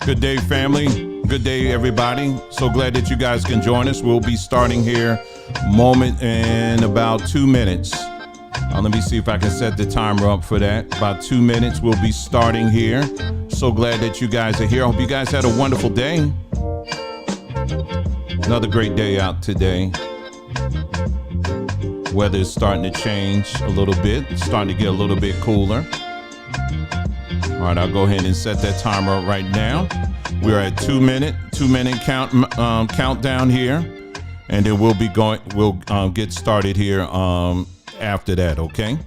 Good day, family. Good day, everybody. So glad that you guys can join us. We'll be starting here moment in about 2 minutes. Let me see if I can set the timer up for that. About 2 minutes, we'll be starting here. So glad that you guys are here. I hope you guys had a wonderful day. Another great day out today. Weather is starting to change a little bit. It's starting to get a little bit cooler. All right, I'll go ahead and set that timer up right now. We're at 2 minute countdown here, and then we'll get started here after that, okay?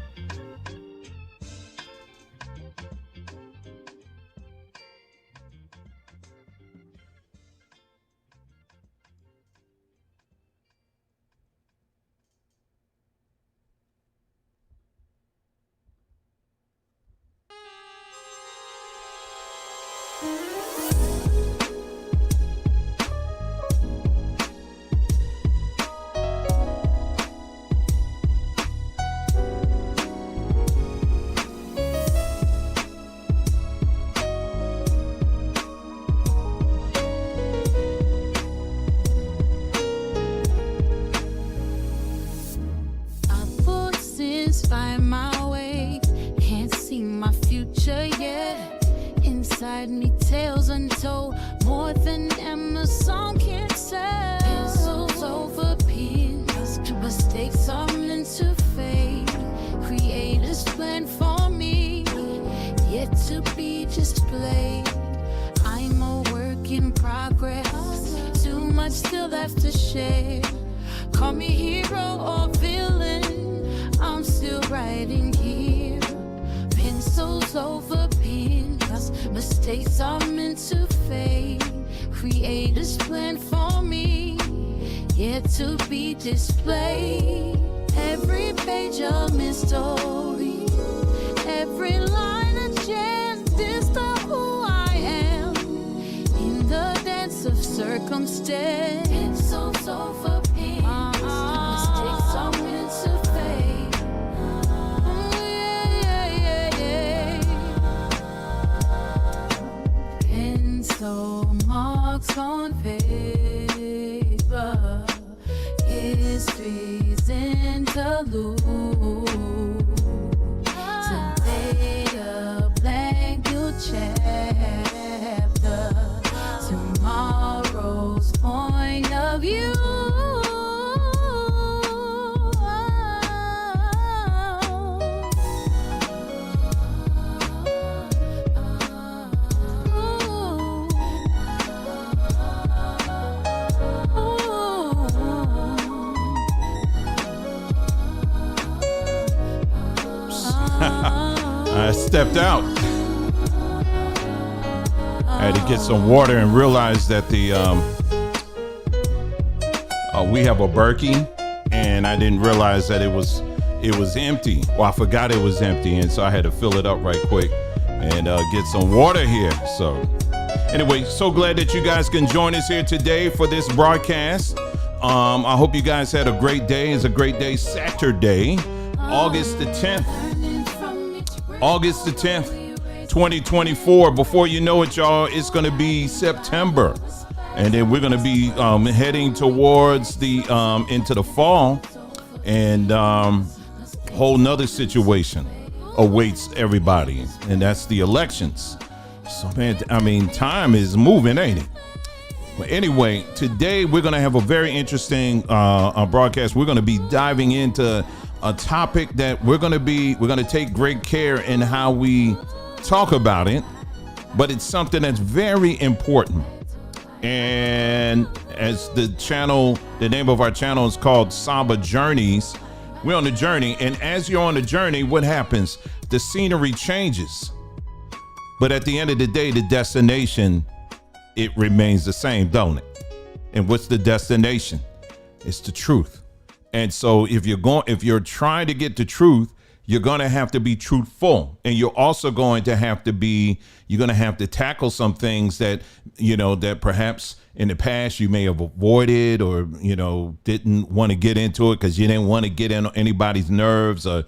I stepped out. I had to get some water and realized that we have a Berkey, and I didn't realize that it was empty. Well, I forgot it was empty, and so I had to fill it up right quick and get some water here. So anyway, so glad that you guys can join us here today for this broadcast. I hope you guys had a great day. It's a great day, Saturday, August the 10th. August the 10th, 2024. Before you know it, y'all, it's going to be September. And then we're going to be heading towards the into the fall. And whole nother situation awaits everybody. And that's the elections. So, man, I mean, time is moving, ain't it? But anyway, today we're going to have a very interesting broadcast. We're going to be diving into a topic that we're going to take great care in how we talk about it, but it's something that's very important. And as the name of our channel is called Saba Journeys, we're on the journey. And as you're on the journey, what happens? The scenery changes. But at the end of the day, the destination, it remains the same, don't it? And what's the destination? It's the truth. And so if you're trying to get the truth, you're going to have to be truthful. And you're also going to have to tackle some things that, that perhaps in the past you may have avoided or, didn't want to get into it because you didn't want to get in anybody's nerves or,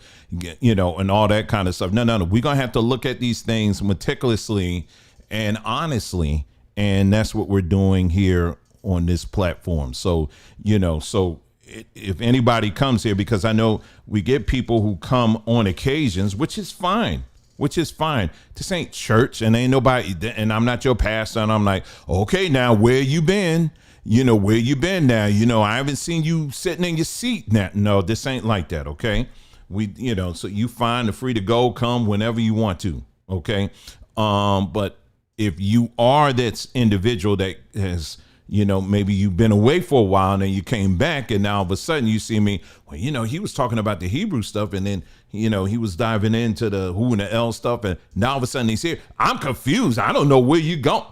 and all that kind of stuff. No. We're going to have to look at these things meticulously and honestly. And that's what we're doing here on this platform. So, if anybody comes here, because I know we get people who come on occasions, which is fine. This ain't church and ain't nobody, and I'm not your pastor. And I'm like, okay, now where you been? Where you been now? I haven't seen you sitting in your seat now. No, this ain't like that. Okay. So you fine, free to go, come whenever you want to. Okay. But if you are that individual that has, maybe you've been away for a while and then you came back and now all of a sudden you see me, well, he was talking about the Hebrew stuff and then, he was diving into the who and the L stuff. And now all of a sudden he's here. I'm confused. I don't know where you go.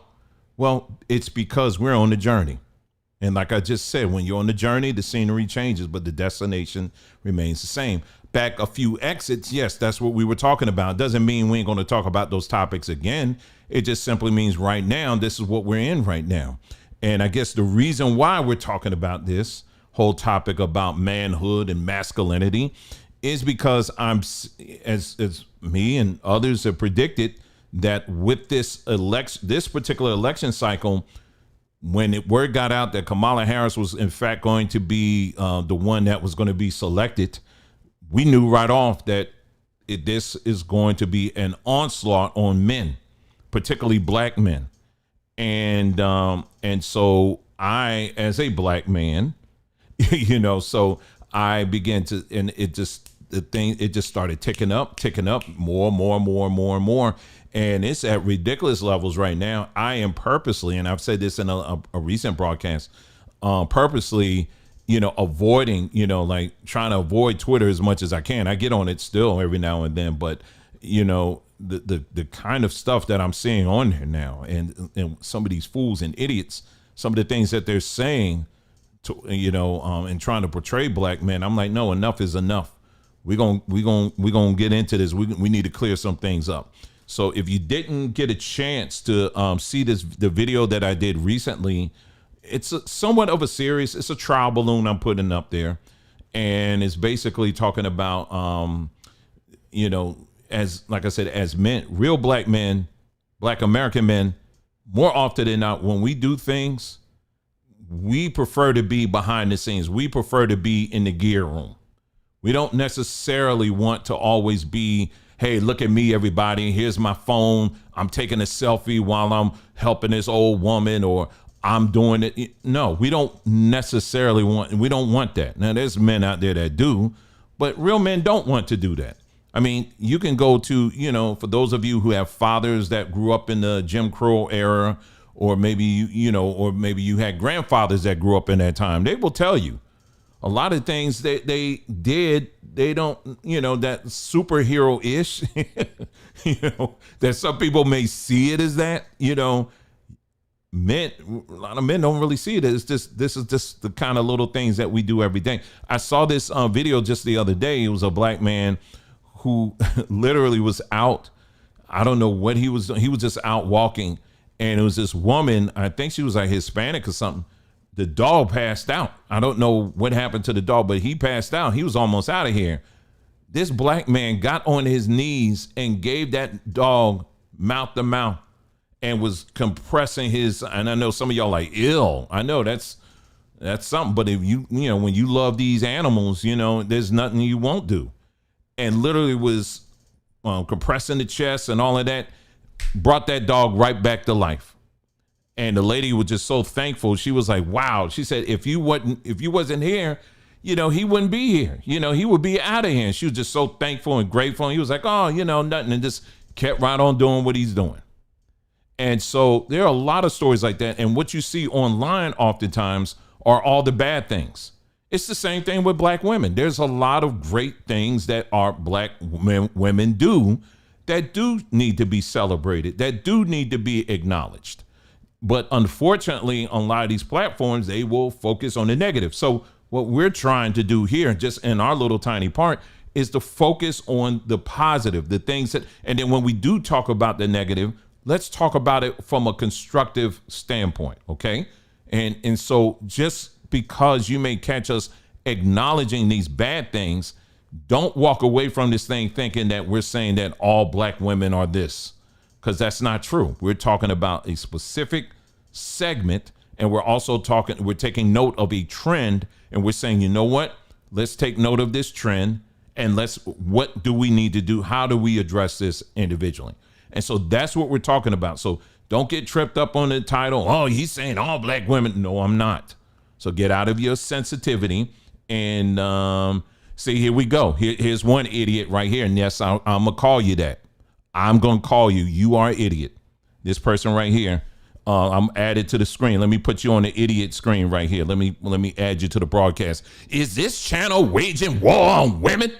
Well, it's because we're on the journey. And like I just said, when you're on the journey, the scenery changes, but the destination remains the same. Back a few exits. Yes, that's what we were talking about. Doesn't mean we ain't going to talk about those topics again. It just simply means right now, this is what we're in right now. And I guess the reason why we're talking about this whole topic about manhood and masculinity is because as me and others have predicted that with this particular election cycle, when word got out that Kamala Harris was in fact going to be the one that was going to be selected, we knew right off that this is going to be an onslaught on men, particularly black men. And so I, as a black man, so I began to, and it just started ticking up more. And it's at ridiculous levels right now. I am purposely, and I've said this in a recent broadcast, purposely, avoiding, like trying to avoid Twitter as much as I can. I get on it still every now and then, but, the kind of stuff that I'm seeing on there now and some of these fools and idiots, some of the things that they're saying to, and trying to portray black men. I'm like, no, enough is enough. We're going to get into this. We need to clear some things up. So if you didn't get a chance to see the video that I did recently, it's somewhat of a series. It's a trial balloon I'm putting up there. And it's basically talking about, as like I said, as men, real black men, black American men, more often than not, when we do things, we prefer to be behind the scenes. We prefer to be in the gear room. We don't necessarily want to always be, hey, look at me, everybody. Here's my phone. I'm taking a selfie while I'm helping this old woman, or I'm doing it. No, we don't necessarily we don't want that. Now, there's men out there that do, but real men don't want to do that. I mean, you can go to, for those of you who have fathers that grew up in the Jim Crow era, or maybe, or maybe you had grandfathers that grew up in that time, they will tell you a lot of things that they did. They don't, that superhero-ish, that some people may see it as that, men, a lot of men don't really see it. It's just, this is just the kind of little things that we do every day. I saw this video just the other day. It was a black man who literally was out. I don't know what he was doing. He was just out walking, and it was this woman, I think she was like Hispanic or something. The dog passed out. I don't know what happened to the dog, but he passed out. He was almost out of here. This black man got on his knees and gave that dog mouth to mouth and was compressing his, and I know some of y'all like, ill. I know that's something, but if when you love these animals, there's nothing you won't do. And literally was compressing the chest and all of that, brought that dog right back to life. And the lady was just so thankful. She was like, wow. She said, if you wasn't here, he wouldn't be here. He would be out of here. And she was just so thankful and grateful. And he was like, oh, nothing. And just kept right on doing what he's doing. And so there are a lot of stories like that. And what you see online oftentimes are all the bad things. It's the same thing with black women. There's a lot of great things that our black women do that do need to be celebrated, that do need to be acknowledged. But unfortunately, on a lot of these platforms, they will focus on the negative. So what we're trying to do here, just in our little tiny part, is to focus on the positive, the things that, and then when we do talk about the negative, let's talk about it from a constructive standpoint, okay? And so just because you may catch us acknowledging these bad things, don't walk away from this thing thinking that we're saying that all black women are this, because that's not true. We're talking about a specific segment, and we're taking note of a trend, and we're saying, you know what? Let's take note of this trend, and what do we need to do? How do we address this individually? And so that's what we're talking about. So don't get tripped up on the title. Oh, he's saying all black women. No, I'm not. So get out of your sensitivity and see, here we go. Here's one idiot right here. And yes, I'm going to call you that. I'm going to call you. You are an idiot. This person right here, I'm added to the screen. Let me put you on the idiot screen right here. Let me add you to the broadcast. Is this channel waging war on women?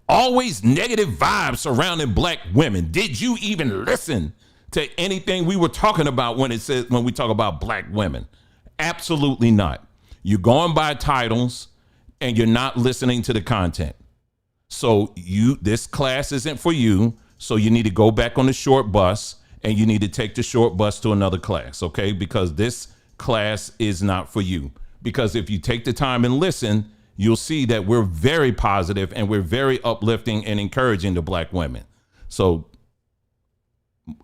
Always negative vibes surrounding black women. Did you even listen to anything we were talking about when we talk about black women? Absolutely not. You're going by titles and you're not listening to the content. So this class isn't for you. So you need to go back on the short bus and you need to take the short bus to another class, okay? Because this class is not for you. Because if you take the time and listen, you'll see that we're very positive and we're very uplifting and encouraging the black women. So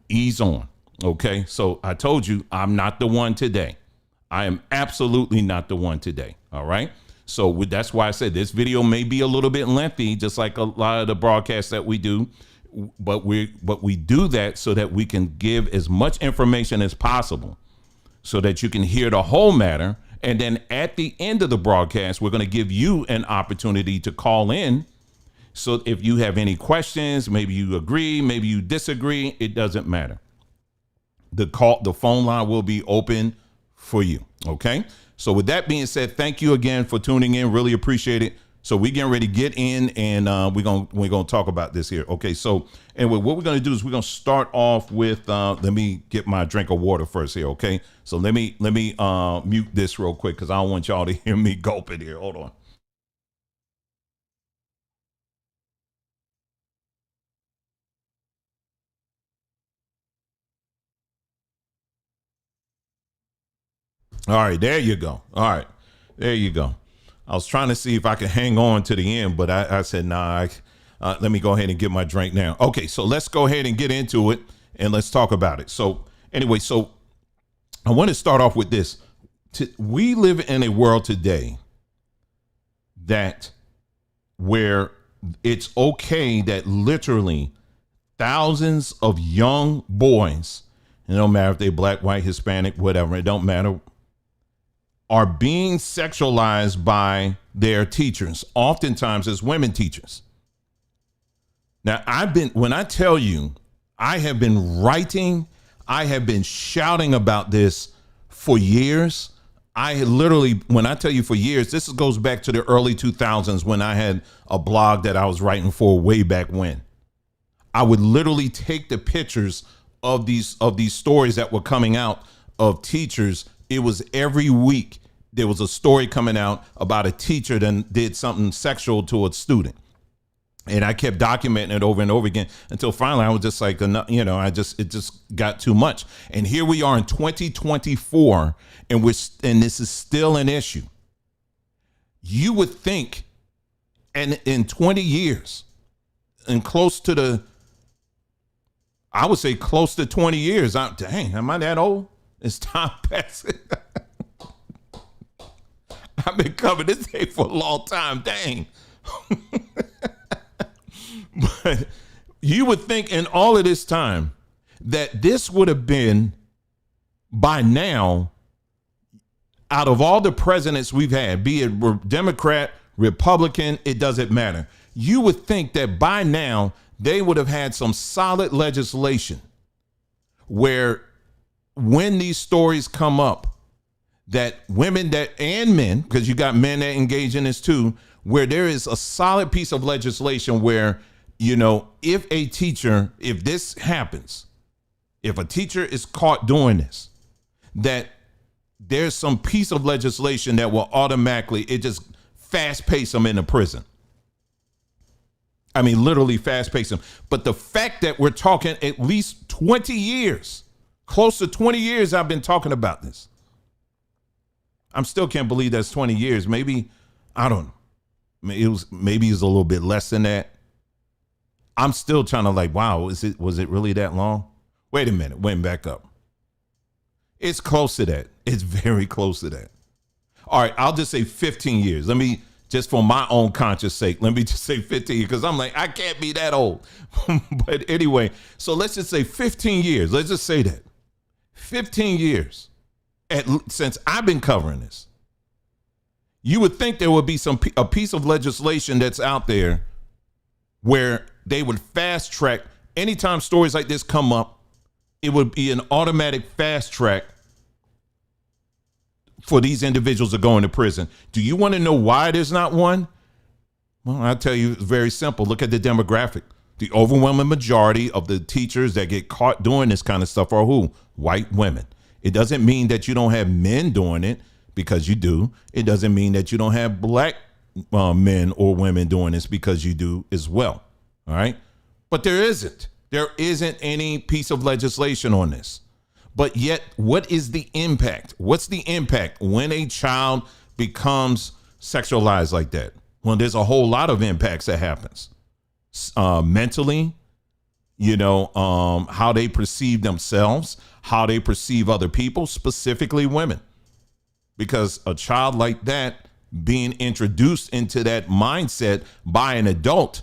ease on, okay? So I told you I'm not the one today. I am absolutely not the one today, all right? So that's why I said this video may be a little bit lengthy, just like a lot of the broadcasts that we do, but we do that so that we can give as much information as possible so that you can hear the whole matter. And then at the end of the broadcast, we're going to give you an opportunity to call in. So if you have any questions, maybe you agree, maybe you disagree, it doesn't matter. The phone line will be open for you. Okay. So with that being said, thank you again for tuning in. Really appreciate it. So we're getting ready to get in and we're going to talk about this here. Okay. So anyway, what we're going to do is we're going to start off with, let me get my drink of water first here. Okay. So let me mute this real quick because I don't want y'all to hear me gulping here. Hold on. All right, there you go. All right, there you go. I was trying to see if I could hang on to the end, but I said, nah, let me go ahead and get my drink now. Okay, so let's go ahead and get into it and let's talk about it. So anyway, so I want to start off with this. We live in a world today where it's okay that literally thousands of young boys, it don't matter if they're black, white, Hispanic, whatever, it don't matter, are being sexualized by their teachers, oftentimes as women teachers. Now, when I tell you, I have been writing, I have been shouting about this for years. When I tell you for years, this goes back to the early 2000s when I had a blog that I was writing for way back when. I would literally take the pictures of these stories that were coming out of teachers. It was every week there was a story coming out about a teacher that did something sexual to a student. And I kept documenting it over and over again until finally I was just like, it just got too much. And here we are in 2024 and this is still an issue. You would think, and in 20 years and I would say close to 20 years. Dang, am I that old? It's time passing. I've been covering this day for a long time. Dang. But you would think in all of this time that this would have been by now, out of all the presidents we've had, be it Democrat, Republican, it doesn't matter. You would think that by now they would have had some solid legislation where when these stories come up, that women and men, because you got men that engage in this too, where there is a solid piece of legislation where, if this happens, if a teacher is caught doing this, that there's some piece of legislation that will automatically, it just fast pace them into prison. I mean, literally fast pace them. But the fact that we're talking at least 20 years, close to 20 years, I've been talking about this. I still can't believe that's 20 years. Maybe, I don't know. Maybe it was a little bit less than that. I'm still trying to wow, was it really that long? Wait a minute, went back up. It's close to that. It's very close to that. All right, I'll just say 15 years. Let me, just for my own conscious sake, let me just say 15 because I'm I can't be that old. But anyway, so let's just say 15 years. Let's just say that. 15 years since I've been covering this. You would think there would be a piece of legislation that's out there where they would fast track. Anytime stories like this come up, it would be an automatic fast track for these individuals to go into prison. Do you want to know why there's not one? Well, I'll tell you, it's very simple. Look at the demographic. The overwhelming majority of the teachers that get caught doing this kind of stuff are who? White women. It doesn't mean that you don't have men doing it, because you do. It doesn't mean that you don't have black men or women doing this, because you do as well. All right. But there isn't any piece of legislation on this. But yet, what is the impact? What's the impact when a child becomes sexualized like that? Well, there's a whole lot of impacts that happens. Mentally, how they perceive themselves, how they perceive other people, specifically women. Because a child like that being introduced into that mindset by an adult,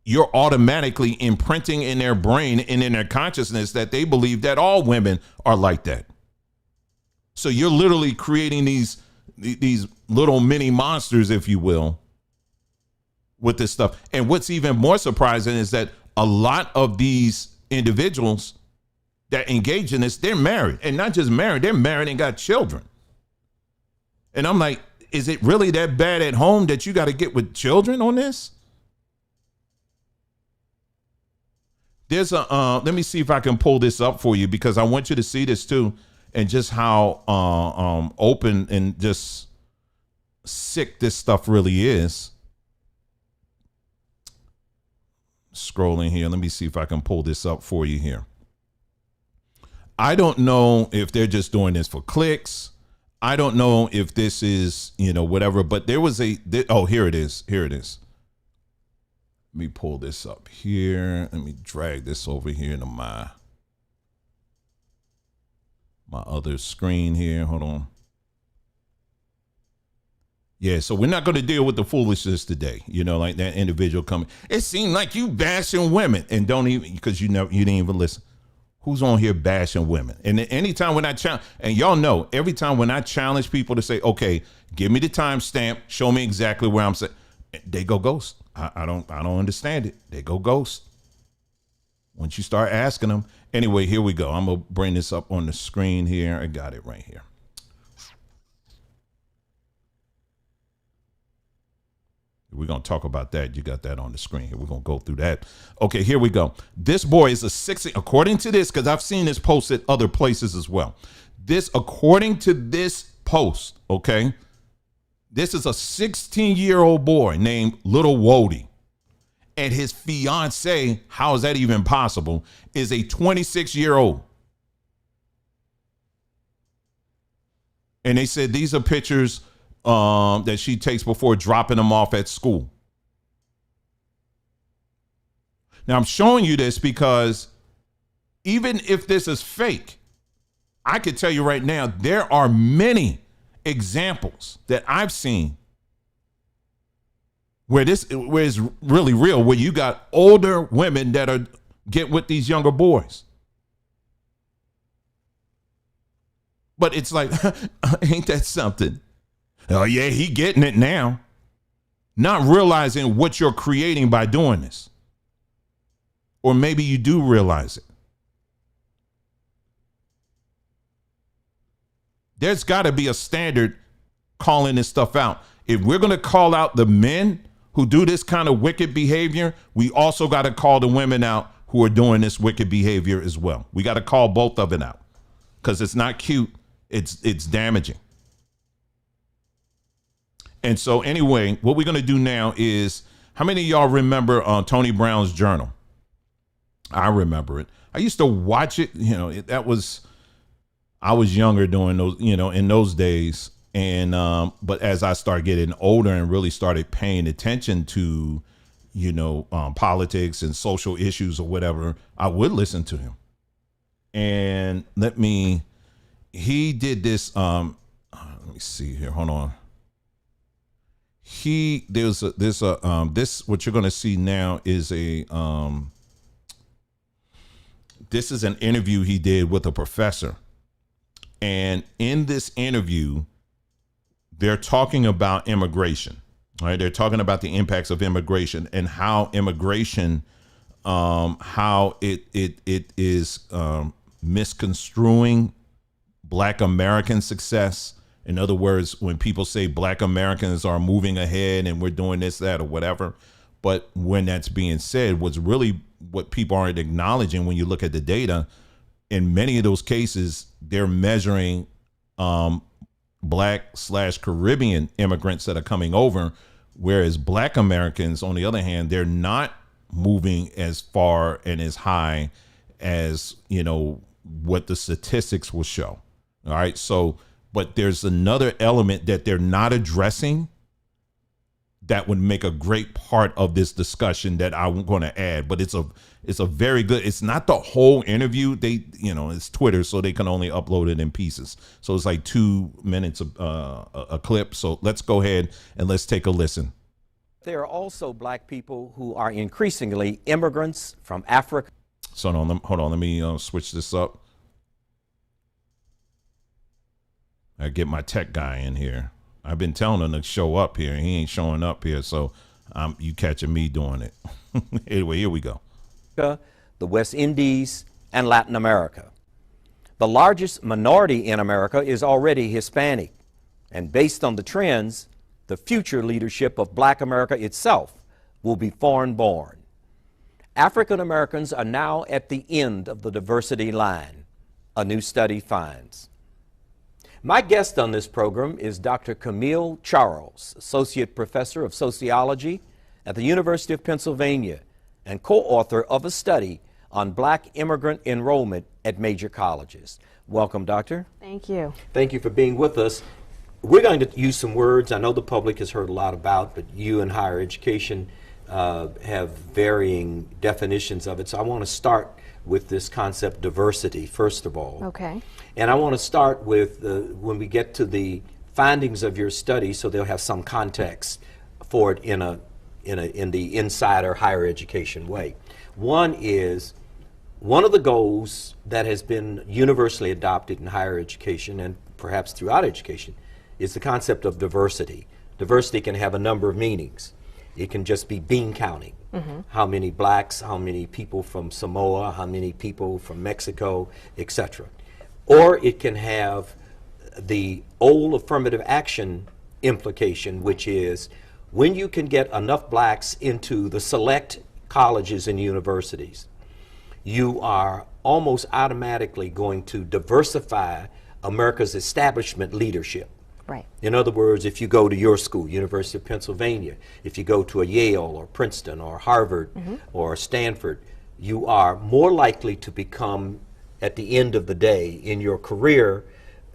you're automatically imprinting in their brain and in their consciousness that they believe that all women are like that. So you're literally creating these little mini monsters, if you will, with this stuff. And what's even more surprising is that a lot of these individuals that engage in this, they're married, and not just married, they're married and got children. And I'm like, is it really that bad at home that you got to get with children on this? There's let me see if I can pull this up for you, because I want you to see this too, and just how open and just sick this stuff really is. Scrolling here. Let me see if I can pull this up for you here. I don't know if they're just doing this for clicks. I don't know if this is, whatever, but there was here it is. Here it is. Let me pull this up here. Let me drag this over here to my other screen here. Hold on. Yeah, so we're not going to deal with the foolishness today. Like that individual coming. It seemed like you bashing women, and don't even, because you didn't even listen. Who's on here bashing women? And anytime when I challenge, and y'all know, every time when I challenge people to say, okay, give me the timestamp, show me exactly where I'm saying, they go ghost. I don't understand it. They go ghost. Once you start asking them. Anyway, here we go. I'm going to bring this up on the screen here. I got it right here. We're going to talk about that. You got that on the screen here. We're going to go through that. Okay, here we go. This boy is a 16, according to this, because I've seen this posted other places as well. According to this post, okay, this is a 16-year-old boy named Little Wody. And his fiance, how is that even possible, is a 26-year-old. And they said these are pictures that she takes before dropping them off at school. Now, I'm showing you this because even if this is fake, I could tell you right now, there are many examples that I've seen where it's really real, where you got older women that get with these younger boys. But it's like, ain't that something? Oh yeah, he getting it now. Not realizing what you're creating by doing this. Or maybe you do realize it. There's got to be a standard calling this stuff out. If we're going to call out the men who do this kind of wicked behavior, we also got to call the women out who are doing this wicked behavior as well. We got to call both of it out because it's not cute. It's damaging. And so anyway, what we're going to do now is, how many of y'all remember Tony Brown's Journal? I remember it. I used to watch it. You know, I was younger during those, you know, in those days. And but as I started getting older and really started paying attention to, you know, politics and social issues or whatever, I would listen to him. And he did this. Let me see here. Hold on. This what you're going to see now is this is an interview he did with a professor. And in this interview, they're talking about immigration, right? They're talking about the impacts of immigration and how immigration, how it is misconstruing Black American success. In other words, when people say Black Americans are moving ahead and we're doing this, that, or whatever, but when that's being said, what's really what people aren't acknowledging when you look at the data, in many of those cases, they're measuring Black/Caribbean immigrants that are coming over, whereas Black Americans, on the other hand, they're not moving as far and as high as, you know, what the statistics will show. All right. So, but there's another element that they're not addressing that would make a great part of this discussion that I'm going to add. But it's a very good, it's not the whole interview. They, you know, it's Twitter, so they can only upload it in pieces. So it's like 2 minutes of a clip. So let's go ahead and let's take a listen. There are also Black people who are increasingly immigrants from Africa. So hold on, let me switch this up. I get my tech guy in here. I've been telling him to show up here. He ain't showing up here, so you catching me doing it. Anyway, here we go. The West Indies, and Latin America. The largest minority in America is already Hispanic, and based on the trends, the future leadership of Black America itself will be foreign-born. African Americans are now at the end of the diversity line, a new study finds. My guest on this program is Dr. Camille Charles, Associate Professor of Sociology at the University of Pennsylvania and co-author of a study on Black immigrant enrollment at major colleges. Welcome, Doctor. Thank you. Thank you for being with us. We're going to use some words I know the public has heard a lot about, but you in higher education have varying definitions of it. So I want to start with this concept diversity, first of all. Okay. And I want to start with when we get to the findings of your study, so they'll have some context for it in the insider higher education way. One is, one of the goals that has been universally adopted in higher education and perhaps throughout education is the concept of diversity. Diversity can have a number of meanings. It can just be bean counting. Mm-hmm. How many Blacks, how many people from Samoa, how many people from Mexico, etc. Or it can have the old affirmative action implication, which is when you can get enough Blacks into the select colleges and universities, you are almost automatically going to diversify America's establishment leadership. Right. In other words, if you go to your school, University of Pennsylvania, if you go to a Yale or Princeton or Harvard mm-hmm. or Stanford, you are more likely to become, at the end of the day, in your career,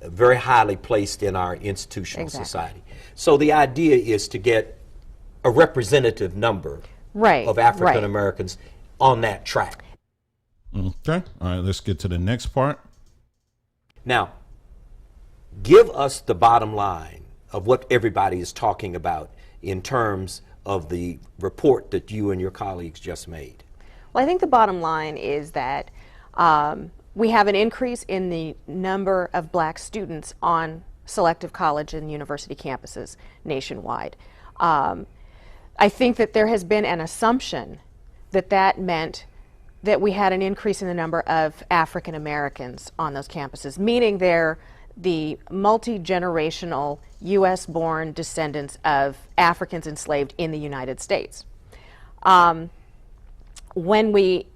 very highly placed in our institutional society. So the idea is to get a representative number of African Americans on that track. Okay. All right, let's get to the next part. Now, give us the bottom line of what everybody is talking about in terms of the report that you and your colleagues just made. Well, I think the bottom line is that we have an increase in the number of black students on selective college and university campuses nationwide. I think that there has been an assumption that that meant that we had an increase in the number of African Americans on those campuses, meaning they're the multi-generational U.S.-born descendants of Africans enslaved in the United States. When we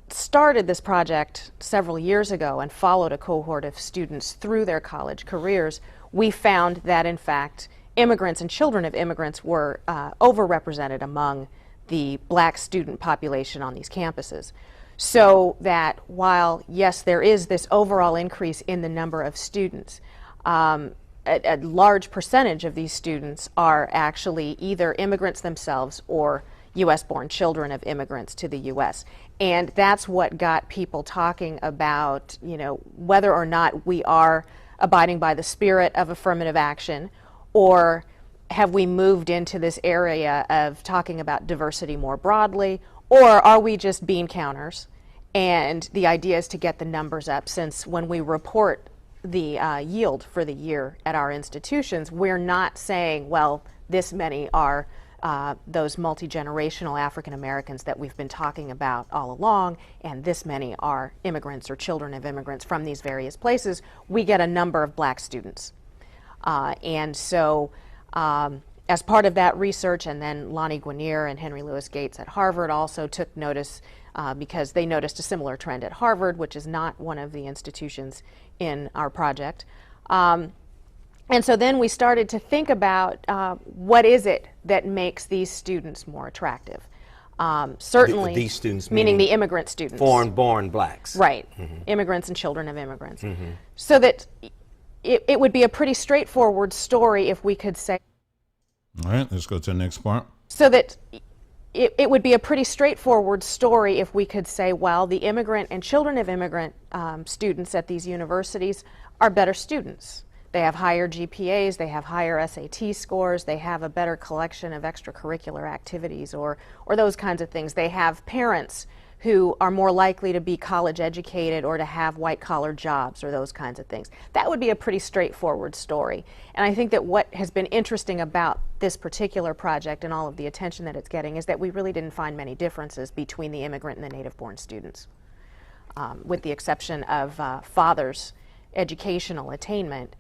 started this project several years ago and followed a cohort of students through their college careers, we found that, in fact, immigrants and children of immigrants were overrepresented among the black student population on these campuses. So that while, yes, there is this overall increase in the number of students, a large percentage of these students are actually either immigrants themselves or U.S.-born children of immigrants to the U.S. And that's what got people talking about, you know, whether or not we are abiding by the spirit of affirmative action, or have we moved into this area of talking about diversity more broadly, or are we just bean counters? And the idea is to get the numbers up, since when we report the yield for the year at our institutions, we're not saying, well, this many are those multi-generational African Americans that we've been talking about all along, and this many are immigrants or children of immigrants from these various places. We get a number of black students. And so as part of that research, and then Lonnie Guinier and Henry Louis Gates at Harvard also took notice because they noticed a similar trend at Harvard, which is not one of the institutions in our project. And so then we started to think about what is it that makes these students more attractive. Certainly, these students meaning the immigrant students. Foreign-born blacks. Right, immigrants and children of immigrants. So that it would be a pretty straightforward story if we could say. All right, let's go to the next part. So that it would be a pretty straightforward story if we could say, well, the immigrant and children of immigrant students at these universities are better students. They have higher GPAs, they have higher SAT scores, they have a better collection of extracurricular activities or those kinds of things. They have parents who are more likely to be college educated or to have white collar jobs or those kinds of things. That would be a pretty straightforward story. And I think that what has been interesting about this particular project and all of the attention that it's getting is that we really didn't find many differences between the immigrant and the native born students, with the exception of fathers' educational attainment.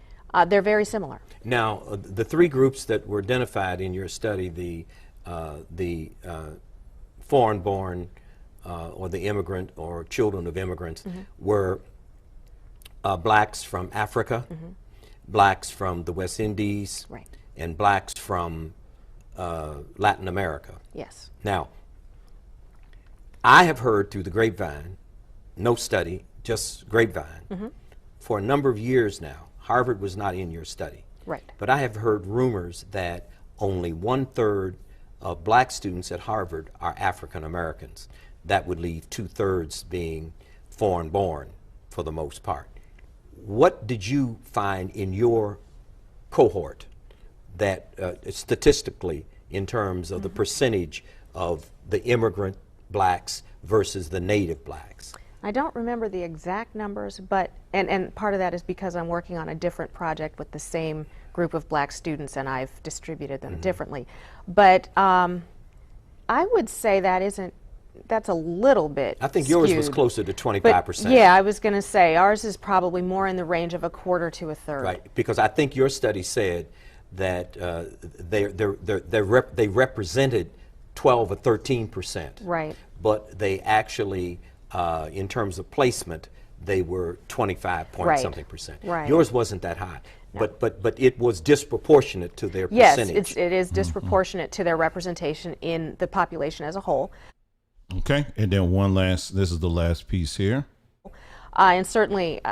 They're very similar. Now, the three groups that were identified in your study, the foreign-born or the immigrant or children of immigrants, were blacks from Africa, blacks from the West Indies, Right. and blacks from Latin America. Yes. Now, I have heard through the grapevine, no study, just grapevine, for a number of years now. Harvard was not in your study. Right. But I have heard rumors that only 1/3 of black students at Harvard are African Americans. That would leave 2/3 being foreign born for the most part. What did you find in your cohort that statistically, in terms of the percentage of the immigrant blacks versus the native blacks? I don't remember the exact numbers, but and part of that is because I'm working on a different project with the same group of black students, and I've distributed them differently. But I would say that's a little bit I think yours was skewed. closer to But 25%. yeah, I was going to say ours is probably more in the range of 1/4 to 1/3. Right, because I think your study said that they represented 12 or 13%. Right. But they actually, in terms of placement, they were 25 point Right. something percent. Right. Yours wasn't that high, but it was disproportionate to their Yes, percentage. it is disproportionate to their representation in the population as a whole. Okay, and then this is the last piece here. And certainly,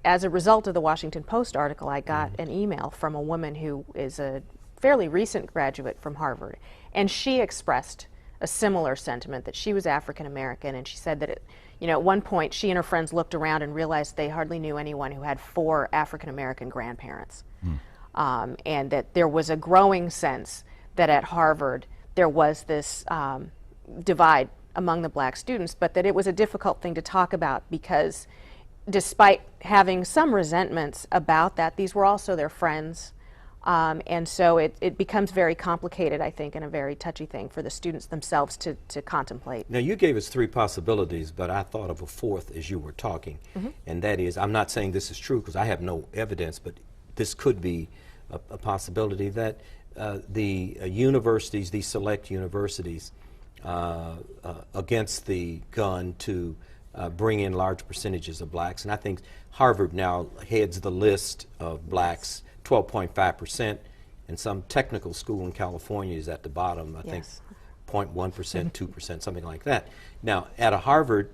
as a result of the Washington Post article, I got an email from a woman who is a fairly recent graduate from Harvard, and she expressed a similar sentiment that she was African American, and she said that at one point she and her friends looked around and realized they hardly knew anyone who had 4 African American grandparents, and that there was a growing sense that at Harvard there was this divide among the black students, but that it was a difficult thing to talk about because despite having some resentments about that, these were also their friends. And so it becomes very complicated, I think, and a very touchy thing for the students themselves to contemplate. Now, you gave us three possibilities, but I thought of a fourth as you were talking, and that is, I'm not saying this is true because I have no evidence, but this could be a possibility that the universities, these select universities, against the gun to bring in large percentages of blacks, and I think Harvard now heads the list of blacks, 12.5%, and some technical school in California is at the bottom, I think 0.1%, 2%, something like that. Now, at a Harvard,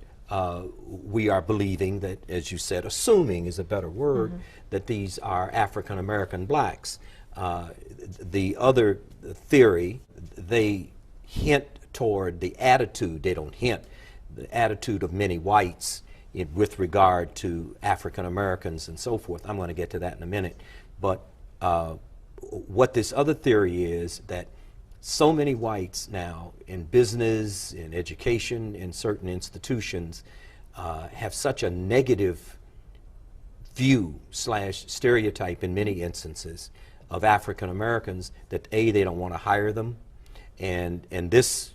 we are believing that, as you said, assuming is a better word, that these are African American blacks. The other theory, they hint toward the attitude, they don't hint, the attitude of many whites with regard to African Americans and so forth. I'm going to get to that in a minute. But what this other theory is that so many whites now in business, in education, in certain institutions have such a negative view / stereotype in many instances of African Americans that A, they don't want to hire them, and in this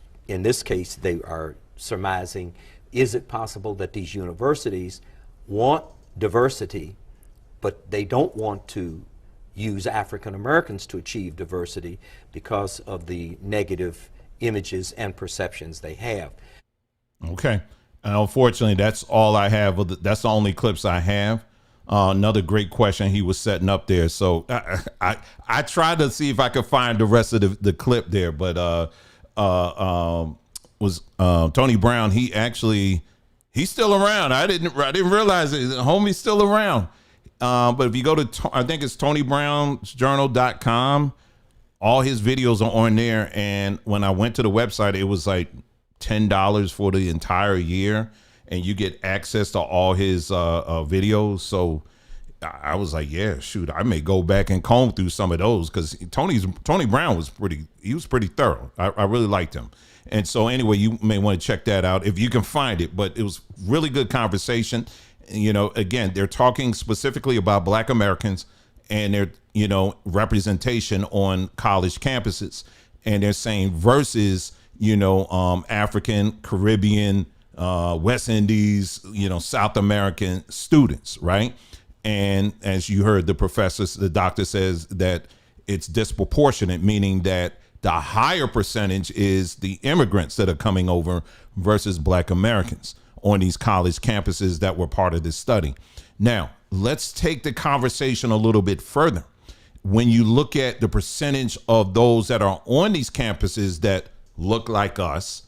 case they are surmising, is it possible that these universities want diversity but they don't want to use African Americans to achieve diversity because of the negative images and perceptions they have? Okay. Unfortunately, that's all I have. That's the only clips I have. Another great question he was setting up there. So I tried to see if I could find the rest of the clip there, but was Tony Brown. He's still around. I didn't realize it. Homie's still around. But if you go to, I think it's TonyBrownsJournal.com, all his videos are on there. And when I went to the website, it was like $10 for the entire year, and you get access to all his videos. So I was like, yeah, shoot, I may go back and comb through some of those, because Tony Brown was pretty thorough. I really liked him. And so anyway, you may want to check that out if you can find it. But it was really good conversation. You know, again, they're talking specifically about Black Americans and their, representation on college campuses. And they're saying versus, African, Caribbean, West Indies, South American students, right? And as you heard, the doctor says that it's disproportionate, meaning that the higher percentage is the immigrants that are coming over versus Black Americans on these college campuses that were part of this study. Now, let's take the conversation a little bit further. When you look at the percentage of those that are on these campuses that look like us,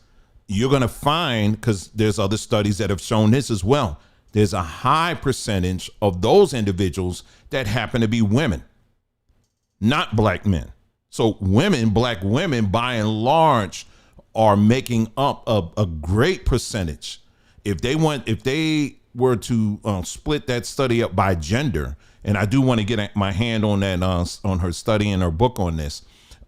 you're going to find, because there's other studies that have shown this as well, there's a high percentage of those individuals that happen to be women, not Black men. So Black women, by and large, are making up a great percentage. If they were to split that study up by gender, and I do want to get my hand on that on her study and her book on this,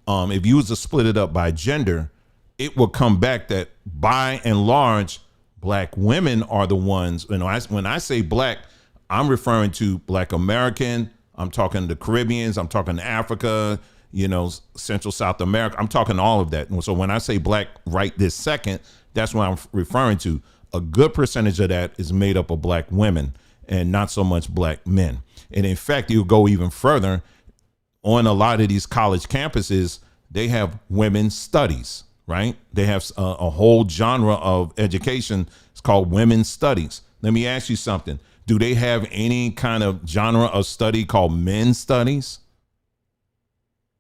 if you was to split it up by gender, it will come back that by and large, Black women are the ones. When I say Black, I'm referring to Black American. I'm talking the Caribbeans. I'm talking Africa. Central South America. I'm talking all of that. And so when I say Black right this second, that's what I'm referring to. A good percentage of that is made up of Black women and not so much Black men. And in fact, you go even further. On a lot of these college campuses, they have women's studies, right? They have a whole genre of education. It's called women's studies. Let me ask you something. Do they have any kind of genre of study called men's studies?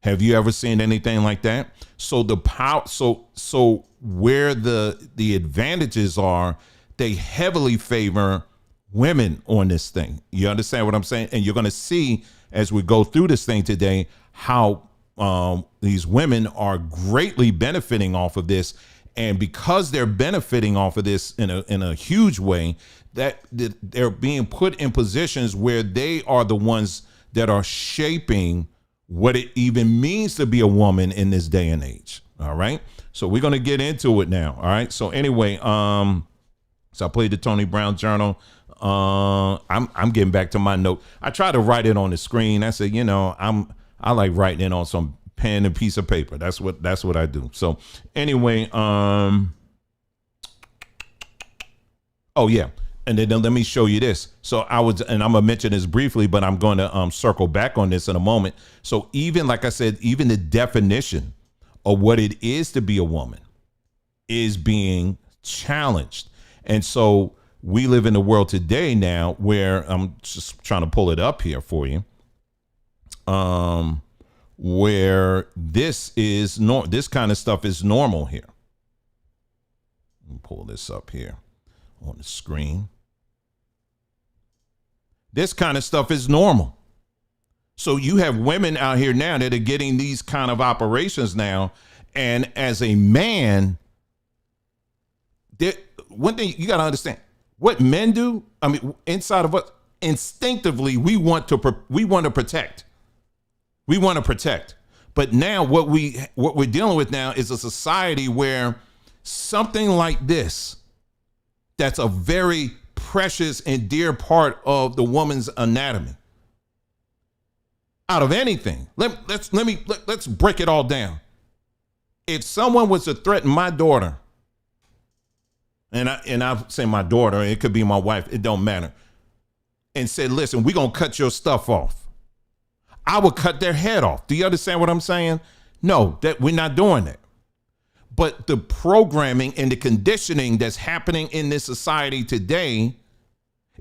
Have you ever seen anything like that? So the power, so where the advantages are, they heavily favor women on this thing. You understand what I'm saying? And you're going to see as we go through this thing today how these women are greatly benefiting off of this. And because they're benefiting off of this in a huge way, that they're being put in positions where they are the ones that are shaping what it even means to be a woman in this day and age. All right. So we're going to get into it now. All right. So anyway, so I played the Tony Brown Journal I'm getting back to my note. I try to write it on the screen. I said, I like writing it on some pen and piece of paper. That's what I do. So anyway, oh yeah. And then let me show you this. So and I'm gonna mention this briefly, but I'm going to circle back on this in a moment. So even like I said, even the definition of what it is to be a woman is being challenged. And so we live in a world today now where I'm just trying to pull it up here for you. Where this kind of stuff is normal here. Let me pull this up here on the screen. This kind of stuff is normal. So you have women out here now that are getting these kind of operations now. And as a man, one thing you got to understand, what men do, I mean, inside of us, instinctively, we want to protect. We want to protect. But now what we're dealing with now is a society where something like this, that's a very precious and dear part of the woman's anatomy. Out of anything, let's break it all down. If someone was to threaten my daughter, and I say my daughter, it could be my wife, it don't matter, and said, listen, we're gonna cut your stuff off, I would cut their head off. Do you understand what I'm saying? No, that we're not doing that. But the programming and the conditioning that's happening in this society today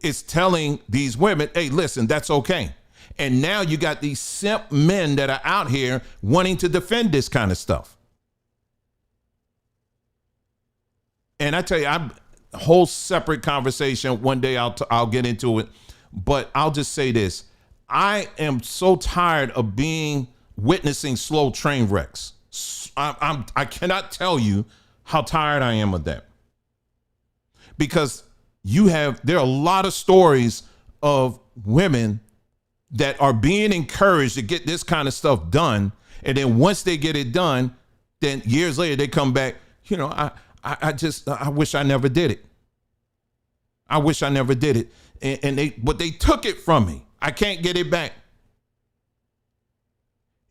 is telling these women, hey, listen, that's okay. And now you got these simp men that are out here wanting to defend this kind of stuff. And I tell you, a whole separate conversation. One day I'll get into it, but I'll just say this. I am so tired of witnessing slow train wrecks. I cannot tell you how tired I am of that. Because there are a lot of stories of women that are being encouraged to get this kind of stuff done. And then once they get it done, then years later they come back, I wish I never did it. I wish I never did it. But they took it from me. I can't get it back.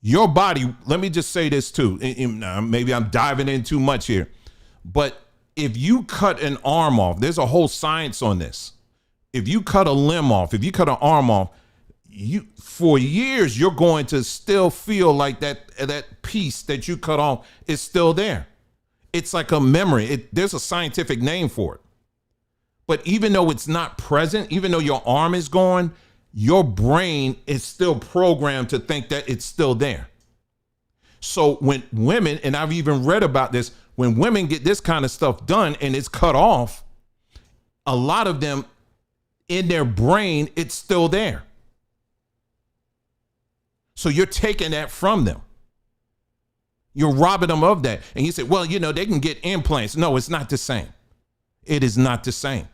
Your body, let me just say this too. Maybe I'm diving in too much here, but if you cut an arm off, there's a whole science on this. If you cut a limb off, if you cut an arm off, for years, you're going to still feel like that piece that you cut off is still there. It's like a memory. There's a scientific name for it. But even though it's not present, even though your arm is gone, your brain is still programmed to think that it's still there. So when women, and I've even read about this, when women get this kind of stuff done and it's cut off, a lot of them in their brain, it's still there. So you're taking that from them. You're robbing them of that. And you say, well, they can get implants. No, it's not the same. It is not the same.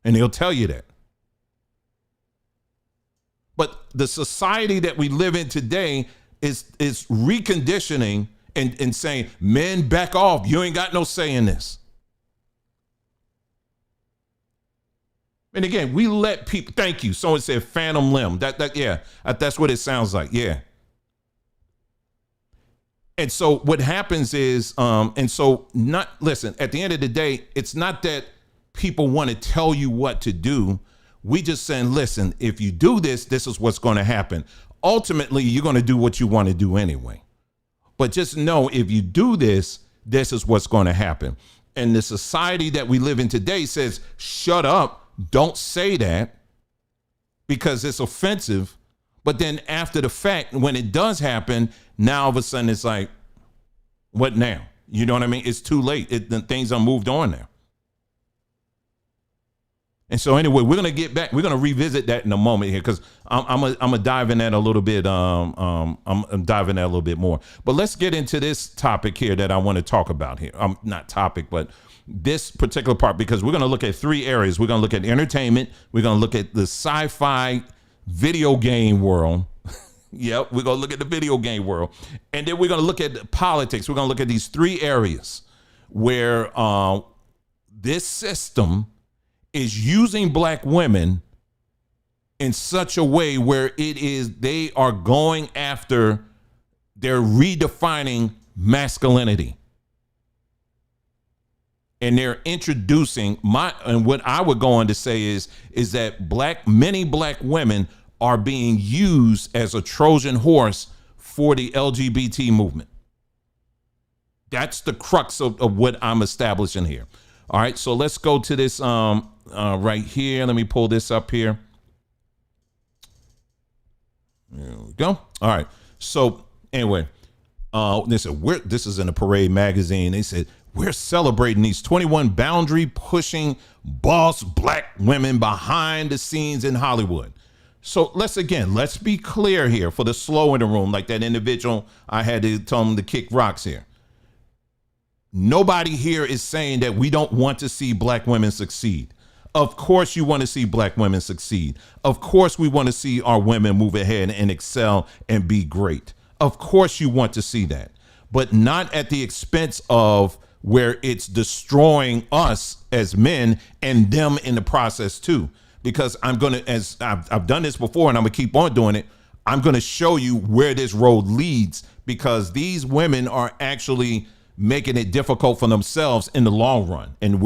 And they'll tell you that. But the society that we live in today is reconditioning and saying, men, back off. You ain't got no say in this. And again, we let people, thank you. Someone said phantom limb. That's what it sounds like. Yeah. And so what happens is, at the end of the day, it's not that people want to tell you what to do. We just saying, listen, if you do this, this is what's going to happen. Ultimately, you're going to do what you want to do anyway. But just know if you do this, this is what's going to happen. And the society that we live in today says, shut up, don't say that because it's offensive. But then after the fact, when it does happen, now all of a sudden it's like, what now? You know what I mean? It's too late. Things are moved on now. And so anyway, we're going to get back. We're going to revisit that in a moment here because I'm gonna dive in that a little bit. I'm diving that a little bit more. But let's get into this topic here that I want to talk about here. Not topic, but this particular part, because we're going to look at three areas. We're going to look at entertainment. We're going to look at the sci-fi video game world. Yep, we're going to look at the video game world. And then we're going to look at politics. We're going to look at these three areas where this system is using black women in such a way where they are going after, they're redefining masculinity. And they're introducing and what I would go on to say is that many black women are being used as a Trojan horse for the LGBT movement. That's the crux of what I'm establishing here. All right, so let's go to this right here. Let me pull this up here. There we go. All right. So anyway, this is in a Parade magazine. They said, we're celebrating these 21 boundary pushing boss black women behind the scenes in Hollywood. So let's be clear here for the slow in the room, like that individual I had to tell him to kick rocks here. Nobody here is saying that we don't want to see black women succeed. Of course you want to see black women succeed. Of course we want to see our women move ahead and excel and be great. Of course you want to see that, but not at the expense of where it's destroying us as men and them in the process too. Because as I've done this before and I'm gonna keep on doing it, I'm gonna show you where this road leads, because these women are actually making it difficult for themselves in the long run. And I'm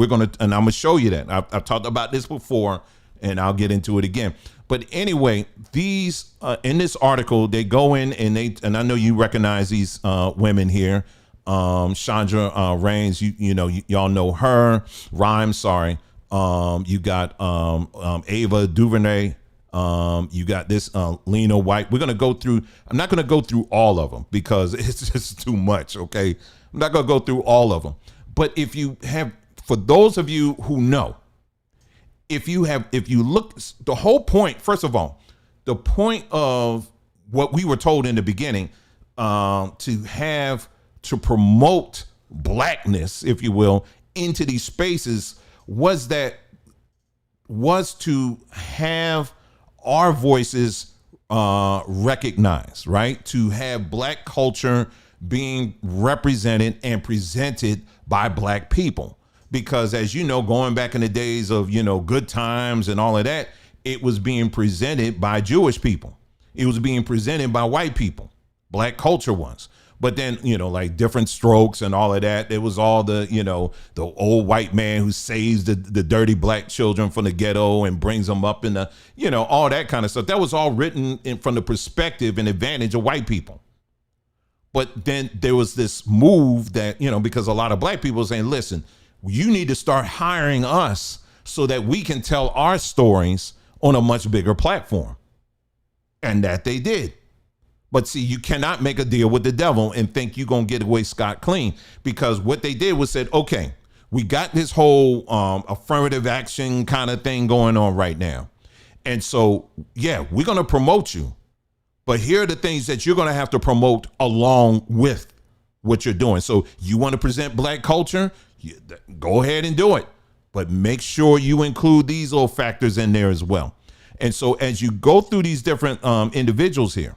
gonna show you that. I've talked about this before and I'll get into it again. But anyway, these in this article, they go in and I know you recognize these women here. Chandra Rains, y'all know her. Rhymes, sorry. You got Ava DuVernay. You got this Lena White. I'm not gonna go through all of them because it's just too much. Okay, I'm not gonna go through all of them. But for those of you who know, if you look, the whole point, first of all, the point of what we were told in the beginning, to promote blackness, if you will, into these spaces was to have our voices recognized, right? To have black culture being represented and presented by black people. Because as you know, going back in the days of, good times and all of that, it was being presented by Jewish people. It was being presented by white people. Black culture was. But then, like Different Strokes and all of that, it was all the old white man who saves the dirty black children from the ghetto and brings them up in the, all that kind of stuff. That was all written from the perspective and advantage of white people. But then there was this move that, because a lot of black people were saying, listen, you need to start hiring us so that we can tell our stories on a much bigger platform. And that they did. But see, you cannot make a deal with the devil and think you're going to get away scot clean, because what they did was said, okay, we got this whole affirmative action kind of thing going on right now. And so, yeah, we're going to promote you. But here are the things that you're going to have to promote along with what you're doing. So you want to present black culture? Go ahead and do it. But make sure you include these little factors in there as well. And so as you go through these different individuals here,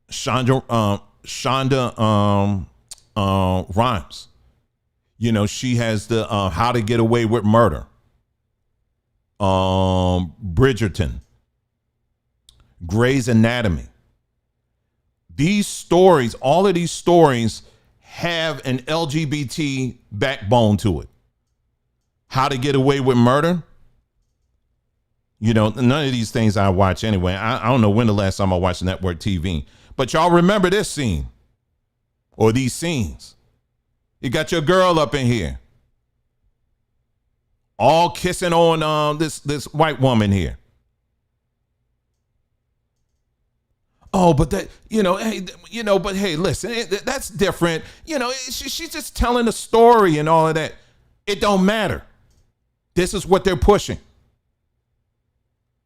Shonda Rhimes, she has the How to Get Away with Murder, Bridgerton, Grey's Anatomy. These stories, all of these stories have an LGBT backbone to it. How to Get Away with Murder. None of these things I watch anyway. I don't know when the last time I watched network TV. But y'all remember this scene or these scenes. You got your girl up in here, all kissing on this white woman here. Oh, but that, but hey, listen, that's different. She's just telling a story and all of that. It don't matter. This is what they're pushing.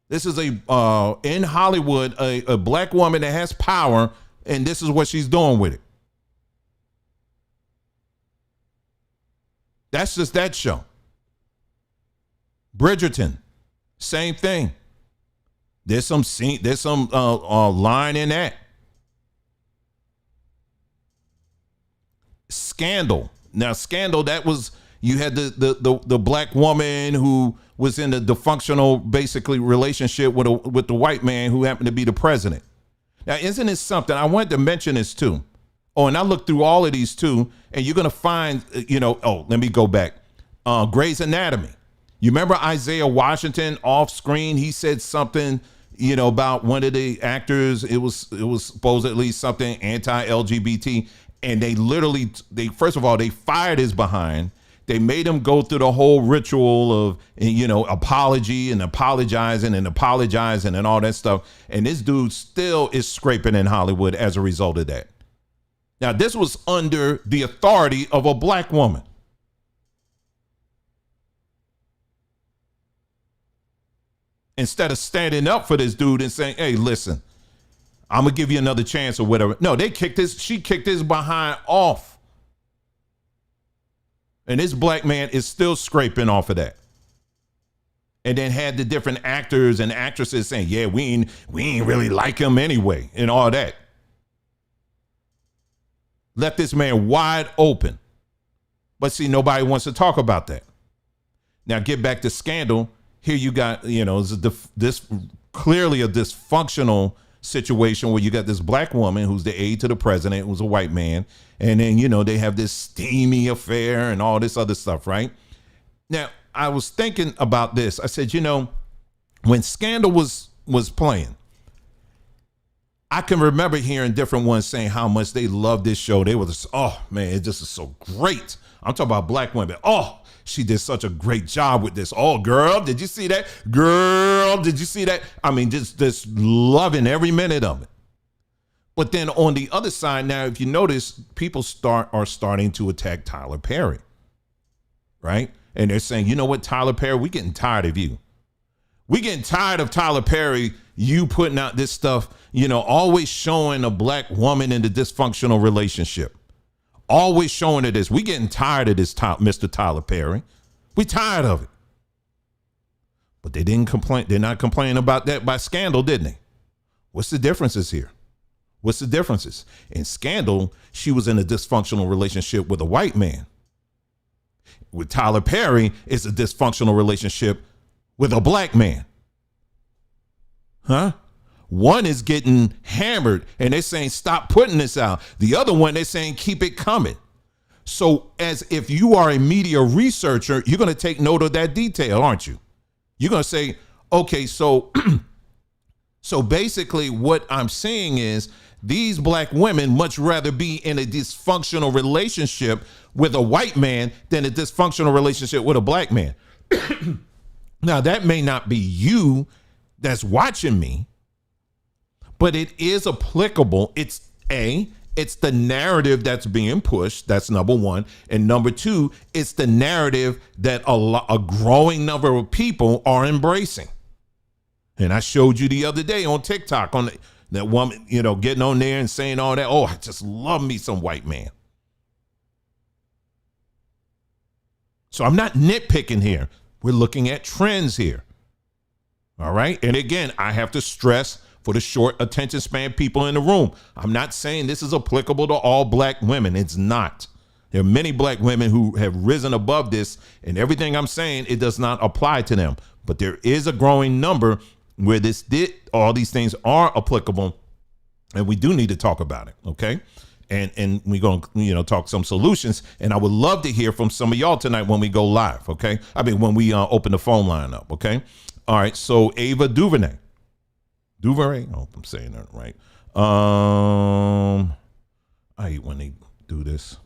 This is in Hollywood, a black woman that has power, and this is what she's doing with it. That's just that show. Bridgerton, same thing. There's some line in that. Scandal. Now, Scandal, that was, You had the black woman who was in a dysfunctional, basically, relationship with the white man who happened to be the president. Now, isn't this something? I wanted to mention this too. Oh, and I looked through all of these too, and you're gonna find, let me go back. Grey's Anatomy. You remember Isaiah Washington off screen? He said something, about one of the actors. It was supposedly something anti-LGBT, and they first of all, they fired his behind. They made him go through the whole ritual of, apology and apologizing and all that stuff. And this dude still is scraping in Hollywood as a result of that. Now, this was under the authority of a black woman. Instead of standing up for this dude and saying, hey, listen, I'm gonna give you another chance or whatever. No, she kicked his behind off. And this black man is still scraping off of that. And then had the different actors and actresses saying, yeah, we ain't really like him anyway, and all that. Left this man wide open. But see, nobody wants to talk about that. Now get back to Scandal. Here you got, this clearly a dysfunctional situation where you got this black woman who's the aide to the president, who's a white man. And then, they have this steamy affair and all this other stuff, right? Now, I was thinking about this. I said, when Scandal was playing, I can remember hearing different ones saying how much they loved this show. They were just, oh, man, it just is so great. I'm talking about black women. Oh, she did such a great job with this. Oh, girl, did you see that? Girl, did you see that? I mean, just loving every minute of it. But then on the other side, now, if you notice, people are starting to attack Tyler Perry, right? And they're saying, you know what, Tyler Perry, we're getting tired of you. We're getting tired of Tyler Perry, you putting out this stuff, always showing a black woman in the dysfunctional relationship. Always showing it this. We're getting tired of this, Mr. Tyler Perry. We're tired of it. But they didn't complain. They're not complaining about that by Scandal, didn't they? What's the differences here? What's the differences? In Scandal, she was in a dysfunctional relationship with a white man. With Tyler Perry, it's a dysfunctional relationship with a black man. Huh? One is getting hammered and they're saying, stop putting this out. The other one, they're saying, keep it coming. So as if you are a media researcher, you're going to take note of that detail, aren't you? You're going to say, okay, so basically what I'm seeing is these black women much rather be in a dysfunctional relationship with a white man than a dysfunctional relationship with a black man. Now, that may not be you that's watching me, but it is applicable. It's the narrative that's being pushed. That's number one. And number two, it's the narrative that a growing number of people are embracing. And I showed you the other day on TikTok on that woman, getting on there and saying all that. Oh, I just love me some white man. So I'm not nitpicking here. We're looking at trends here. All right. And again, I have to stress for the short attention span people in the room, I'm not saying this is applicable to all black women. It's not. There are many black women who have risen above this, and everything I'm saying, it does not apply to them. But there is a growing number where all these things are applicable, and we do need to talk about it. Okay. And we're going to, talk some solutions. And I would love to hear from some of y'all tonight when we go live. Okay. I mean, when we open the phone line up. Okay. All right. So Ava DuVernay. I hope I'm saying that right. I hate when they do this.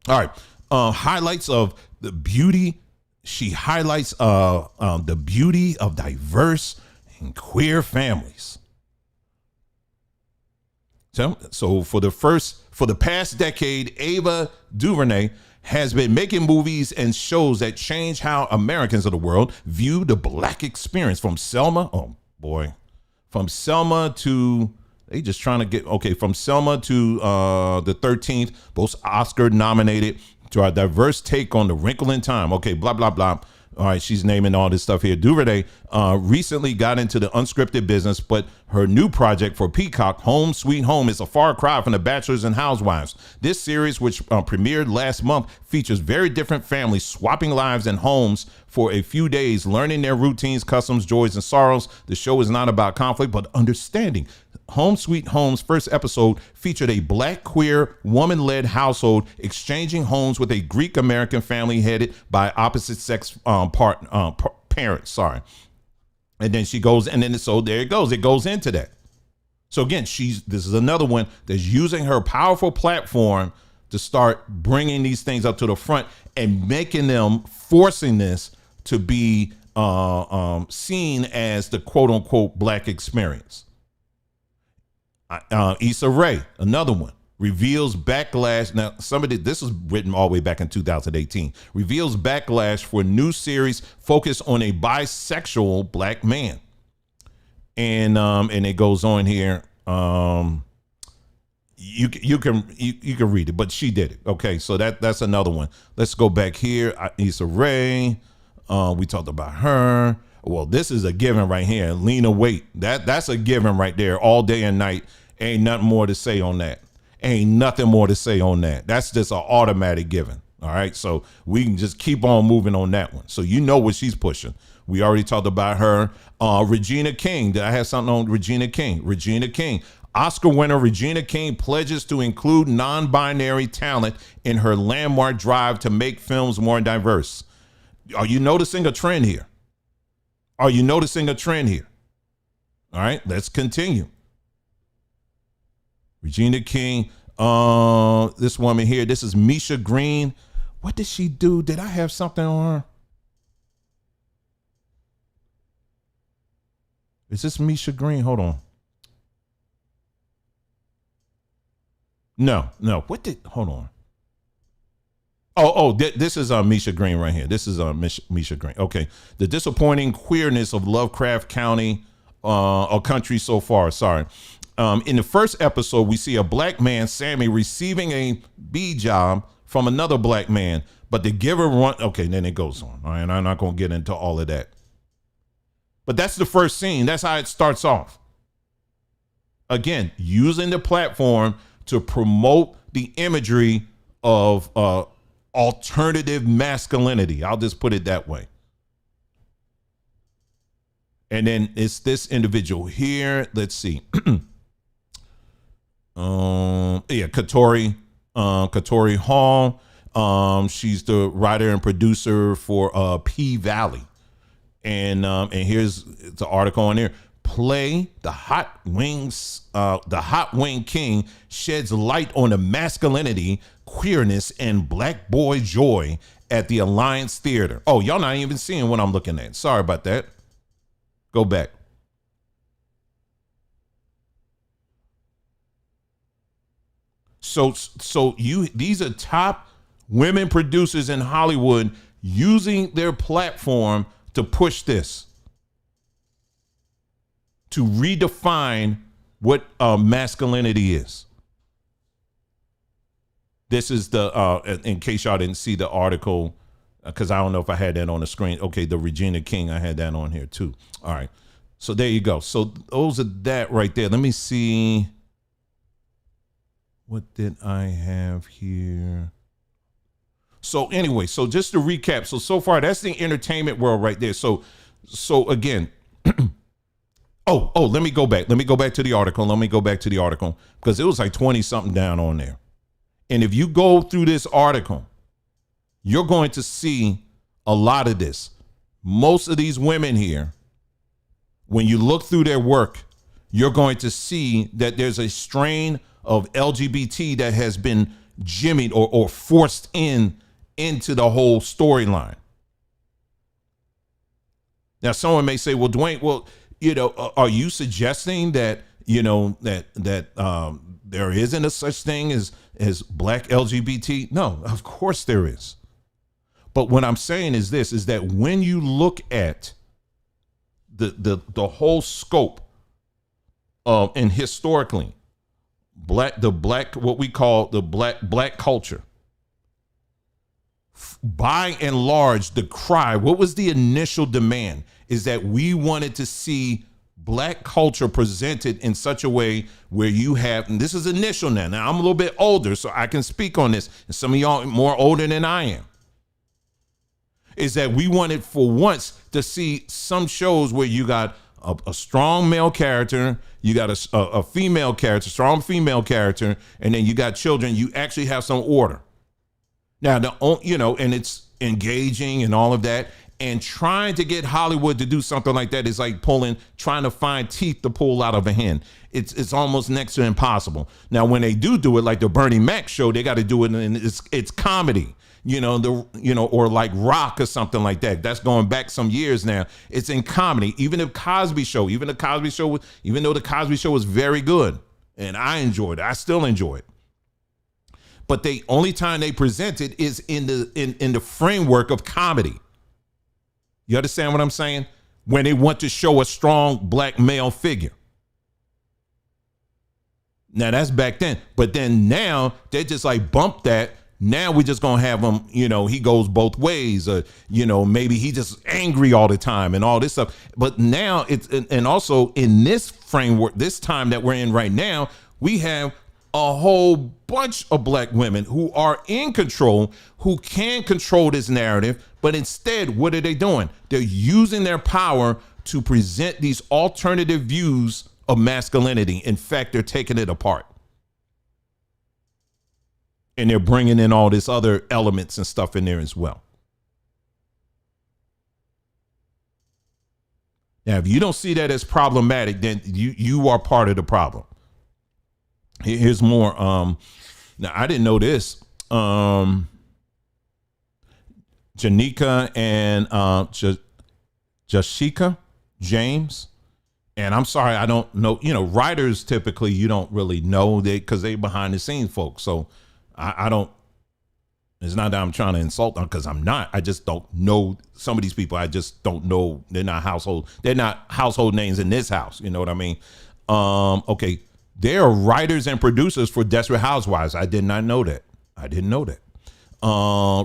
All right. Highlights of the beauty. She highlights the beauty of diverse and queer families. So for the past decade, Ava DuVernay has been making movies and shows that change how Americans of the world view the black experience. From Selma, from Selma to from Selma to the 13th, both Oscar nominated, to our diverse take on The Wrinkle in Time. Okay, blah blah blah. All right, she's naming all this stuff here. Duvernay recently got into the unscripted business, but her new project for Peacock, Home Sweet Home, is a far cry from The Bachelors and Housewives. This series, which premiered last month, features very different families swapping lives and homes for a few days, learning their routines, customs, joys, and sorrows. The show is not about conflict, but understanding. Home Sweet Home's first episode featured a black, queer, woman-led household exchanging homes with a Greek-American family headed by opposite-sex parents. Sorry, and then she goes, and then so there it goes. It goes into that. So again, this is another one that's using her powerful platform to start bringing these things up to the front and making them, forcing this to be seen as the quote-unquote black experience. Issa Rae, another one, reveals backlash. Now, this was written all the way back in 2018. Reveals backlash for new series focused on a bisexual black man, and it goes on here. You can read it, but she did it. Okay, so that's another one. Let's go back here. Issa Rae, we talked about her. Well, this is a given right here. Lena Waithe, that's a given right there, all day and night. Ain't nothing more to say on that. Ain't nothing more to say on that. That's just an automatic given. All right, so we can just keep on moving on that one. So you know what she's pushing. We already talked about her. Regina King. Did I have something on Regina King? Regina King. Oscar winner Regina King pledges to include non-binary talent in her landmark drive to make films more diverse. Are you noticing a trend here? Are you noticing a trend here? All right, let's continue. Regina King, this woman here, this is Misha Green. What did she do? Did I have something on her? Is this Misha Green? Hold on. No. Hold on. This is Misha Green right here. This is Misha Green. Okay. The disappointing queerness of Lovecraft County, or country so far. Sorry. In the first episode, we see a black man, Sammy, receiving a bee job from another black man, but the giver okay, then it goes on. All right, and I'm not going to get into all of that. But that's the first scene. That's how it starts off. Again, using the platform to promote the imagery of alternative masculinity. I'll just put it that way. And then it's this individual here. Let's see. Katori Hall. She's the writer and producer for P Valley. And here's the article on there. Play the Hot Wing King sheds light on the masculinity, queerness, and black boy joy at the Alliance Theater. Oh, y'all not even seeing what I'm looking at. Sorry about that. Go back. So these are top women producers in Hollywood using their platform to push this, to redefine what masculinity is. This is the, in case y'all didn't see the article, because I don't know if I had that on the screen. Okay, the Regina King, I had that on here too. All right, so there you go. So those are that right there. Let me see. What did I have here? So anyway, so just to recap, so far that's the entertainment world right there. So again, let me go back. Let me go back to the article. Because it was like 20 something down on there. And if you go through this article, you're going to see a lot of this. Most of these women here, when you look through their work, you're going to see that there's a strain of LGBT that has been jimmied or forced into the whole storyline. Now, someone may say, well, Dwayne, are you suggesting that, there isn't a such thing as black LGBT? No, of course there is. But what I'm saying is this, is that when you look at the whole scope of, and historically, what we call the black culture, by and large, the cry, what was the initial demand, is that we wanted to see Black culture presented in such a way where you have, and this is initial now. Now I'm a little bit older, so I can speak on this, and some of y'all more older than I am. Is that we wanted for once to see some shows where you got a strong male character, you got a female character, strong female character, and then you got children. You actually have some order. Now, and it's engaging and all of that. And trying to get Hollywood to do something like that is like trying to find teeth to pull out of a hen. It's almost next to impossible. Now, when they do it, like the Bernie Mac show, they got to do it, and it's comedy, or like Rock or something like that. That's going back some years now. It's in comedy. Even the Cosby Show, even though the Cosby Show was very good, and I enjoyed it, I still enjoy it. But the only time they present it is in the framework of comedy. You understand what I'm saying? When they want to show a strong Black male figure. Now that's back then. But then now they just like bump that. Now we just gonna have him, he goes both ways. Maybe he just angry all the time and all this stuff. But now and also in this framework, this time that we're in right now, we have a whole bunch of Black women who are in control, who can control this narrative, but instead, what are they doing? They're using their power to present these alternative views of masculinity. In fact, they're taking it apart. And they're bringing in all this other elements and stuff in there as well. Now, if you don't see that as problematic, then you are part of the problem. Here's more. Now, I didn't know this. Janika and Jashika James. And I'm sorry, I don't know. Writers typically you don't really know because they behind the scenes folks. So I don't. It's not that I'm trying to insult them, because I'm not. I just don't know some of these people. I just don't know. They're not household names in this house. You know what I mean? Okay. They are writers and producers for Desperate Housewives. I did not know that. I didn't know that.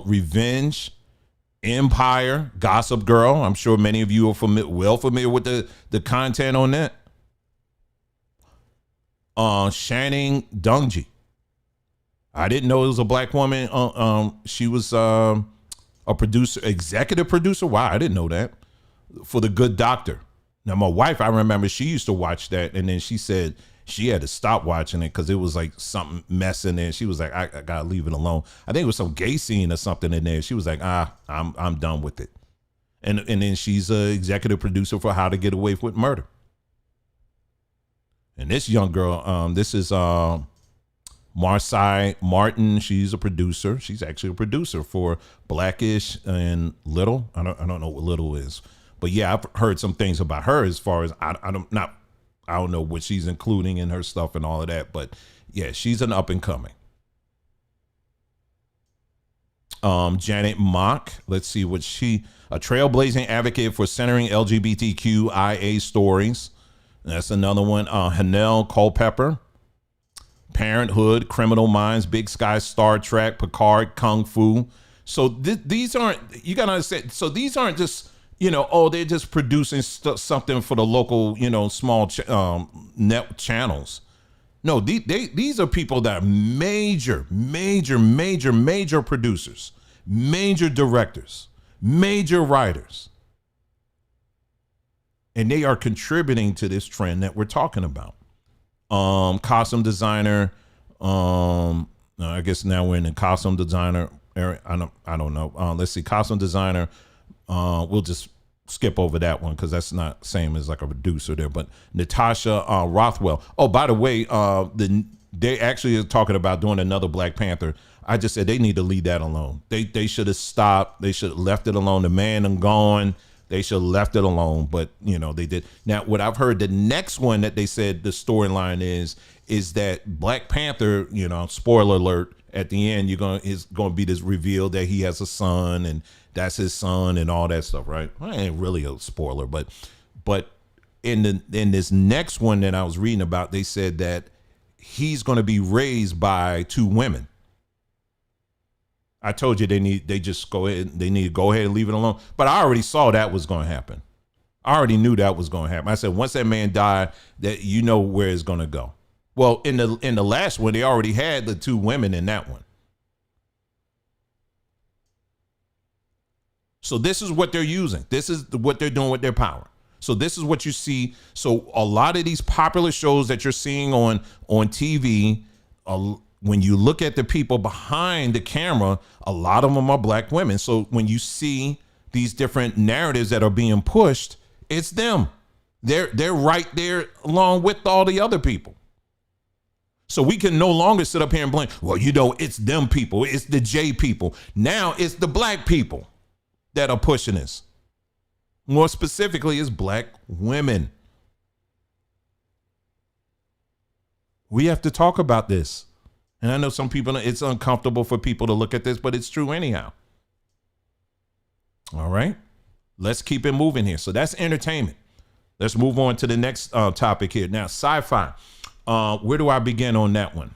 Revenge, Empire, Gossip Girl. I'm sure many of you are familiar with the content on that. Channing Dungey. I didn't know it was a Black woman. She was a producer, executive producer. Wow, I didn't know that. For The Good Doctor. Now, my wife, I remember she used to watch that, and then she said she had to stop watching it because it was like something mess in there. She was like, I gotta leave it alone. I think it was some gay scene or something in there. She was like, I'm done with it. And then she's an executive producer for How to Get Away with Murder. And this young girl, this is Marcy Martin. She's a producer. She's actually a producer for Blackish and Little. I don't know what Little is, but yeah, I've heard some things about her as far as I don't know what she's including in her stuff and all of that, but yeah, she's an up and coming. Janet Mock, let's see what a trailblazing advocate for centering LGBTQIA stories. That's another one. Hanelle Culpepper, Parenthood, Criminal Minds, Big Sky, Star Trek, Picard, Kung Fu. So these aren't, you gotta understand, so these aren't just, they're just producing something for the local, small net channels. No, these are people that are major producers, major directors, major writers. And they are contributing to this trend that we're talking about. Costume designer. I guess now we're in the costume designer area. I don't know. Let's see. Costume designer. We'll just skip over that one because that's not same as like a producer there. But Natasha Rothwell. Oh, by the way, they actually are talking about doing another Black Panther. I just said they need to leave that alone. They should have stopped. They should have left it alone. The man and gone. They should have left it alone, but they did. Now, what I've heard, the next one that they said the storyline is that Black Panther, spoiler alert, at the end is going to be this reveal that he has a son and that's his son and all that stuff, right? Well, it ain't really a spoiler, but in this next one that I was reading about, they said that he's going to be raised by two women. I told you they need to go ahead and leave it alone. But I already saw that was going to happen. I already knew that was going to happen. I said, once that man died, that you know where it's going to go. Well, in the last one, they already had the 2 women in that one. So this is what they're using. This is what they're doing with their power. So this is what you see. So a lot of these popular shows that you're seeing on TV, when you look at the people behind the camera, a lot of them are black women. So when you see these different narratives that are being pushed, it's them. They're right there along with all the other people. So we can no longer sit up here and blame, well, you know, it's them people. It's the J people. Now it's the black people that are pushing this. More specifically, it's black women. We have to talk about this. And I know some people, it's uncomfortable for people to look at this, but it's true anyhow. All right. Let's keep it moving here. So that's entertainment. Let's move on to the next topic here. Now, sci-fi. Where do I begin on that one?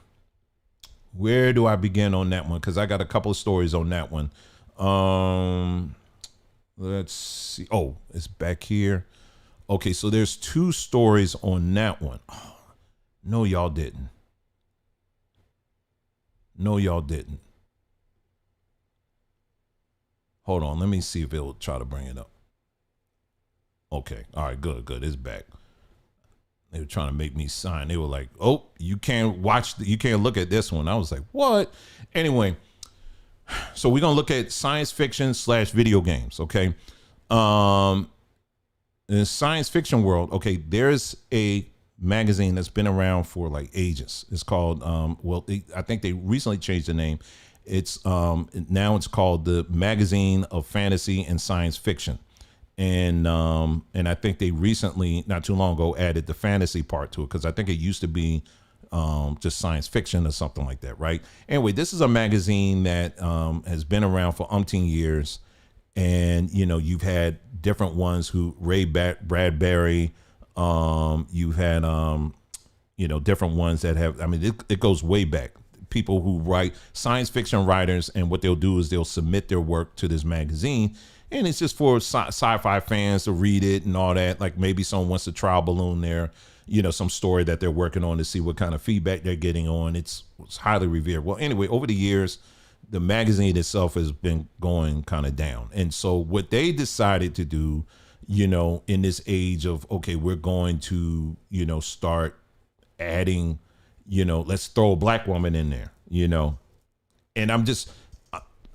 Because I got a couple of stories on that one. Let's see. Oh, it's back here. Okay, so there's 2 stories on that one. Oh, no, y'all didn't. Hold on. Let me see if it'll try to bring it up. Okay. All right, good. It's back. They were trying to make me sign. They were like, oh, you can't look at this one. I was like, what? Anyway, so we're going to look at science fiction / video games. Okay. In the science fiction world, okay, there's a magazine that's been around for like ages. It's called, I think they recently changed the name. It's now it's called the Magazine of Fantasy and Science Fiction. And I think they recently, not too long ago, added the fantasy part to it, because I think it used to be just science fiction or something like that, right? Anyway, this is a magazine that has been around for umpteen years. And, you know, you've had different ones who, Ray Bradbury, you've had, you know, different ones that have, I mean, it goes way back. People who write science fiction writers, and what they'll do is they'll submit their work to this magazine. And it's just for sci-fi fans to read it and all that. Like maybe someone wants to trial balloon their, you know, some story that they're working on to see what kind of feedback they're getting on. It's highly revered. Well, anyway, over the years, the magazine itself has been going kind of down. And so what they decided to do, you know, in this age of, okay, we're going to, you know, start adding, you know, let's throw a black woman in there, you know. And I'm just,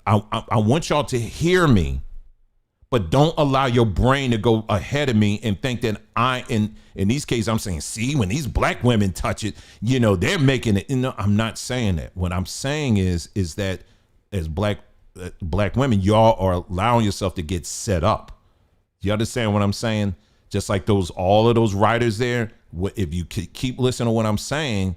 I want y'all to hear me, but don't allow your brain to go ahead of me and think that in these cases, I'm saying, see, when these black women touch it, you know, they're making it. You know, I'm not saying that. What I'm saying is that as black women, y'all are allowing yourself to get set up. You understand what I'm saying? Just like all of those writers there, if you keep listening to what I'm saying,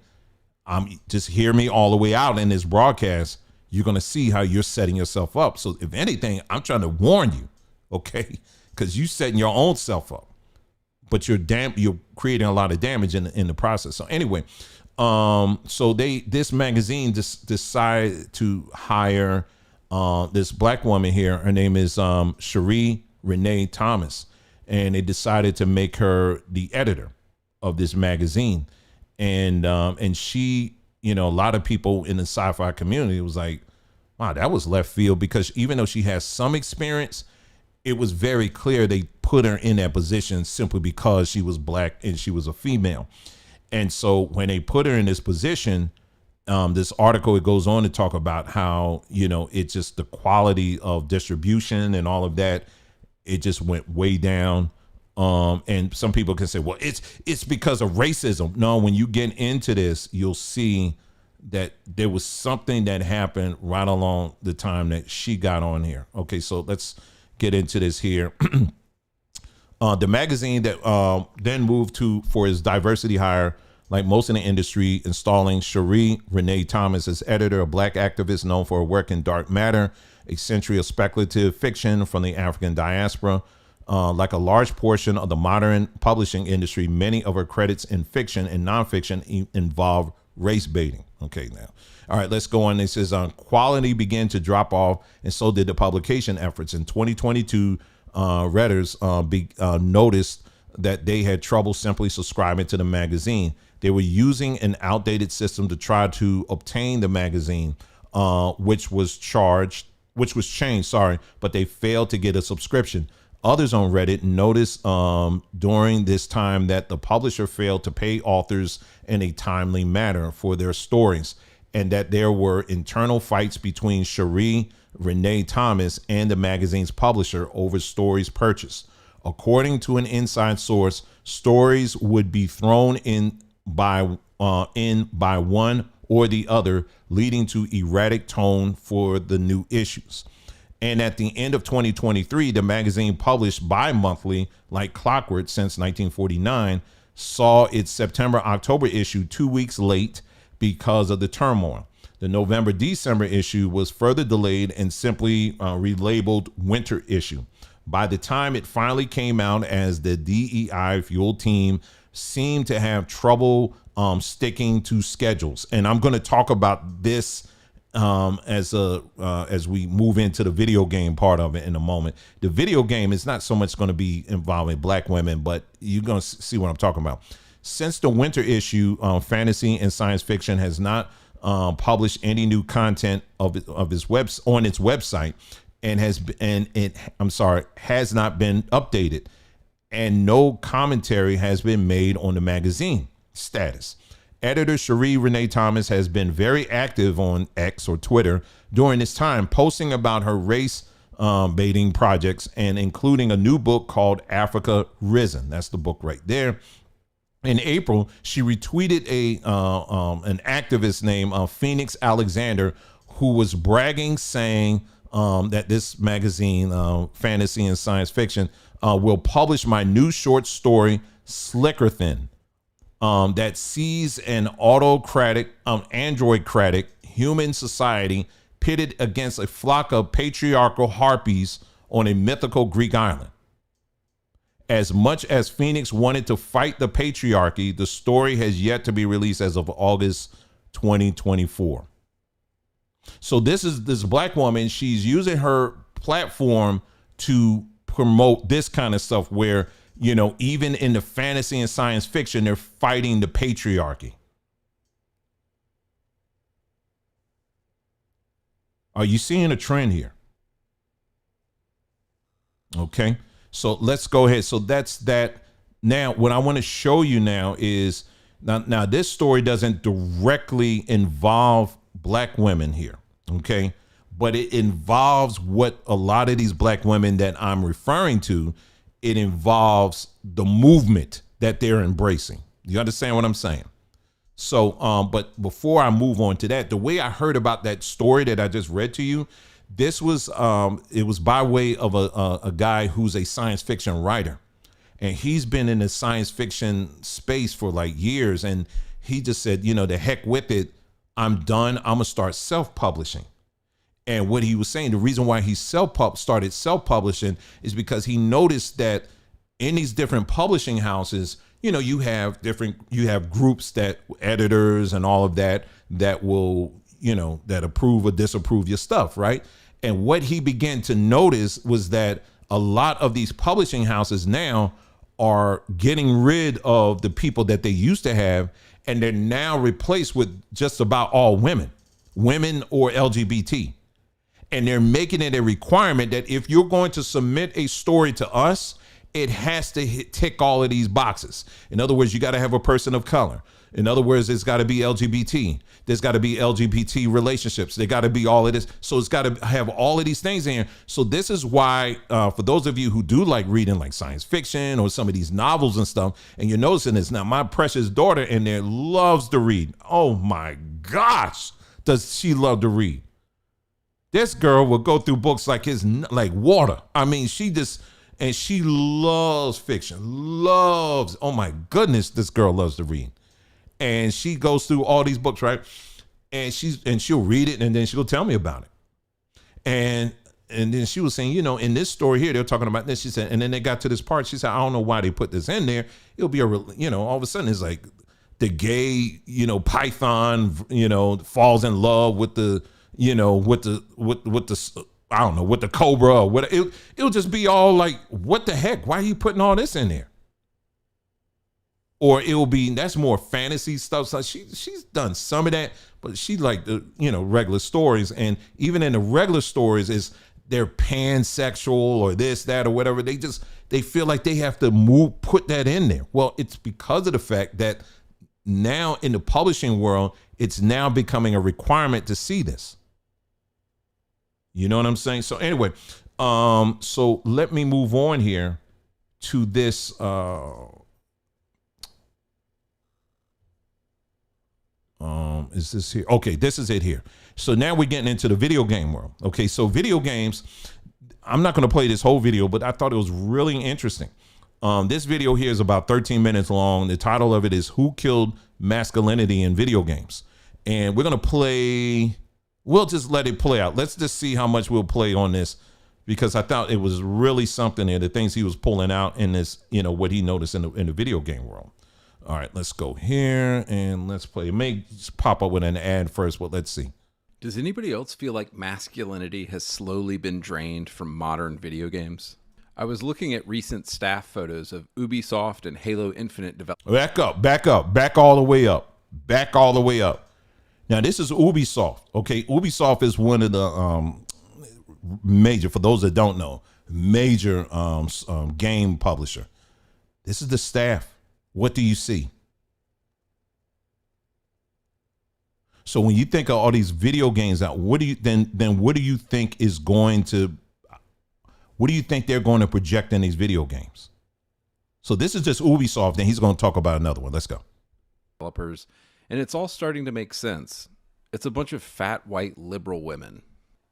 just hear me all the way out in this broadcast, you're going to see how you're setting yourself up. So if anything, I'm trying to warn you, okay? Because you're setting your own self up, but you're creating a lot of damage in the process. So anyway, so this magazine just decided to hire this black woman here. Her name is Cherie Renee Thomas, and they decided to make her the editor of this magazine. And she, you know, a lot of people in the sci-fi community was like, wow, that was left field, because even though she has some experience, it was very clear they put her in that position simply because she was black and she was a female. And so when they put her in this position, this article, it goes on to talk about how, you know, it's just the quality of distribution and all of that. It just went way down. And some people can say, well, it's because of racism. No, when you get into this, you'll see that there was something that happened right along the time that she got on here. Okay, so let's get into this here. The magazine that then moved for his diversity hire, like most in the industry, installing Cherie Renee Thomas as editor, a black activist known for her work in dark matter, a century of speculative fiction from the African diaspora. Like a large portion of the modern publishing industry, many of her credits in fiction and nonfiction involve race baiting. Okay, now. All right, let's go on. It says quality began to drop off, and so did the publication efforts. In 2022, readers noticed that they had trouble simply subscribing to the magazine. They were using an outdated system to try to obtain the magazine, which was changed, but they failed to get a subscription. Others on Reddit noticed during this time that the publisher failed to pay authors in a timely manner for their stories, and that there were internal fights between Cherie Renee Thomas and the magazine's publisher over stories purchased. According to an inside source, stories would be thrown in by one or the other, leading to erratic tone for the new issues. And at the end of 2023, the magazine, published bi-monthly like clockwork since 1949, saw its September-October issue 2 weeks late because of the turmoil. The November-December issue was further delayed and simply relabeled winter issue. By the time it finally came out, as the DEI Fuel team seemed to have trouble sticking to schedules. And I'm going to talk about this as we move into the video game part of it in a moment. The video game is not so much going to be involving black women, but you're going to see what I'm talking about. Since the winter issue, fantasy and science fiction has not published any new content on its website, and has not been updated, and no commentary has been made on the magazine status. Editor Cherie Renee Thomas has been very active on X or Twitter during this time, posting about her race baiting projects, and including a new book called Africa Risen. That's the book right there. In April, she retweeted an activist named Phoenix Alexander, who was bragging, saying that this magazine, Fantasy and Science Fiction, will publish my new short story, Slicker Thin, that sees an androidcratic human society pitted against a flock of patriarchal harpies on a mythical Greek island. As much as Phoenix wanted to fight the patriarchy, the story has yet to be released as of August 2024. So this is this black woman. She's using her platform to promote this kind of stuff where, you know, even in the fantasy and science fiction, they're fighting the patriarchy. Are you seeing a trend here? Okay, so let's go ahead. So that's that. Now, what I want to show you now is now this story doesn't directly involve black women here. Okay, but it involves what a lot of these black women that I'm referring to, it involves the movement that they're embracing. You understand what I'm saying? So, but before I move on to that, the way I heard about that story that I just read to you, this was, it was by way of a guy who's a science fiction writer, and he's been in the science fiction space for like years. And he just said, you know, the heck with it. I'm done. I'm gonna start self-publishing. And what he was saying, the reason why he started self-publishing is because he noticed that in these different publishing houses, you know, you have groups, that editors and all of that will, you know, that approve or disapprove your stuff, right? And what he began to notice was that a lot of these publishing houses now are getting rid of the people that they used to have, and they're now replaced with just about all women or LGBT. And they're making it a requirement that if you're going to submit a story to us, it has to tick all of these boxes. In other words, you got to have a person of color. In other words, it's got to be LGBT. There's got to be LGBT relationships. They got to be all of this. So it's got to have all of these things in here. So this is why, for those of you who do like reading like science fiction or some of these novels and stuff, and you're noticing this now, my precious daughter in there loves to read. Oh my gosh, does she love to read? This girl will go through books like it's like water. I mean, she loves fiction, oh my goodness, this girl loves to read. And she goes through all these books, right? And she'll read it, and then she'll tell me about it. And then she was saying, you know, in this story here, they're talking about this. She said, and then they got to this part. She said, I don't know why they put this in there. It'll be all of a sudden it's like the gay, python, falls in love with the, with the I don't know, with the cobra or what. It'll just be all like, what the heck? Why are you putting all this in there? Or it'll be, that's more fantasy stuff. So she's done some of that, but she like the, regular stories. And even in the regular stories is they're pansexual or this, that, or whatever. They feel like they have to put that in there. Well, it's because of the fact that now in the publishing world, it's now becoming a requirement to see this. You know what I'm saying? So anyway, so let me move on here to this, is this here? Okay, this is it here. So now we're getting into the video game world. Okay, so video games, I'm not going to play this whole video, but I thought it was really interesting. This video here is about 13 minutes long. The title of it is Who Killed Masculinity in Video Games? And we're going to play, we'll just let it play out. Let's just see how much we'll play on this, because I thought it was really something there, the things he was pulling out in this, what he noticed in the video game world. All right, let's go here and let's play. It may just pop up with an ad first, but let's see. Does anybody else feel like masculinity has slowly been drained from modern video games? I was looking at recent staff photos of Ubisoft and Halo Infinite developers. Back all the way up. Now, this is Ubisoft, okay? Ubisoft is one of the major, for those that don't know, major game publisher. This is the staff. What do you see? So when you think of all these video games out, what do you think is going to, what do you think they're going to project in these video games? So this is just Ubisoft, and he's going to talk about another one. Let's go. Developers, and it's all starting to make sense. It's a bunch of fat white liberal women,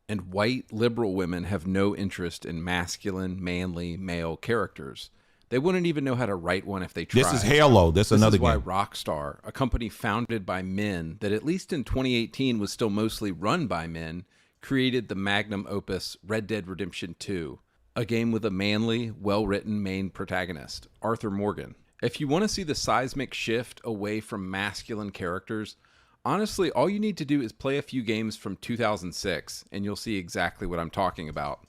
and white liberal women have no interest in masculine, manly, male characters. They wouldn't even know how to write one if they tried. This is Halo. This is another game. This is why Rockstar, a company founded by men that at least in 2018 was still mostly run by men, created the magnum opus Red Dead Redemption 2, a game with a manly, well-written main protagonist, Arthur Morgan. If you want to see the seismic shift away from masculine characters, honestly, all you need to do is play a few games from 2006, and you'll see exactly what I'm talking about.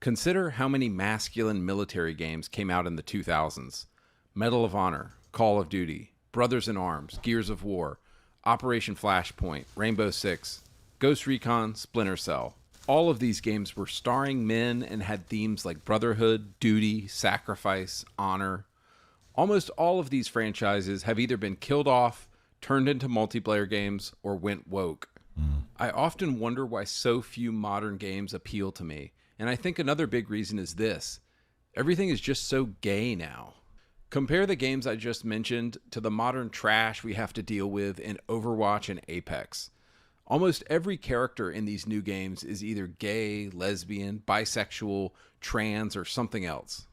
Consider how many masculine military games came out in the 2000s. Medal of Honor, Call of Duty, Brothers in Arms, Gears of War, Operation Flashpoint, Rainbow Six, Ghost Recon, Splinter Cell. All of these games were starring men and had themes like brotherhood, duty, sacrifice, honor. Almost all of these franchises have either been killed off, turned into multiplayer games, or went woke. I often wonder why so few modern games appeal to me. And I think another big reason is this. Everything is just so gay now. Compare the games I just mentioned to the modern trash we have to deal with in Overwatch and Apex. Almost every character in these new games is either gay, lesbian, bisexual, trans, or something else.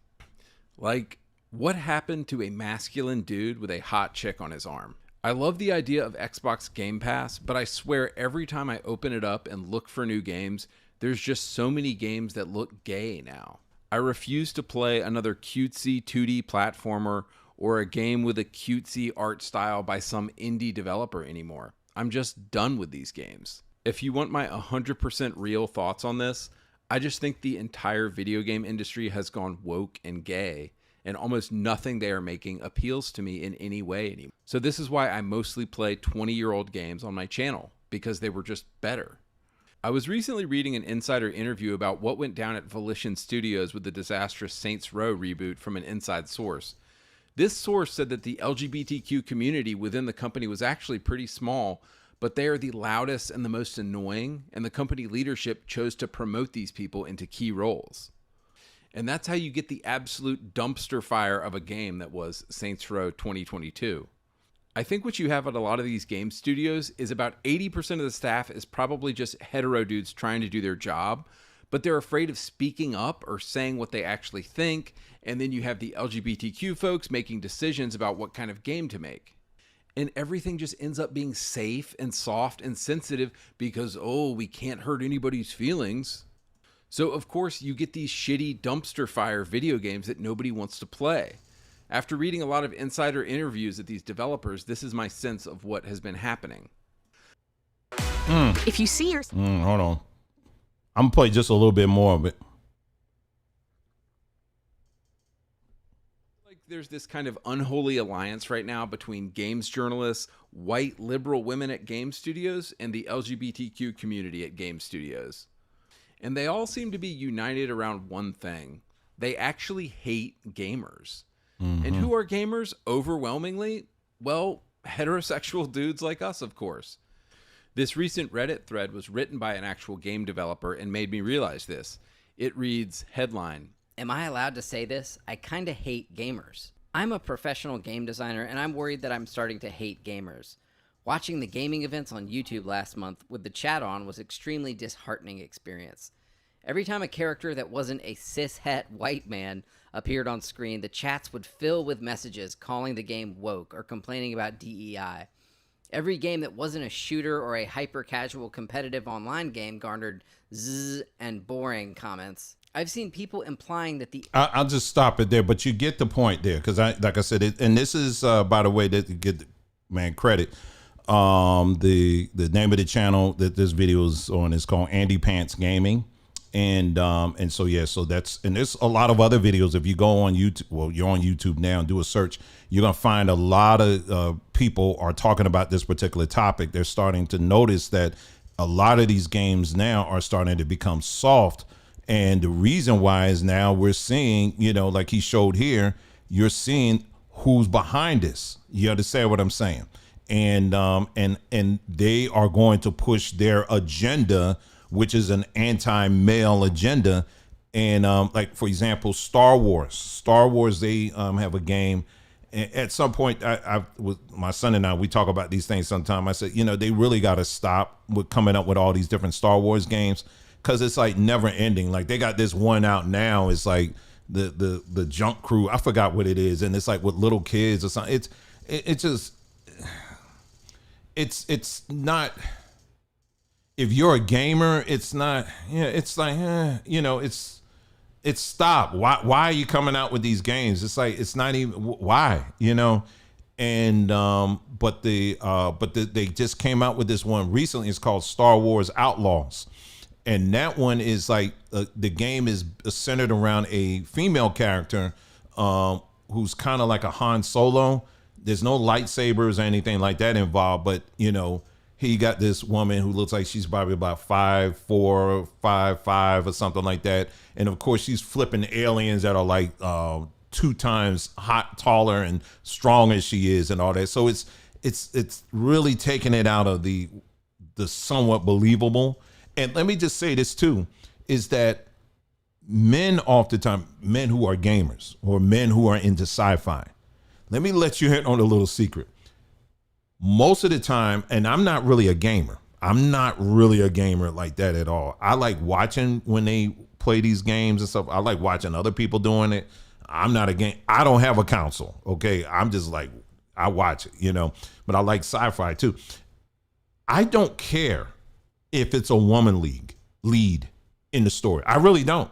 Like, what happened to a masculine dude with a hot chick on his arm? I love the idea of Xbox Game Pass, but I swear every time I open it up and look for new games, there's just so many games that look gay now. I refuse to play another cutesy 2D platformer or a game with a cutesy art style by some indie developer anymore. I'm just done with these games. If you want my 100% real thoughts on this, I just think the entire video game industry has gone woke and gay, and almost nothing they are making appeals to me in any way anymore. So this is why I mostly play 20-year-old games on my channel, because they were just better. I was recently reading an insider interview about what went down at Volition Studios with the disastrous Saints Row reboot from an inside source. This source said that the LGBTQ community within the company was actually pretty small, but they are the loudest and the most annoying, and the company leadership chose to promote these people into key roles. And that's how you get the absolute dumpster fire of a game that was Saints Row 2022. I think what you have at a lot of these game studios is about 80% of the staff is probably just hetero dudes trying to do their job, but they're afraid of speaking up or saying what they actually think, and then you have the LGBTQ folks making decisions about what kind of game to make. And everything just ends up being safe and soft and sensitive because, oh, we can't hurt anybody's feelings. So, of course, you get these shitty dumpster fire video games that nobody wants to play. After reading a lot of insider interviews at these developers, this is my sense of what has been happening. If you see your Hold on. I'm gonna play just a little bit more of it. Like there's this kind of unholy alliance right now between games journalists, white liberal women at game studios, and the LGBTQ community at game studios. And they all seem to be united around one thing. They actually hate gamers. And who are gamers? Overwhelmingly, well, heterosexual dudes like us, of course. This recent Reddit thread was written by an actual game developer and made me realize this. It reads, headline, Am I allowed to say this? I kind of hate gamers. I'm a professional game designer, and I'm worried that I'm starting to hate gamers. Watching the gaming events on YouTube last month with the chat on was extremely disheartening experience. Every time a character that wasn't a cis-het white man appeared on screen, the chats would fill with messages calling the game woke or complaining about DEI. Every game that wasn't a shooter or a hyper-casual competitive online game garnered zzz and boring comments. I've seen people implying that I'll just stop it there, but you get the point there, because like I said, and this is by the way that get credit. The name of the channel that this video is on is called Andy Pants Gaming. And so that's, and there's a lot of other videos. If you go on YouTube, well, you're on YouTube now, and do a search, you're gonna find a lot of people are talking about this particular topic. They're starting to notice that a lot of these games now are starting to become soft, and the reason why is now we're seeing, like he showed here, you're seeing who's behind this. You understand what I'm saying? And they are going to push their agenda, which is an anti-male agenda. And like, for example, Star Wars, they have a game. At some point, I with my son and I, we talk about these things sometime. I said, they really got to stop with coming up with all these different Star Wars games, because it's like never ending. Like they got this one out now. It's like the Junk Crew. I forgot what it is. And it's like with little kids or something. It's not, if you're a gamer, it's not, it's like, it's stop. Why are you coming out with these games? It's like, it's not even, why, and, but they just came out with this one recently. It's called Star Wars Outlaws. And that one is like, the game is centered around a female character, who's kind of like a Han Solo. There's no lightsabers or anything like that involved, but he got this woman who looks like she's probably about 5'4", 5'5", or something like that. And of course, she's flipping aliens that are like 2 times taller and strong as she is, and all that. So it's really taking it out of the somewhat believable. And let me just say this too, is that men oftentimes, men who are gamers or men who are into sci-fi, let me let you in on a little secret. Most of the time, and I'm not really a gamer. I'm not really a gamer like that at all. I like watching when they play these games and stuff. I like watching other people doing it. I'm not a game. I don't have a console. Okay. I'm just like, I watch it, but I like sci-fi too. I don't care if it's a woman lead in the story. I really don't.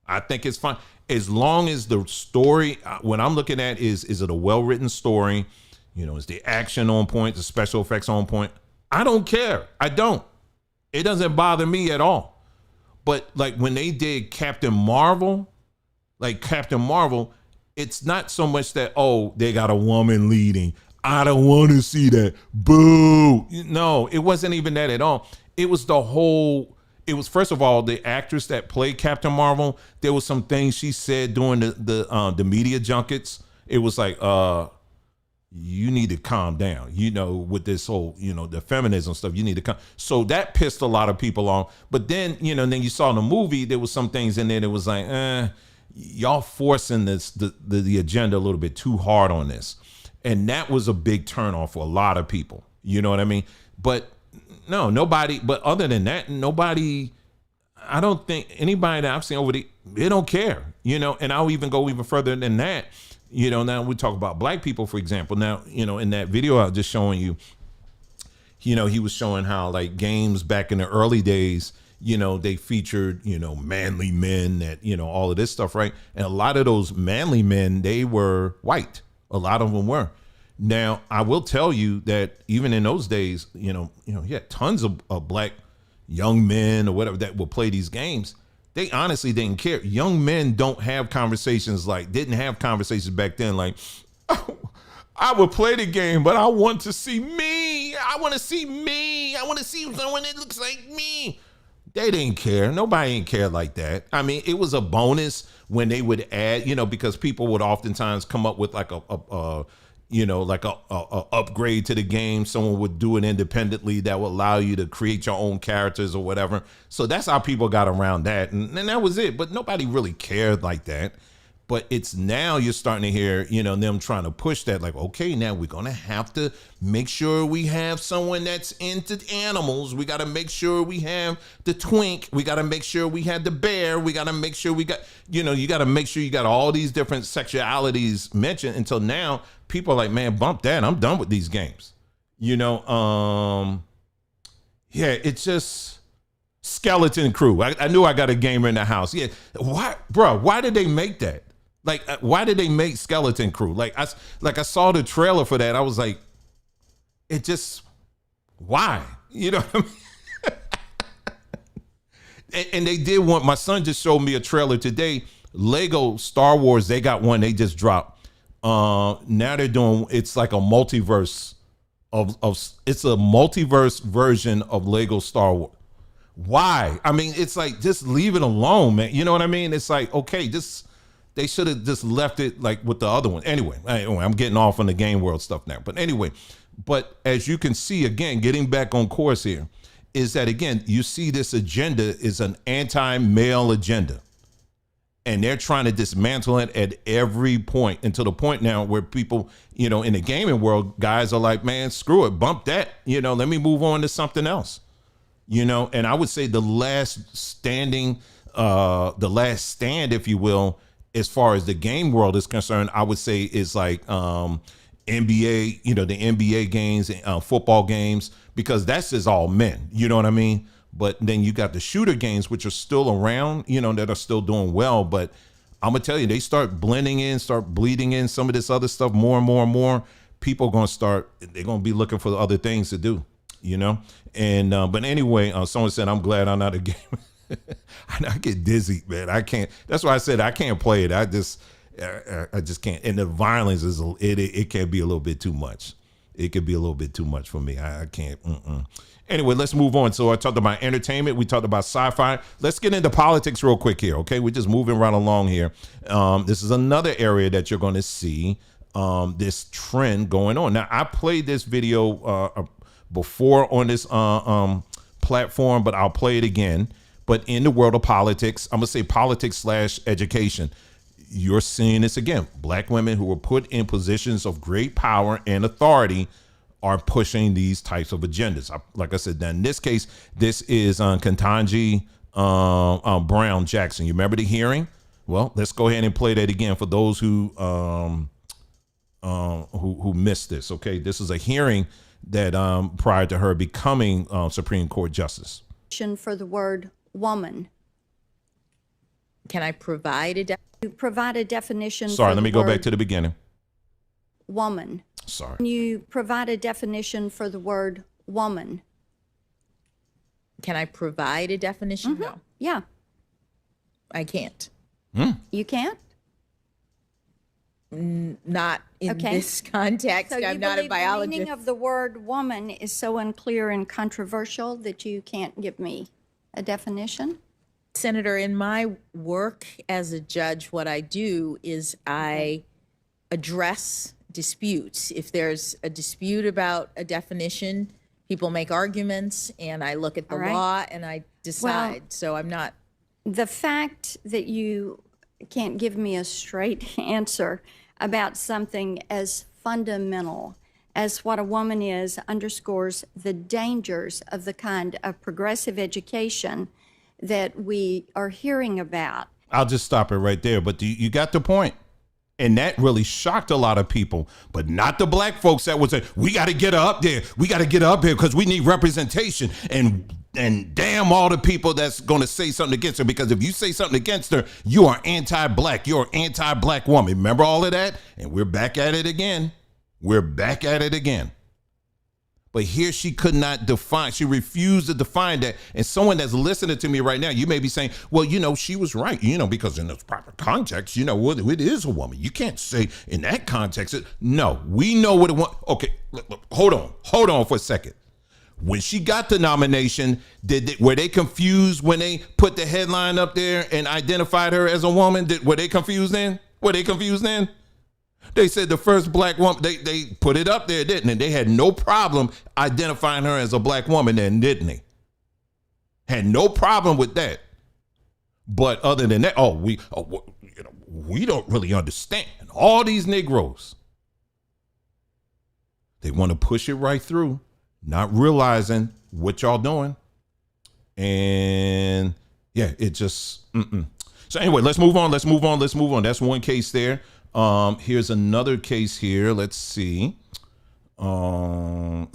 I think it's fine. As long as the story, what I'm looking at is it a well-written story? Is the action on point, the special effects on point? I don't care. I don't. It doesn't bother me at all. But like when they did Captain Marvel, it's not so much that, oh, they got a woman leading. I don't want to see that. Boo. No, it wasn't even that at all. It was first of all, the actress that played Captain Marvel, there was some things she said during the media junkets. It was like, you need to calm down, with this whole, the feminism stuff, you need to so that pissed a lot of people off. But then, then you saw in the movie, there was some things in there that was like, y'all forcing the agenda a little bit too hard on this. And that was a big turnoff for a lot of people. You know what I mean? But no, nobody, but other than that, nobody, I don't think anybody that I've seen they don't care, and I'll even go even further than that. Now we talk about black people, for example. Now, in that video I was just showing you, he was showing how like games back in the early days, they featured, manly men that, all of this stuff, right? And a lot of those manly men, they were white. A lot of them were. Now, I will tell you that even in those days, you had tons of black young men or whatever that would play these games. They honestly didn't care. Young men didn't have conversations back then like, oh, I would play the game, but I want to see me. I want to see me. I want to see someone that looks like me. They didn't care. Nobody didn't care like that. I mean, it was a bonus when they would add, because people would oftentimes come up with like a upgrade to the game. Someone would do it independently that would allow you to create your own characters or whatever. So that's how people got around that. And that was it. But nobody really cared like that. But it's now you're starting to hear, them trying to push that like, okay, now we're going to have to make sure we have someone that's into animals. We got to make sure we have the twink. We got to make sure we had the bear. We got to make sure we got, you got to make sure you got all these different sexualities mentioned until now people are like, man, bump that. I'm done with these games. Yeah, it's just Skeleton Crew. I knew I got a gamer in the house. Yeah. Why did they make that? Like, why did they make Skeleton Crew? Like I saw the trailer for that. I was like, it just, why? You know what I mean? and they did want, my son just showed me a trailer today. Lego Star Wars, they got one, they just dropped. Now they're doing, it's like a multiverse it's a multiverse version of Lego Star Wars. Why? I mean, it's like, just leave it alone, man. You know what I mean? It's like, okay, they should have just left it like with the other one. Anyway, I'm getting off on the game world stuff now. But anyway, as you can see, again, getting back on course here, is that, again, you see this agenda is an anti-male agenda. And they're trying to dismantle it at every point, and to the point now where people, in the gaming world, guys are like, man, screw it, bump that. Let me move on to something else. And I would say the last stand, if you will, as far as the game world is concerned, I would say is like NBA, the NBA games, football games, because that's just all men. You know what I mean? But then you got the shooter games, which are still around, that are still doing well. But I'm going to tell you, they start blending in, start bleeding in some of this other stuff more and more and more. People are going to they're going to be looking for other things to do, And, but anyway, someone said, I'm glad I'm not a gamer. I get dizzy, man. I can't. That's why I said I can't play it. I just can't. And the violence it can be a little bit too much. It could be a little bit too much for me. I can't. Anyway, let's move on. So I talked about entertainment. We talked about sci-fi. Let's get into politics real quick here. Okay, we're just moving right along here. This is another area that you're going to see this trend going on. Now, I played this video before on this platform, but I'll play it again. But in the world of politics, I'm going to say politics / education, you're seeing this again. Black women who were put in positions of great power and authority are pushing these types of agendas. Like I said, now in this case, this is Ketanji Brown Jackson. You remember the hearing? Well, let's go ahead and play that again for those who missed this. Okay, this is a hearing that prior to her becoming Supreme Court Justice. For the word woman. Can I provide a definition? Sorry, for let me go back to the beginning. Woman. Sorry. Can you provide a definition for the word woman? Can I provide a definition? Mm-hmm. No. Yeah. I can't. You can't? Not in this context. So I'm not a biologist. The meaning of the word woman is so unclear and controversial that you can't give me a definition? Senator, in my work as a judge, what I do is I address disputes. If there's a dispute about a definition, people make arguments, and I look at the law and I decide. Well, so I'm not. The fact that you can't give me a straight answer about something as fundamental as what a woman is underscores the dangers of the kind of progressive education that we are hearing about. I'll just stop it right there. But you got the point. And that really shocked a lot of people, but not the black folks that would say, we got to get up there. We got to get up here because we need representation. And and damn all the people that's going to say something against her, because if you say something against her, you are anti-black. You're an anti-black woman. Remember all of that? And we're back at it again. We're back at it again. But here she could not define. She refused to define that. And someone that's listening to me right now, you may be saying, well, she was right, because in this proper context, it is a woman. You can't say in that context. No, we know what it was. Okay, look, hold on for a second. When she got the nomination, were they confused when they put the headline up there and identified her as a woman? Were they confused then? They said the first black woman, they put it up there, didn't they? They had no problem identifying her as a black woman then, didn't they? Had no problem with that. But other than that, we don't really understand. All these Negroes, they want to push it right through, not realizing what y'all doing. And yeah, it just, So anyway, let's move on. That's one case there. Here's another case here. Let's see. That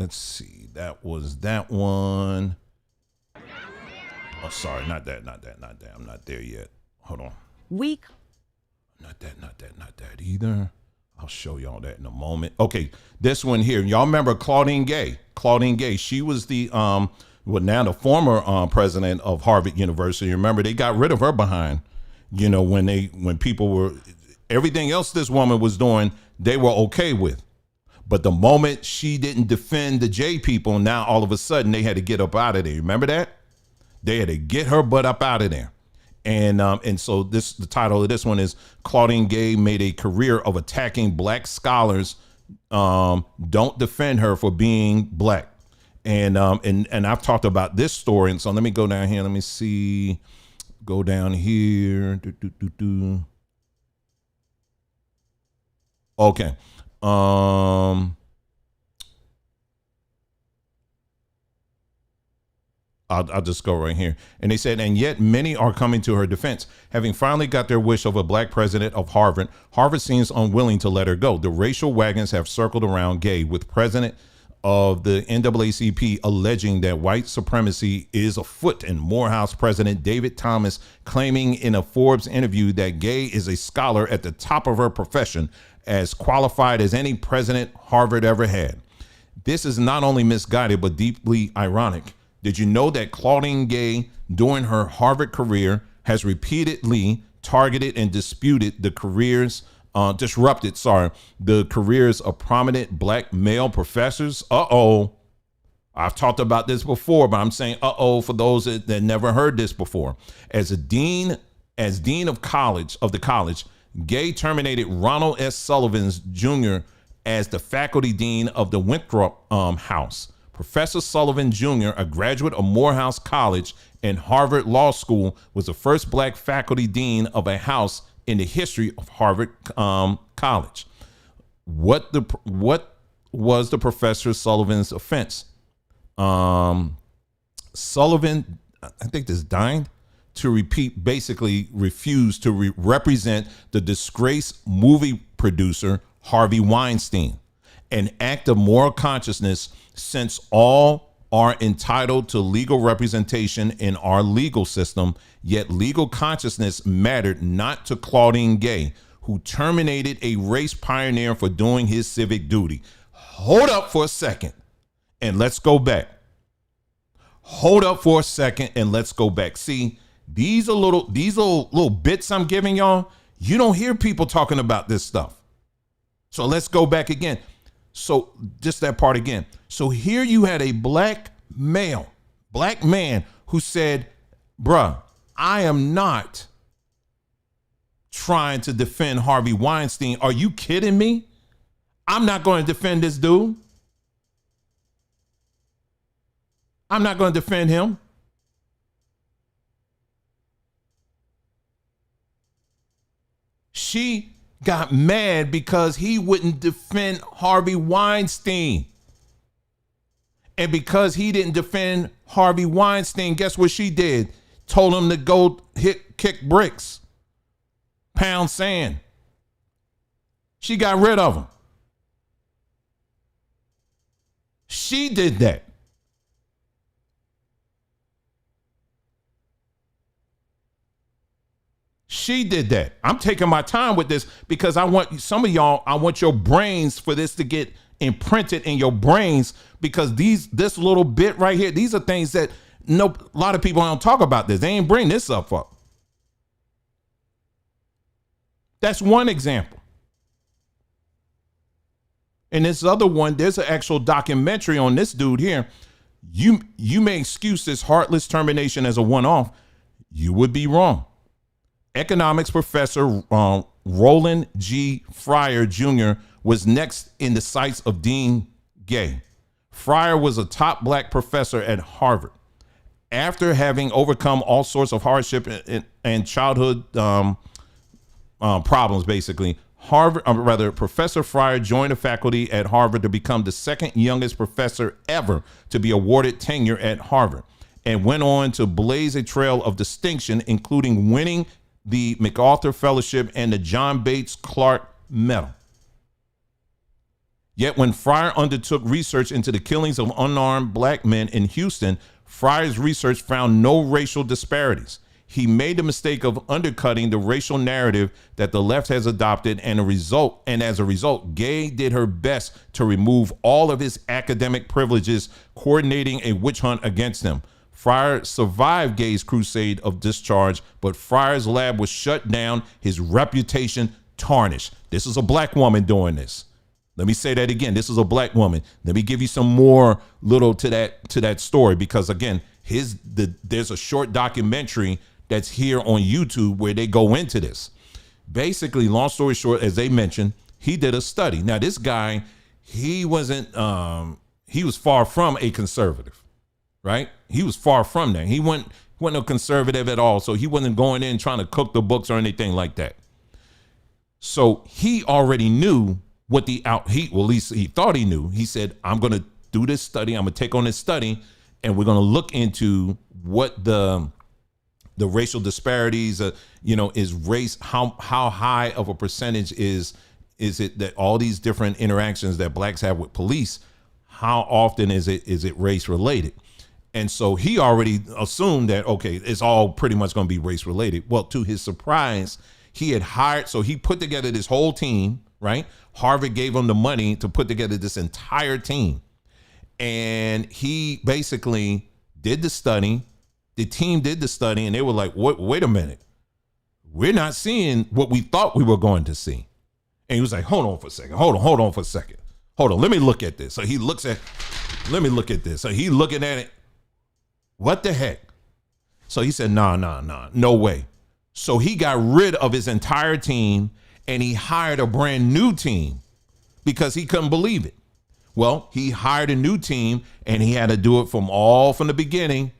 was that one. Oh, sorry, not that. I'm not there yet. Hold on. Not that either. I'll show y'all that in a moment. Okay, this one here. Y'all remember Claudine Gay? She was the now the former president of Harvard University. Remember, they got rid of her behind. When people were, everything else this woman was doing, they were okay with. But the moment she didn't defend the J people, now all of a sudden they had to get up out of there. Remember that? They had to get her butt up out of there. And so the title of this one is Claudine Gay made a career of attacking black scholars. Don't defend her for being black. And I've talked about this story. And so let me go down here. Let me see. Go down here. Okay. I'll just go right here. And they said, and yet many are coming to her defense. Having finally got their wish of a black president of Harvard, Harvard seems unwilling to let her go. The racial wagons have circled around Gay, with president of the NAACP alleging that white supremacy is afoot, and Morehouse president David Thomas claiming in a Forbes interview that Gay is a scholar at the top of her profession, as qualified as any president Harvard ever had. This is not only misguided, but deeply ironic. Did you know that Claudine Gay, during her Harvard career, has repeatedly targeted and disrupted the careers of prominent black male professors? I've talked about this before, but I'm saying for those that never heard this before. As dean of the college, Gay terminated Ronald S. Sullivan Jr. as the faculty dean of the Winthrop House. Professor Sullivan Jr., a graduate of Morehouse College and Harvard Law School, was the first black faculty dean of a house in the history of Harvard College. What was the Professor Sullivan's offense? Sullivan, I think this dined to refuse to represent the disgraced movie producer Harvey Weinstein, an act of moral consciousness, since all are entitled to legal representation in our legal system. Yet legal consciousness mattered not to Claudine Gay, who terminated a race pioneer for doing his civic duty. Hold up for a second and let's go back. See, these little bits I'm giving y'all, you don't hear people talking about this stuff. So let's go back again. So just that part again. So here you had a black man who said, bruh, I am not trying to defend Harvey Weinstein. Are you kidding me? I'm not going to defend this dude. I'm not going to defend him. She got mad because he wouldn't defend Harvey Weinstein. And because he didn't defend Harvey Weinstein, guess what she did? Told him to go kick bricks, pound sand. She got rid of him. She did that. She did that. I'm taking my time with this because I want some of y'all, I want your brains for this to get imprinted in your brains, because this little bit right here, these are things that a lot of people don't talk about this. They ain't bring this up. That's one example. And this other one, there's an actual documentary on this dude here. You may excuse this heartless termination as a one-off. You would be wrong. Economics professor Roland G. Fryer Jr. was next in the sights of Dean Gay. Fryer was a top black professor at Harvard. After having overcome all sorts of hardship and childhood problems, basically, Professor Fryer joined the faculty at Harvard to become the second youngest professor ever to be awarded tenure at Harvard, and went on to blaze a trail of distinction, including winning the MacArthur Fellowship and the John Bates Clark Medal. Yet when Fryer undertook research into the killings of unarmed black men in Houston, Fryer's research found no racial disparities. He made the mistake of undercutting the racial narrative that the left has adopted, and as a result, Gay did her best to remove all of his academic privileges, coordinating a witch hunt against him. Fryer survived Gay's crusade of discharge, but Fryer's lab was shut down, his reputation tarnished. This is a black woman doing this. Let me say that again. This is a black woman. Let me give you some more little to that story, because again, there's a short documentary that's here on YouTube where they go into this. Basically, long story short, as they mentioned, he did a study. Now, this guy, he was far from a conservative, right? He was far from that. He wasn't a conservative at all. So he wasn't going in trying to cook the books or anything like that. So he already knew what at least he thought he knew. He said, I'm going to do this study. I'm going to take on this study, and we're going to look into what the racial disparities, is race, how high of a percentage is it that all these different interactions that blacks have with police, how often is it race related? And so he already assumed that, okay, it's all pretty much going to be race related. Well, to his surprise, he had hired, so he put together this whole team, right? Harvard gave him the money to put together this entire team. And he basically did the study. The team did the study, and they were like, wait a minute. We're not seeing what we thought we were going to see. And he was like, hold on for a second. Hold on for a second. Hold on. Let me look at this. So he let me look at this. So he looking at it. What the heck? So he said, no way. So he got rid of his entire team, and he hired a brand new team because he couldn't believe it. Well, he hired a new team, and he had to do it from the beginning.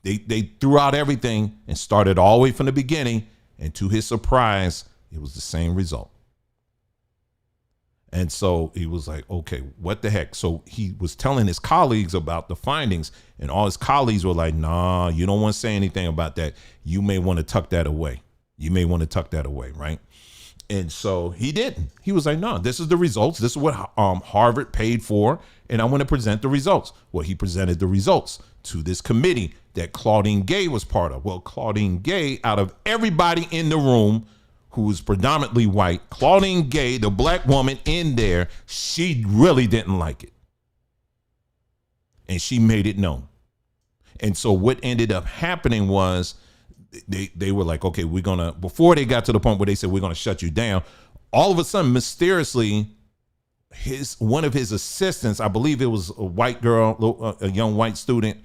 They threw out everything and started all the way from the beginning. And to his surprise, it was the same result. And so he was like, okay, what the heck? So he was telling his colleagues about the findings, and all his colleagues were like, nah, you don't want to say anything about that. You may want to tuck that away. Right? And so he didn't. He was like, no, this is the results. This is what Harvard paid for, and I want to present the results. Well, he presented the results to this committee that Claudine Gay was part of. Well, Claudine Gay, out of everybody in the room who was predominantly white, Claudine Gay, the black woman in there, she really didn't like it. And she made it known. And so what ended up happening was they were like, okay, before they got to the point where they said, we're going to shut you down, all of a sudden, mysteriously, one of his assistants, I believe it was a white girl, a young white student,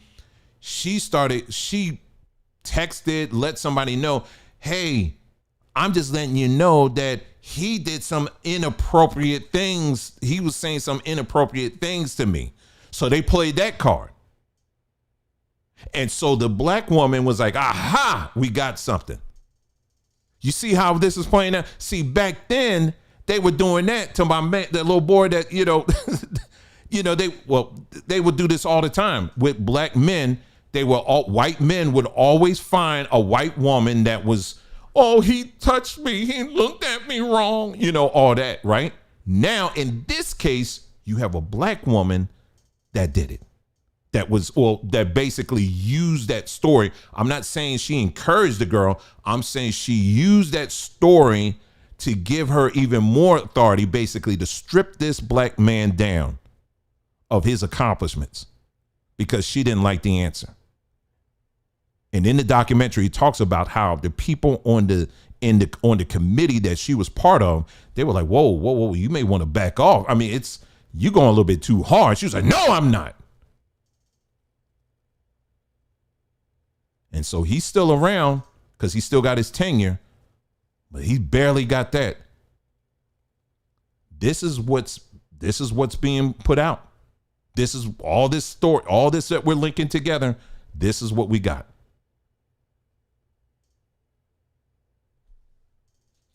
she texted, let somebody know, hey, I'm just letting you know that he did some inappropriate things. He was saying some inappropriate things to me. So they played that card. And so the black woman was like, aha, we got something. You see how this is playing out? See, back then they were doing that to my man, that little boy that, they would do this all the time with black men. White men would always find a white woman that was, oh, he touched me, he looked at me wrong, all that, right? Now, in this case, you have a black woman that did it. that basically used that story. I'm not saying she encouraged the girl. I'm saying she used that story to give her even more authority, basically to strip this black man down of his accomplishments because she didn't like the answer. And in the documentary, he talks about how the people on the committee that she was part of, they were like, whoa, you may want to back off. I mean, you going a little bit too hard. She was like, no, I'm not. And so he's still around because he still got his tenure, but he barely got that. This is what's being put out. This is all this story, all this that we're linking together. This is what we got.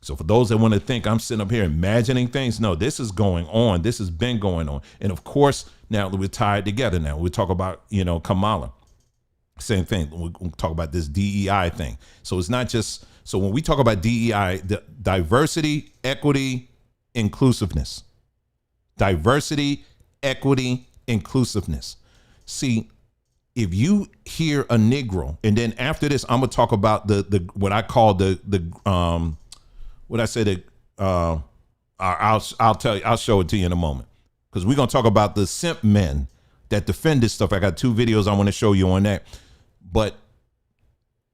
So for those that want to think I'm sitting up here imagining things, no, this is going on. This has been going on. And of course, now we're tied together now. We talk about, Kamala. Same thing. We'll talk about this DEI thing. So it's not just, so when we talk about DEI, the diversity, equity, inclusiveness. Diversity, equity, inclusiveness. See, if you hear a Negro, and then after this, I'm gonna talk about the what I call what I said. I'll tell you. I'll show it to you in a moment, because we're gonna talk about the simp men that defend this stuff. I got 2 videos I want to show you on that. But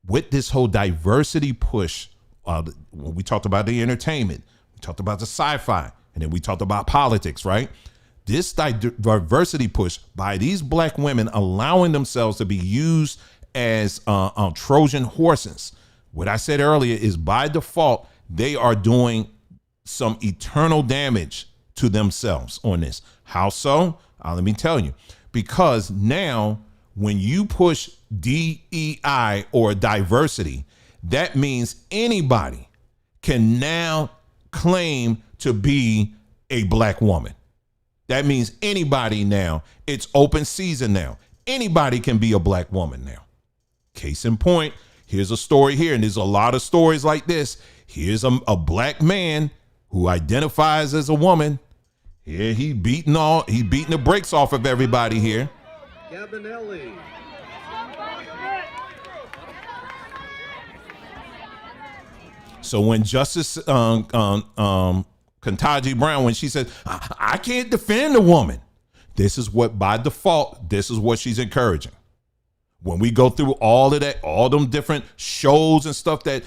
with this whole diversity push, when we talked about the entertainment, we talked about the sci-fi, and then we talked about politics, right? This diversity push by these black women allowing themselves to be used as Trojan horses. What I said earlier is by default, they are doing some eternal damage to themselves on this. How so? Let me tell you. Because now when you push DEI or diversity, that means anybody can now claim to be a black woman. That means anybody now, it's open season now. Anybody can be a black woman now. Case in point, here's a story here, and there's a lot of stories like this. Here's a black man who identifies as a woman. Here he beating the brakes off of everybody here. Gabinelli. So when Justice Ketanji Brown, when she said, I can't defend a woman, this is what, by default, this is what she's encouraging. When we go through all of that, all them different shows and stuff that,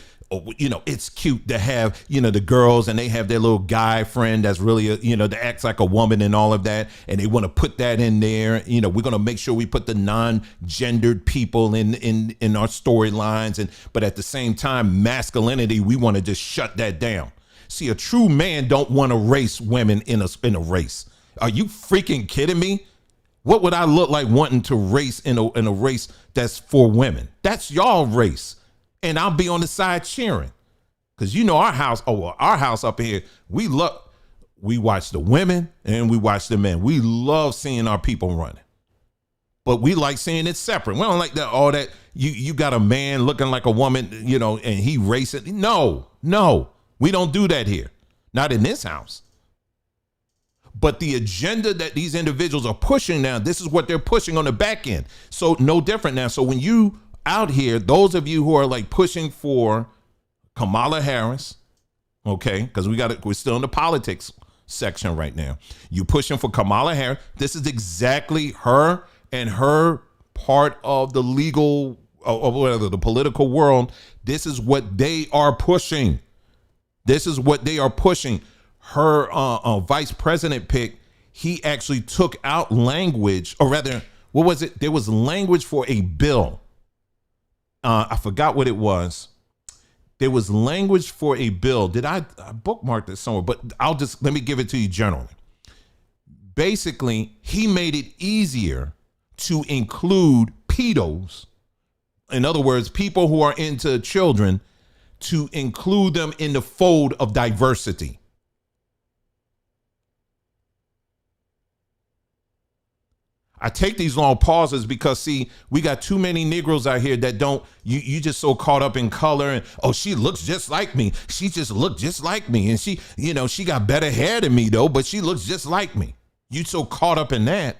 it's cute to have, the girls, and they have their little guy friend that's really, that acts like a woman and all of that. And they want to put that in there. We're going to make sure we put the non-gendered people in our storylines. But at the same time, masculinity, we want to just shut that down. See, a true man don't want to race women in a race. Are you freaking kidding me? What would I look like wanting to race in a race that's for women? That's y'all race. And I'll be on the side cheering. Because our house up here, we watch the women and we watch the men. We love seeing our people running. But we like seeing it separate. We don't like that, all that, you got a man looking like a woman, and he racing. No, we don't do that here. Not in this house. But the agenda that these individuals are pushing now, this is what they're pushing on the back end. So no different now. So when you out here, those of you who are like pushing for Kamala Harris, okay, because we're still in the politics section right now. You pushing for Kamala Harris. This is exactly her and her part of the legal or whatever, the political world. This is what they are pushing. This is what they are pushing. Her vice president pick, he actually took out language, or rather, what was it? There was language for a bill. I forgot what it was. There was language for a bill. I bookmarked it somewhere, but let me give it to you generally. Basically, he made it easier to include pedos. In other words, people who are into children, to include them in the fold of diversity. I take these long pauses because, see, we got too many Negroes out here that don't, you just so caught up in color and, oh, she looks just like me. She just looked just like me. And she, she got better hair than me though, but she looks just like me. You so caught up in that.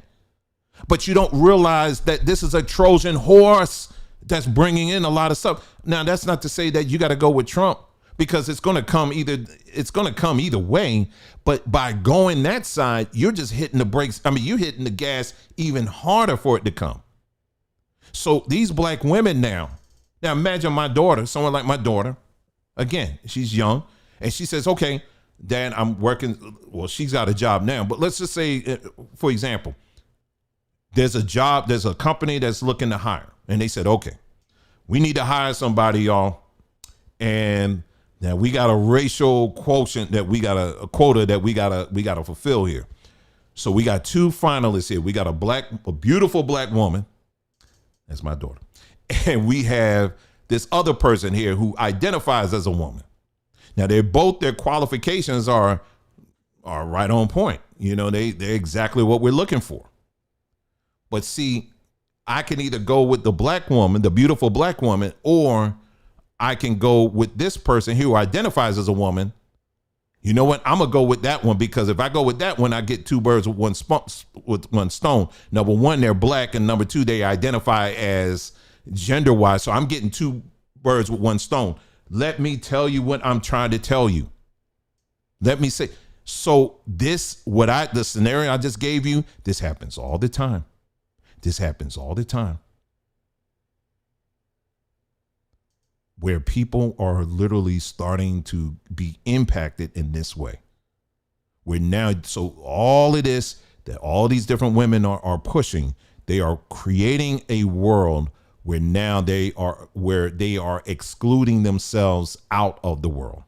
But you don't realize that this is a Trojan horse that's bringing in a lot of stuff. Now, that's not to say that you got to go with Trump, because it's going to come either way. But by going that side, you're just hitting the brakes. I mean, you're hitting the gas even harder for it to come. So these black women now imagine my daughter, someone like my daughter, again, she's young, and she says, okay, Dad, I'm working. Well, she's got a job now, but let's just say, for example, there's a company that's looking to hire, and they said, okay, we need to hire somebody, y'all. And now we got a racial quotient that a quota that we gotta fulfill here. So we got 2 finalists here. We got a beautiful black woman. That's my daughter. And we have this other person here who identifies as a woman. Now their qualifications are right on point. You know, they're exactly what we're looking for. But see, I can either go with the black woman, the beautiful black woman, or I can go with this person who identifies as a woman. You know what? I'm going to go with that one, because if I go with that one, I get 2 birds with one stone. Number one, they're black, and number 2, they identify as gender-wise. So I'm getting 2 birds with one stone. Let me tell you what I'm trying to tell you. Let me say, so the scenario I just gave you, this happens all the time. This happens all the time. Where people are literally starting to be impacted in this way. Where now, so all of this, that all these different women are pushing, they are creating a world where now they are excluding themselves out of the world.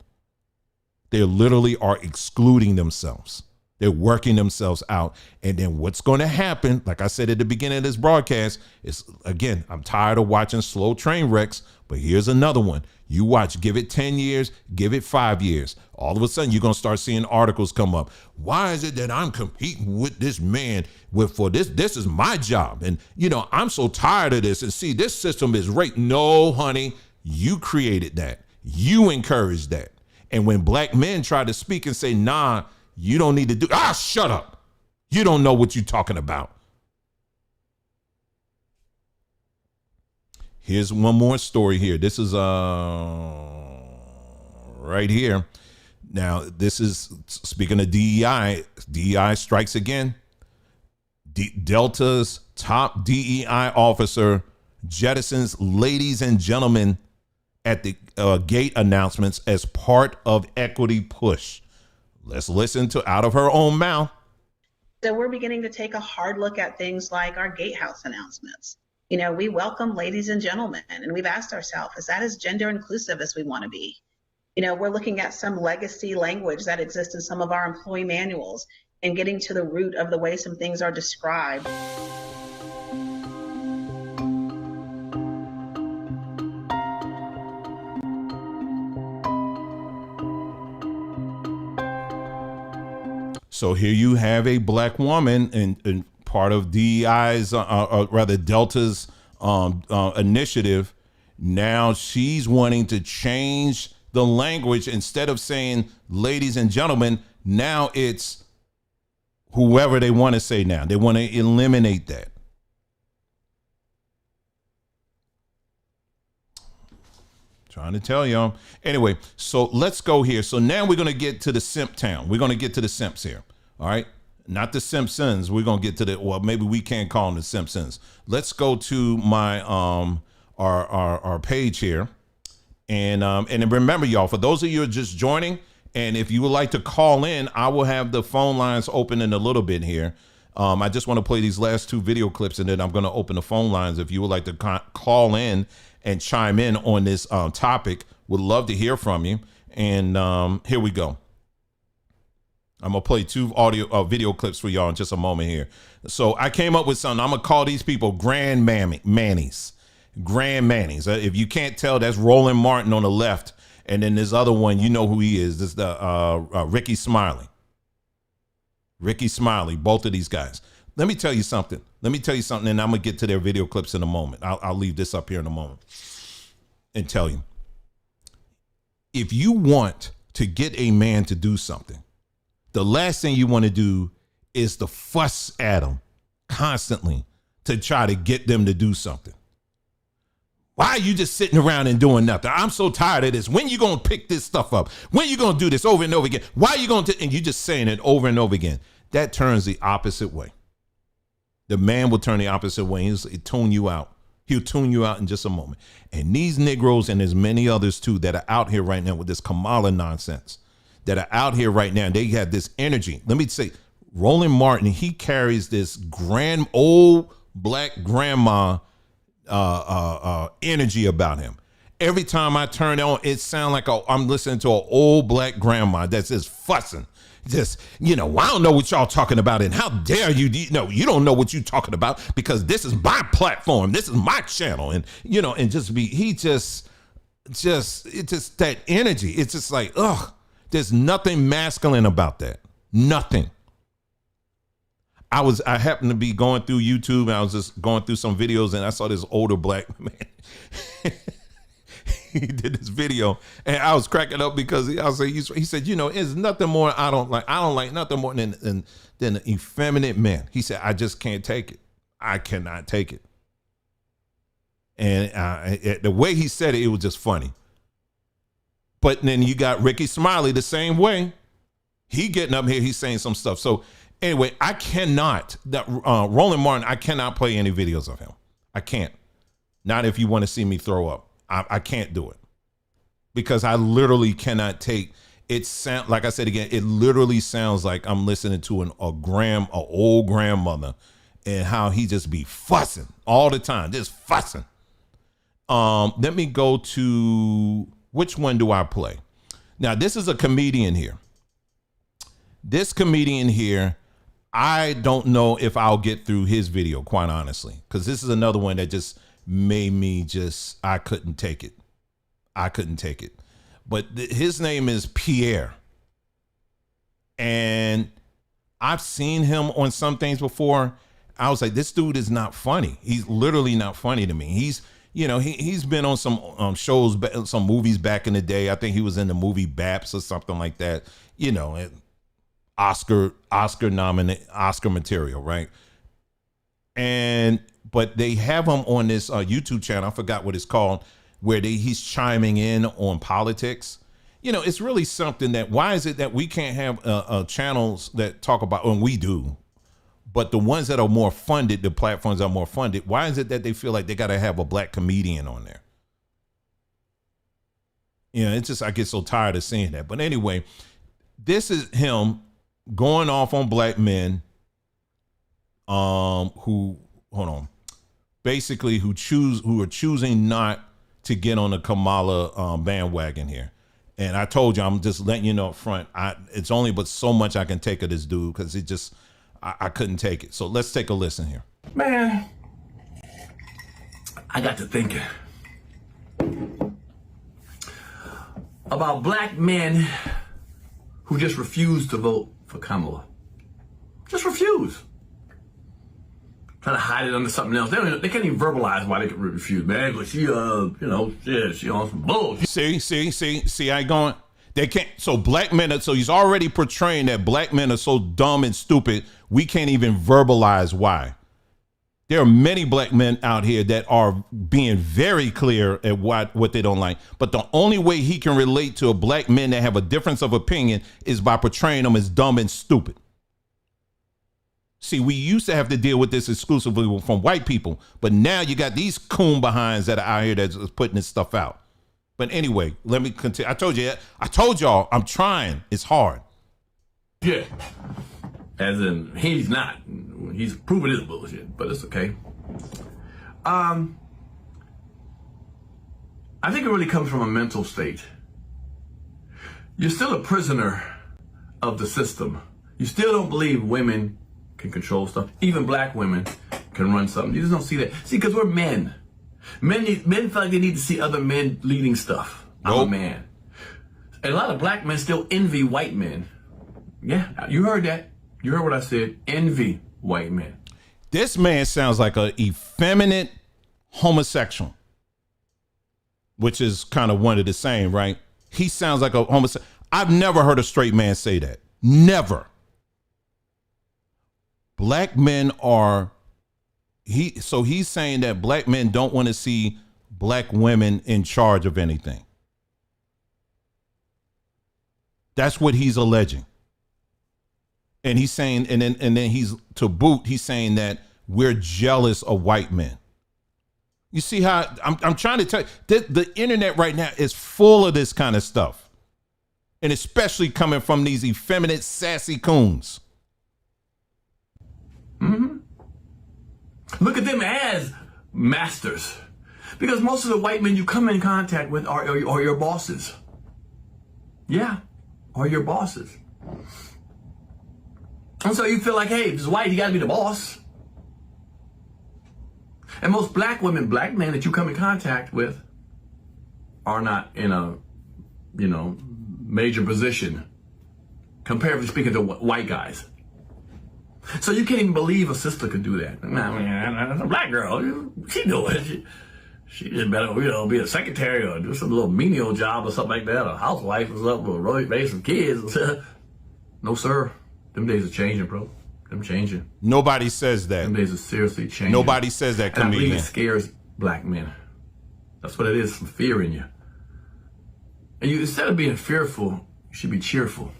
They literally are excluding themselves. They're working themselves out. And then what's going to happen, like I said at the beginning of this broadcast, is, again, I'm tired of watching slow train wrecks, but here's another one. You watch, give it 10 years, give it 5 years. All of a sudden, you're going to start seeing articles come up. Why is it that I'm competing with this man for this? This is my job. And, you know, I'm so tired of this. And see, this system is right. No, honey, you created that. You encouraged that. And when black men try to speak and say, nah, you don't need to do, shut up. You don't know what you're talking about. Here's one more story here. This is right here. Now, this is, speaking of DEI, DEI strikes again. Delta's top DEI officer jettisons ladies and gentlemen at the gate announcements as part of equity push. Let's listen to out of her own mouth. So we're beginning to take a hard look at things like our gatehouse announcements. You know, we welcome ladies and gentlemen, and we've asked ourselves, is that as gender inclusive as we want to be? You know, we're looking at some legacy language that exists in some of our employee manuals and getting to the root of the way some things are described. So here you have a black woman and part of DEI's, rather Delta's initiative. Now she's wanting to change the language. Instead of saying ladies and gentlemen, now it's whoever they want to say now. They want to eliminate that. Trying to tell y'all. Anyway, so let's go here. So now we're going to get to the simp town. We're going to get to the simps here. All right. Not the Simpsons. We're going to get to the, well, maybe we can't call them the Simpsons. Let's go to my, our page here. And remember, y'all, for those of you who are just joining, and if you would like to call in, I will have the phone lines open in a little bit here. I just want to play these last 2 video clips, and then I'm going to open the phone lines. If you would like to call in and chime in on this topic, would love to hear from you. And here we go. I'm gonna play 2 video clips for y'all in just a moment here. So I came up with something. I'm gonna call these people Grand Mannies. Grand Mannies. If you can't tell, that's Roland Martin on the left, and then this other one, you know who he is. This is the Ricky Smiley. Ricky Smiley. Both of these guys. Let me tell you something. And I'm gonna get to their video clips in a moment. I'll leave this up here in a moment and tell you. If you want to get a man to do something, the last thing you want to do is to fuss at him, constantly to try to get them to do something. Why are you just sitting around and doing nothing? I'm so tired of this. When you going to pick this stuff up? When you going to do this over and over again? Why are you going to, and you just saying it over and over again. That turns the opposite way. The man will turn the opposite way. He'll tune you out. He'll tune you out in just a moment. And these Negroes, and there's many others too, that are out here right now with this Kamala nonsense, that are out here right now. They have this energy. Let me say, Roland Martin, he carries this old black grandma energy about him. Every time I turn on, it sounds like I'm listening to an old black grandma that's just fussing. Just, I don't know what y'all talking about, and how dare you, you don't know what you talking about, because this is my platform, this is my channel, and and it's just that energy. It's just like, ugh, there's nothing masculine about that. Nothing. I happened to be going through YouTube, and I was just going through some videos, and I saw this older black man. He did this video, and I was cracking up because he said, it's nothing more I don't like nothing more than an effeminate man. He said, I just can't take it. I cannot take it. And the way he said it, it was just funny. But then you got Ricky Smiley the same way. He getting up here, he's saying some stuff. So anyway, I cannot, Roland Martin, I cannot play any videos of him. I can't. Not if you want to see me throw up. I can't do it, because I literally cannot take it. Like I said again, it literally sounds like I'm listening to an old grandmother, and how he just be fussing all the time, just fussing. Let me go to, which one do I play? Now, this is a comedian here. This comedian here, I don't know if I'll get through his video, quite honestly, because this is another one that just made me I couldn't take it. I couldn't take it. But his name is Pierre. And I've seen him on some things before. I was like, this dude is not funny. He's literally not funny to me. He's been on some shows, some movies back in the day. I think he was in the movie Baps or something like that. Oscar material, right? But they have him on this YouTube channel. I forgot what it's called, where he's chiming in on politics. It's really something that, why is it that we can't have channels that talk about, and we do, but the ones that are more funded, the platforms that are more funded, why is it that they feel like they got to have a black comedian on there? It's just, I get so tired of seeing that. But anyway, this is him going off on black men who are choosing not to get on the Kamala bandwagon here. And I told you, I'm just letting you know up front, it's only but so much I can take of this dude, because it just, I couldn't take it. So let's take a listen here. Man, I got to thinking about black men who just refuse to vote for Kamala. Just refuse. Try to hide it under something else. They can't even verbalize why they can refuse, man. But she, she on some bullshit. See how you going? They can't. So black men so he's already portraying that black men are so dumb and stupid, we can't even verbalize why. There are many black men out here that are being very clear at what they don't like. But the only way he can relate to a black men that have a difference of opinion is by portraying them as dumb and stupid. See, we used to have to deal with this exclusively from white people, but now you got these coon behinds that are out here that's putting this stuff out. But anyway, let me continue. I told y'all, I'm trying. It's hard. Yeah. As in, he's not. He's proven his bullshit, but it's okay. I think it really comes from a mental state. You're still a prisoner of the system. You still don't believe women can control stuff. Even black women can run something. You just don't see that. See, because we're men. Men feel like they need to see other men leading stuff. Nope. I'm a man. And a lot of black men still envy white men. Yeah, you heard that. You heard what I said. Envy white men. This man sounds like an effeminate homosexual, which is kind of one of the same, right? He sounds like a homosexual. I've never heard a straight man say that. Never. Black men are He's saying that black men don't want to see black women in charge of anything. That's what he's alleging. And he's saying, and then he's to boot, he's saying that we're jealous of white men. You see how I'm trying to tell you, the internet right now is full of this kind of stuff. And especially coming from these effeminate, sassy coons. Mm-hmm. Look at them as masters. Because most of the white men you come in contact with are your bosses. Yeah, are your bosses. And so you feel like, hey, if it's white, you gotta be the boss. And most black women, black men that you come in contact with are not in a, major position, comparatively speaking to white guys. So you can't even believe a sister could do that. Nah, a black girl, she do it. She just better, be a secretary or do some little menial job or something like that, a housewife or something, or raise some kids. No, sir. Them days are changing, bro. Them changing. Nobody says that. Them days are seriously changing. Nobody says that, and I comedian. believe it scares black men. That's what it is, some fear in you. And you, instead of being fearful, you should be cheerful.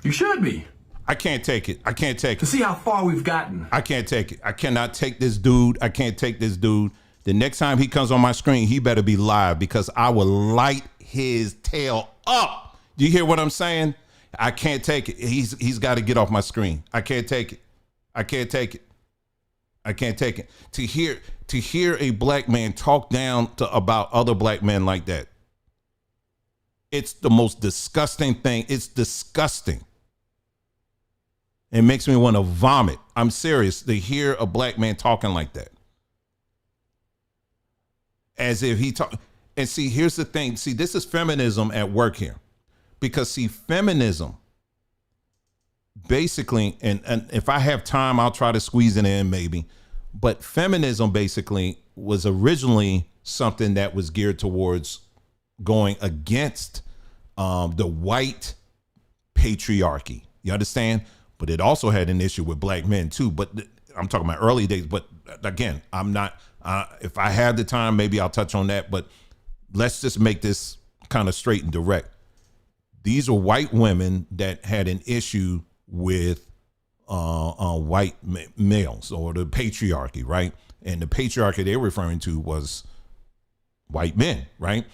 You should be. I can't take it. I can't take it. To see how far we've gotten. I can't take it. I cannot take this dude. I can't take this dude. The next time he comes on my screen, he better be live because I will light his tail up. Do you hear what I'm saying? I can't take it. He's got to get off my screen. I can't take it. I can't take it. I can't take it. To hear a black man talk down about other black men like that. It's the most disgusting thing. It's disgusting. It makes me want to vomit. I'm serious. To hear a black man talking like that. As if he talk. And see, here's the thing. See, this is feminism at work here. Because see, feminism, basically, and if I have time, I'll try to squeeze it in maybe. But feminism basically was originally something that was geared towards going against the white patriarchy. You understand? But it also had an issue with black men too. But I'm talking about early days. But again, I'm not, if I have the time, maybe I'll touch on that. But let's just make this kind of straight and direct. These are white women that had an issue with white males or the patriarchy, right? And the patriarchy they're referring to was white men, right?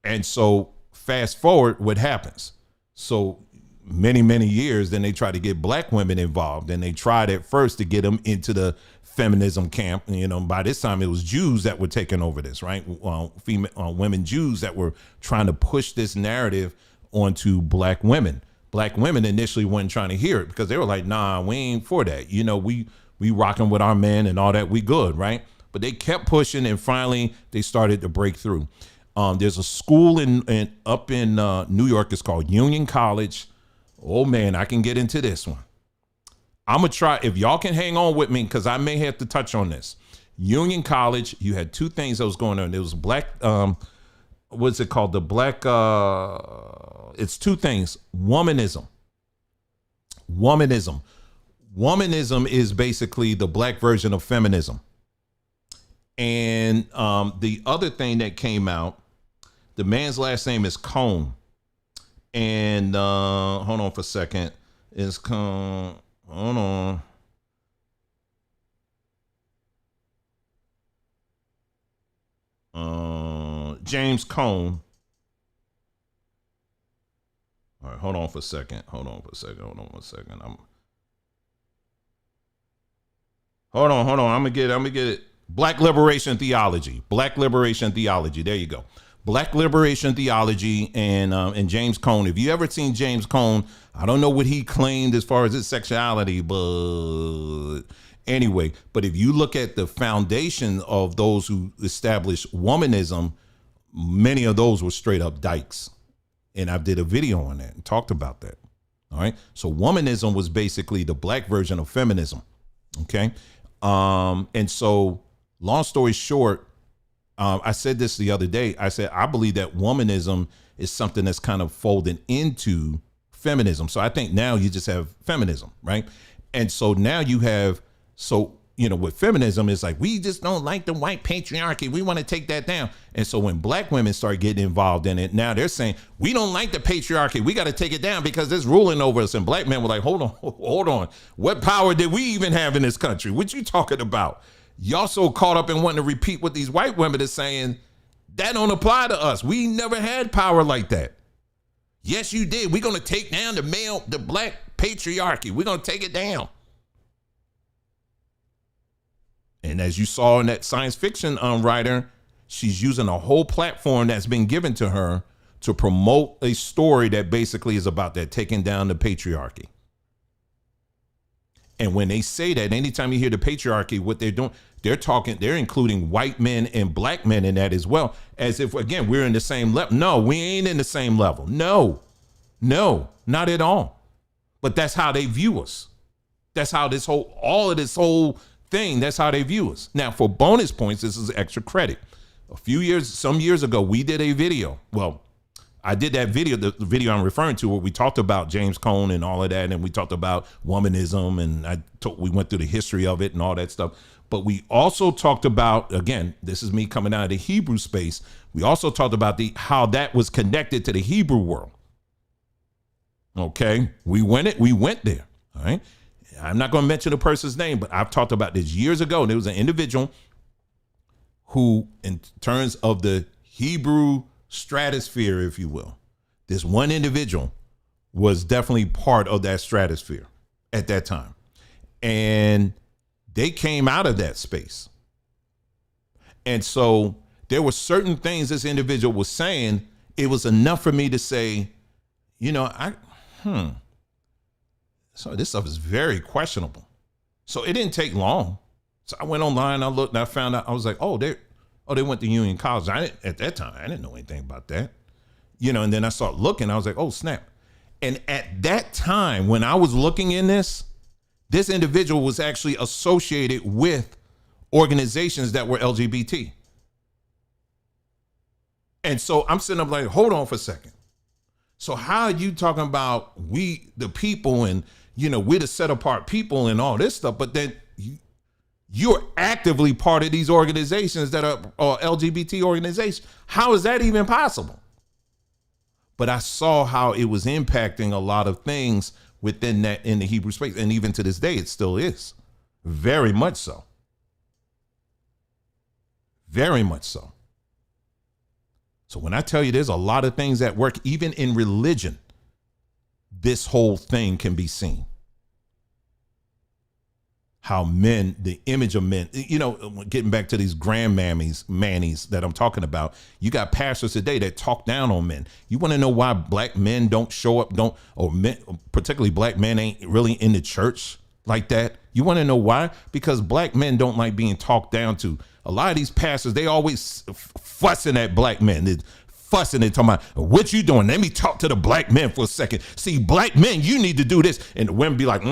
And so fast forward, what happens? So many years, then they try to get black women involved, and they tried at first to get them into the feminism camp. And, by this time it was Jews that were taking over this, right? Women Jews that were trying to push this narrative onto black women. Black women initially weren't trying to hear it because they were like, nah, we ain't for that. We rocking with our men and all that. We good, right? But they kept pushing, and finally they started to break through. There's a school up in New York. It's called Union College. Oh man, I can get into this one. I'm gonna try, if y'all can hang on with me, because I may have to touch on this. Union College, you had two things that was going on. There was black, what's it called? The black, it's two things. Womanism is basically the black version of feminism. And the other thing that came out, the man's last name is Cohn. And hold on for a second. It's Cohn. Hold on. James Cohn. All right, hold on for a second. Hold on one second. Hold on. I'm gonna get it. Black liberation theology. There you go. Black liberation theology and James Cohn. If you ever seen James Cohn, I don't know what he claimed as far as his sexuality, but anyway, but if you look at the foundation of those who established womanism, many of those were straight up dykes. And I did a video on that and talked about that. All right. So womanism was basically the black version of feminism. Okay. And so long story short, I said this the other day. I said, I believe that womanism is something that's kind of folded into feminism. So I think now you just have feminism, right? And so now you have, with feminism, it's like, we just don't like the white patriarchy. We want to take that down. And so when black women start getting involved in it, now they're saying, we don't like the patriarchy. We got to take it down because it's ruling over us. And black men were like, hold on. What power did we even have in this country? What you talking about? Y'all so caught up in wanting to repeat what these white women are saying. That don't apply to us. We never had power like that. Yes, you did. We're going to take down the black patriarchy. We're going to take it down. And as you saw in that science fiction writer, she's using a whole platform that's been given to her to promote a story that basically is about that, taking down the patriarchy. And when they say that, anytime you hear the patriarchy, what they're doing, they're including white men and black men in that as well, as if, again, we're in the same level. No, we ain't in the same level. No, not at all. But that's how they view us. That's how all of this whole thing, that's how they view us. Now, for bonus points, this is extra credit. Some years ago, we did a video. Well, I did that video, the video I'm referring to, where we talked about James Cone and all of that, and we talked about womanism, and we went through the history of it and all that stuff. But we also talked about, again, this is me coming out of the Hebrew space. We also talked about how that was connected to the Hebrew world. Okay, we went there. All right. I'm not going to mention the person's name, but I've talked about this years ago. There was an individual who, in terms of the Hebrew stratosphere, if you will, this one individual was definitely part of that stratosphere at that time. And they came out of that space. And so there were certain things this individual was saying. It was enough for me to say, so this stuff is very questionable. So it didn't take long. So I went online, I looked, and I found out, I was like, they went to Union College. At that time, I didn't know anything about that. And then I started looking, I was like, oh, snap. And at that time, when I was looking in this individual was actually associated with organizations that were LGBT. And so I'm sitting up like, hold on for a second. So how are you talking about we, the people, and, we're the set apart people and all this stuff, but then you're actively part of these organizations that are LGBT organizations. How is that even possible? But I saw how it was impacting a lot of things within that, in the Hebrew space. And even to this day, it still is. Very much so. Very much so. So when I tell you there's a lot of things at work, even in religion, this whole thing can be seen. How men, the image of men, getting back to these mannies that I'm talking about, you got pastors today that talk down on men. You want to know why black men don't show up, particularly black men ain't really in the church like that? You want to know why? Because black men don't like being talked down to. A lot of these pastors, they always fussing at black men. They're fussing and talking about, what you doing? Let me talk to the black men for a second. See, black men, you need to do this. And the women be like,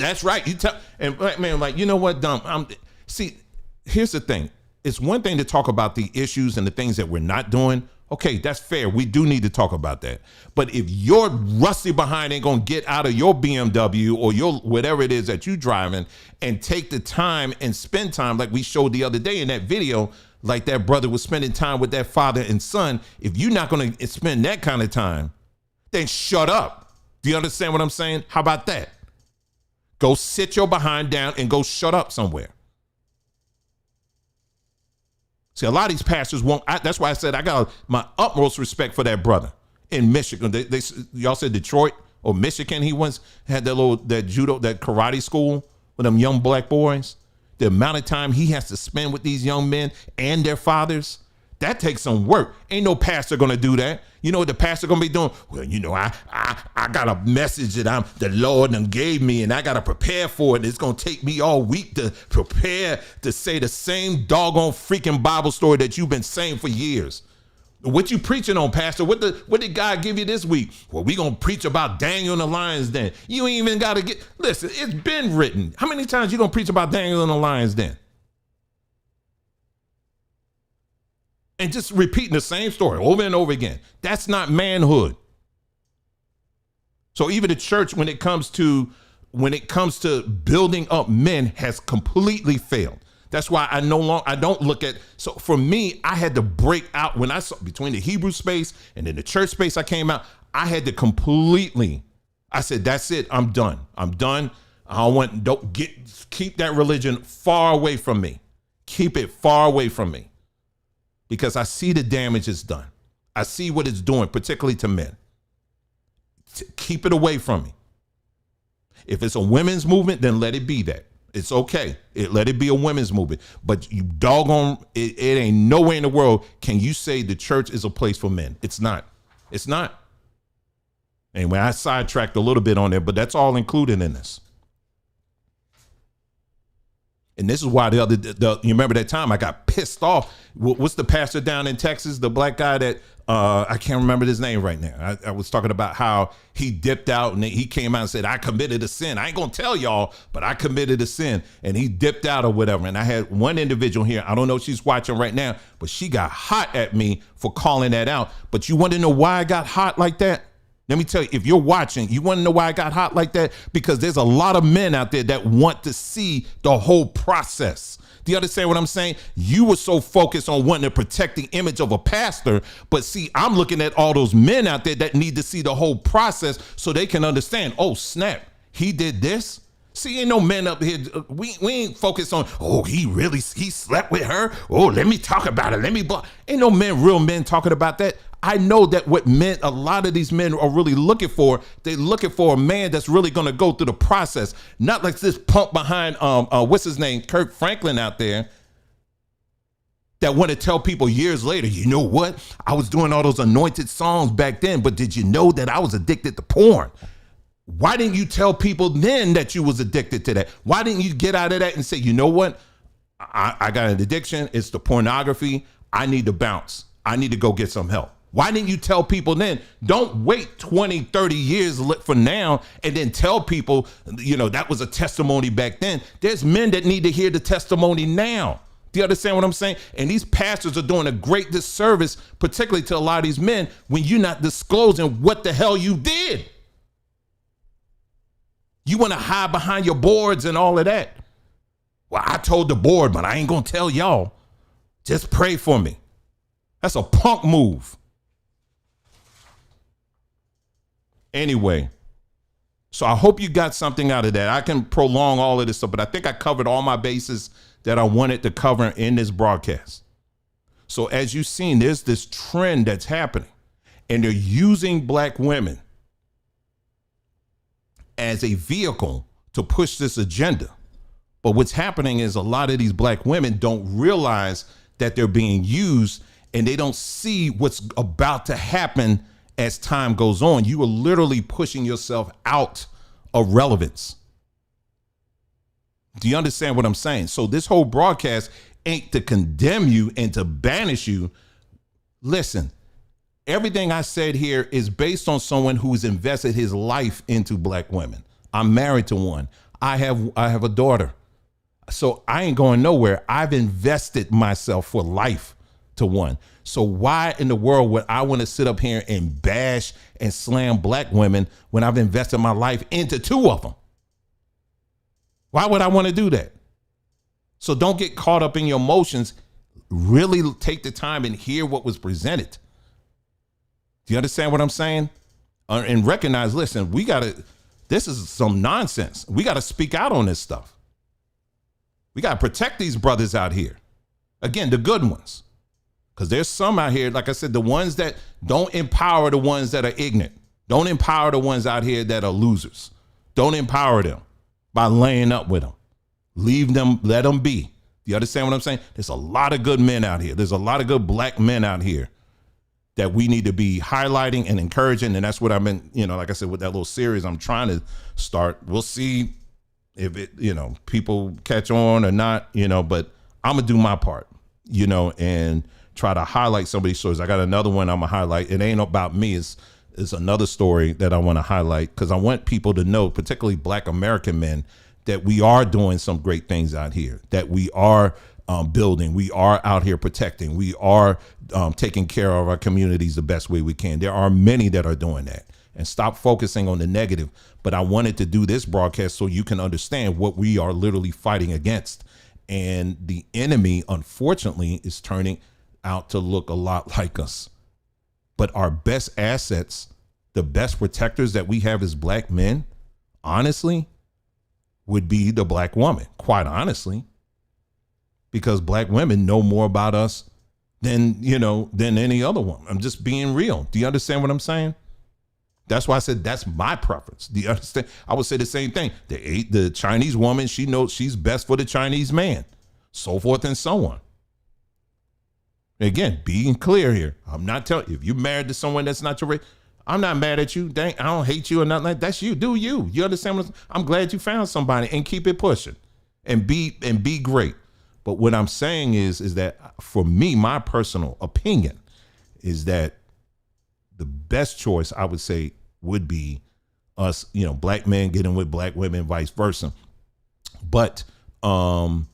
that's right. And black men like, you know what, dumb. See, here's the thing. It's one thing to talk about the issues and the things that we're not doing. Okay, that's fair. We do need to talk about that. But if your rusty behind ain't gonna get out of your BMW or your whatever it is that you driving and take the time and spend time like we showed the other day in that video, like that brother was spending time with that father and son, if you're not gonna spend that kind of time, then shut up. Do you understand what I'm saying? How about that? Go sit your behind down and go shut up somewhere. See, a lot of these pastors won't. That's why I said I got my utmost respect for that brother in Michigan. Y'all said Detroit or Michigan. He once had that judo, that karate school with them young black boys. The amount of time he has to spend with these young men and their fathers, that takes some work. Ain't no pastor gonna do that. You know what the pastor gonna be doing? Well, I got a message that the Lord done gave me, and I gotta prepare for it. It's gonna take me all week to prepare to say the same doggone freaking Bible story that you've been saying for years. What you preaching on, Pastor? What did God give you this week? Well, we gonna preach about Daniel and the lion's den. You ain't even gotta listen, it's been written. How many times you gonna preach about Daniel and the lion's den? And just repeating the same story over and over again. That's not manhood. So even the church, when it comes to when it comes to building up men has completely failed. That's why I don't look at, so for me, I had to break out when I saw between the Hebrew space and then the church space I came out, I had to completely, I said, that's it, I'm done. Keep that religion far away from me. Keep it far away from me. Because I see the damage it's done. I see what it's doing, particularly to men. Keep it away from me. If it's a women's movement, then let it be that. It's okay. Let it be a women's movement. But you doggone, it ain't nowhere in the world can you say the church is a place for men. It's not. It's not. Anyway, I sidetracked a little bit on there, but that's all included in this. And this is why you remember that time I got pissed off. What's the pastor down in Texas, the black guy that, I can't remember his name right now. I was talking about how he dipped out and he came out and said, I committed a sin. I ain't gonna tell y'all, but I committed a sin. And he dipped out or whatever. And I had one individual here, I don't know if she's watching right now, but she got hot at me for calling that out. But you want to know why I got hot like that? Let me tell you, if you're watching, you want to know why I got hot like that? Because there's a lot of men out there that want to see the whole process. Do you understand what I'm saying? You were so focused on wanting to protect the image of a pastor, but see, I'm looking at all those men out there that need to see the whole process so they can understand, oh, snap, he did this? See, ain't no men up here. We ain't focused on, oh, he slept with her. Oh, let me talk about it. Ain't no real men talking about that. I know that what men, a lot of these men are really looking for, they're looking for a man that's really going to go through the process. Not like this punk behind, what's his name, Kirk Franklin out there that want to tell people years later, you know what? I was doing all those anointed songs back then, but did you know that I was addicted to porn? Why didn't you tell people then that you was addicted to that? Why didn't you get out of that and say, you know what? I got an addiction. It's the pornography. I need to bounce. I need to go get some help. Why didn't you tell people then? Don't wait 20, 30 years for now and then tell people, you know, that was a testimony back then. There's men that need to hear the testimony now. Do you understand what I'm saying? And these pastors are doing a great disservice, particularly to a lot of these men, when you're not disclosing what the hell you did. You want to hide behind your boards and all of that. Well, I told the board, but I ain't going to tell y'all. Just pray for me. That's a punk move. Anyway, so I hope you got something out of that. I can prolong all of this stuff, but I think I covered all my bases that I wanted to cover in this broadcast. So as you've seen, there's this trend that's happening, and they're using black women as a vehicle to push this agenda. But what's happening is a lot of these black women don't realize that they're being used, and they don't see what's about to happen as time goes on. You are literally pushing yourself out of relevance. Do you understand what I'm saying? So this whole broadcast ain't to condemn you and to banish you. Listen, everything I said here is based on someone who's invested his life into black women. I'm married to one. I have a daughter. So I ain't going nowhere. I've invested myself for life to one. So why in the world would I want to sit up here and bash and slam black women when I've invested my life into two of them? Why would I want to do that? So don't get caught up in your emotions. Really take the time and hear what was presented. Do you understand what I'm saying? And recognize, listen, this is some nonsense. We got to speak out on this stuff. We got to protect these brothers out here. Again, the good ones. Because there's some out here, like I said, the ones that don't empower the ones that are ignorant. Don't empower the ones out here that are losers. Don't empower them by laying up with them. Leave them, let them be. Do you understand what I'm saying? There's a lot of good men out here. There's a lot of good black men out here that we need to be highlighting and encouraging. And that's what I've been, like I said, with that little series I'm trying to start. We'll see if it, people catch on or not, but I'm going to do my part, and try to highlight some of these stories. I got another one I'm going to highlight. It ain't about me. It's another story that I want to highlight because I want people to know, particularly black American men, that we are doing some great things out here, that we are building, we are out here protecting, we are taking care of our communities the best way we can. There are many that are doing that. and stop focusing on the negative. But I wanted to do this broadcast so you can understand what we are literally fighting against. And the enemy, unfortunately, is turning out to look a lot like us. But our best assets, the best protectors that we have as black men, honestly, would be the black woman, quite honestly, because black women know more about us than any other woman. I'm just being real. Do you understand what I'm saying? That's why I said that's my preference. Do you understand? I would say the same thing. The Chinese woman, she knows she's best for the Chinese man, so forth and so on. Again, being clear here. I'm not telling you, if you're married to someone that's not your race, I'm not mad at you. Dang, I don't hate you or nothing like that. That's you. Do you. You understand what I'm glad you found somebody, and keep it pushing and be great. But what I'm saying is that for me, my personal opinion is that the best choice, I would say, would be us, black men getting with black women, vice versa. But when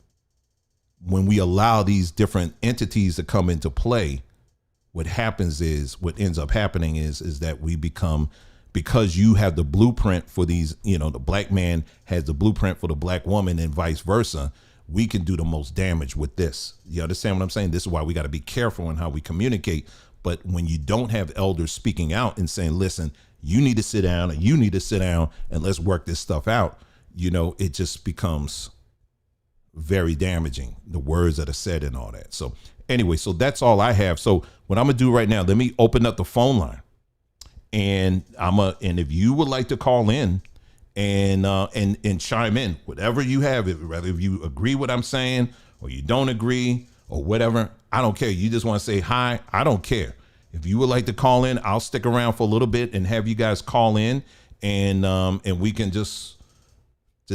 we allow these different entities to come into play, what ends up happening is that we become, because you have the blueprint for these, the black man has the blueprint for the black woman and vice versa. We can do the most damage with this. You understand what I'm saying? This is why we got to be careful in how we communicate. But when you don't have elders speaking out and saying, listen, you need to sit down and you need to sit down and let's work this stuff out, it just becomes very damaging, the words that are said and all that. So anyway, so that's all I have. So what I'm gonna do right now, let me open up the phone line, and and if you would like to call in and chime in, whatever you have, whether if you agree what I'm saying or you don't agree or whatever, I don't care. You just want to say hi, I don't care. If you would like to call in, I'll stick around for a little bit and have you guys call in, and we can just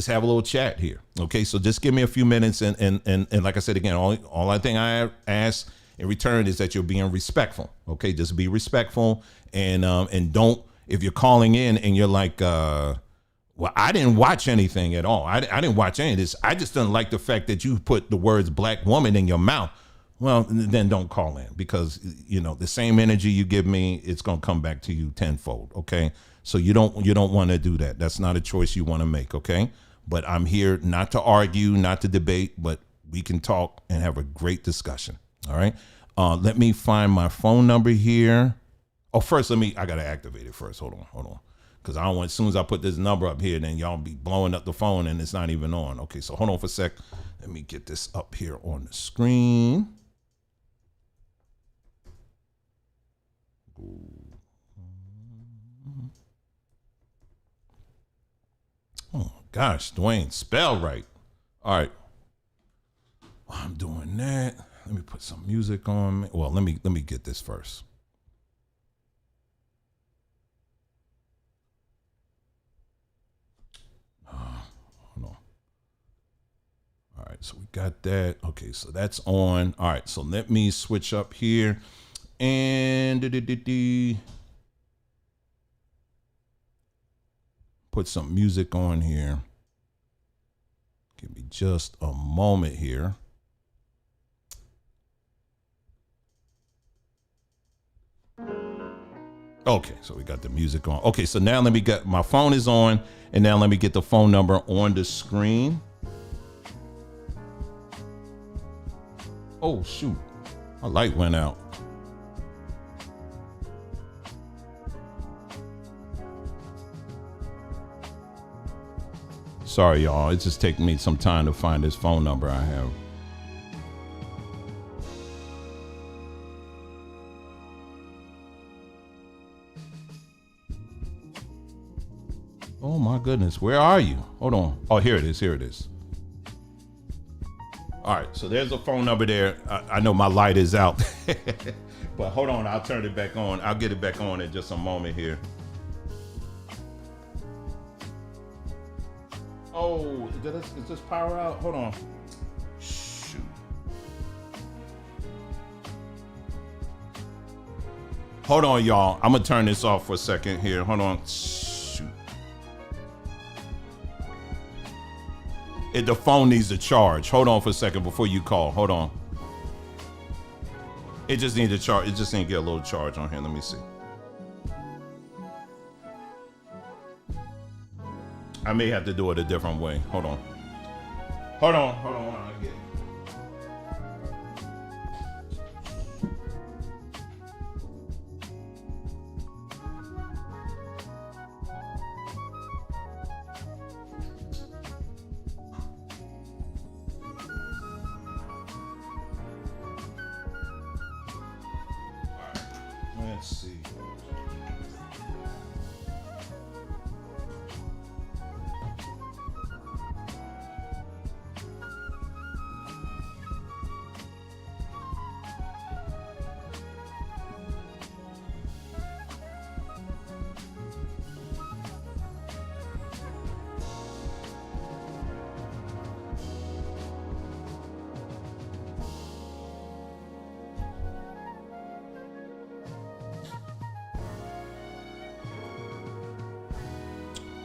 have a little chat here. Okay, so just give me a few minutes, and like I said again, all I think I ask in return is that you're being respectful. Okay, just be respectful, and don't, if you're calling in and you're like, well, I didn't watch anything at all. I didn't watch any of this. I just didn't like the fact that you put the words black woman in your mouth. Well, then don't call in, because the same energy you give me, it's gonna come back to you tenfold. Okay, so you don't want to do that. That's not a choice you want to make. Okay, but I'm here not to argue, not to debate, but we can talk and have a great discussion. All right. Let me find my phone number here. Oh, first I gotta activate it first. Hold on. Because I don't want, as soon as I put this number up here, then y'all be blowing up the phone and it's not even on. Okay, so hold on for a sec. Let me get this up here on the screen. Oh gosh, Dwayne, spell right. All right. While I'm doing that, let me put some music on. Well, let me get this first. Hold on. All right, so we got that. Okay, so that's on. All right, so let me switch up here and put some music on here. Give me just a moment here. Okay, so we got the music on. Okay, so now let me get, my phone is on, and now let me get the phone number on the screen. Oh shoot, my light went out. Sorry, y'all. It's just taking me some time to find this phone number I have. Oh my goodness, where are you? Hold on. Oh, here it is. Here it is. All right, so there's a phone number there. I know my light is out, but hold on. I'll turn it back on. I'll get it back on in just a moment here. Oh, is this power out? Hold on. Shoot. Hold on, y'all. I'm gonna turn this off for a second here. Hold on. Shoot. The phone needs to charge. Hold on for a second before you call. Hold on. It just needs to charge. It just needs to get a little charge on here. Let me see. I may have to do it a different way. Hold on. Hold on. I'll get it. Let's see.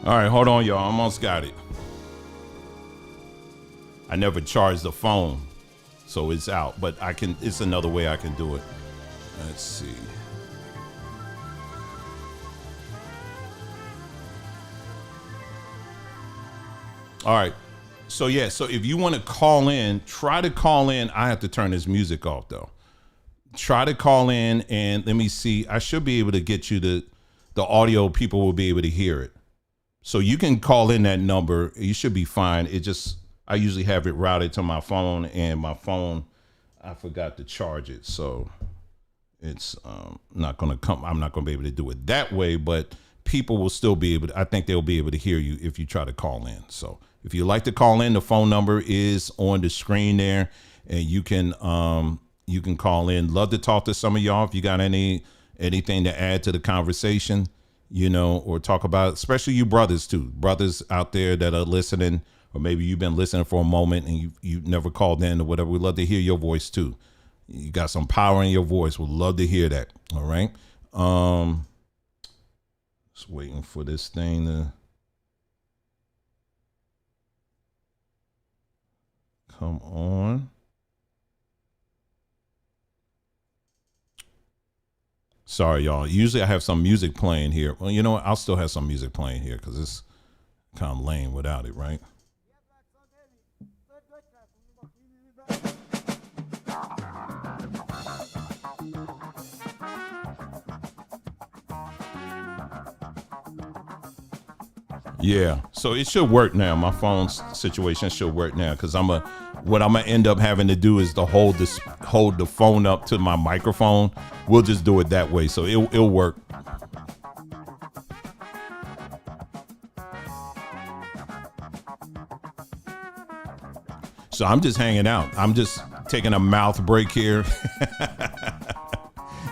All right, hold on, y'all. Almost got it. I never charged the phone, so it's out. But I can. It's another way I can do it. Let's see. All right. So yeah. So if you want to call in, try to call in. I have to turn this music off though. Try to call in and let me see. I should be able to get you the audio. People will be able to hear it. So you can call in that number. You should be fine. It just, I usually have it routed to my phone, and my phone, I forgot to charge it. So it's not going to come. I'm not going to be able to do it that way, but people will still be able to, I think they'll be able to hear you if you try to call in. So if you like to call in, the phone number is on the screen there, and you can call in. Love to talk to some of y'all. If you got anything to add to the conversation, you know, or talk about, especially you brothers too, brothers out there that are listening, or maybe you've been listening for a moment and you never called in or whatever. We'd love to hear your voice too. You got some power in your voice. We'd love to hear that. All right. Just waiting for this thing to come on. Sorry, y'all. Usually I have some music playing here. Well, you know what? I'll still have some music playing here because it's kind of lame without it, right? Yeah, so it should work now. My phone's situation should work now because what I'm gonna end up having to do is to hold the phone up to my microphone. We'll just do it that way, so it'll work. So I'm just hanging out. I'm just taking a mouth break here.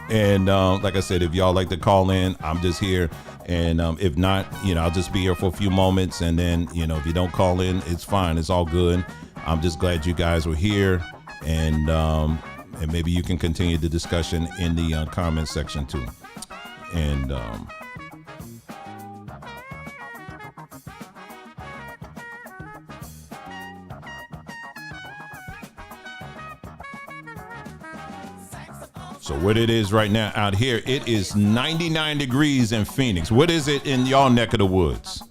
And like I said, if y'all like to call in, I'm just here. And if not, you know, I'll just be here for a few moments. And then, you know, if you don't call in, it's fine. It's all good. I'm just glad you guys were here. And maybe you can continue the discussion in the comment section too. And so what it is right now out here, it is 99 degrees in Phoenix. What is it in y'all neck of the woods?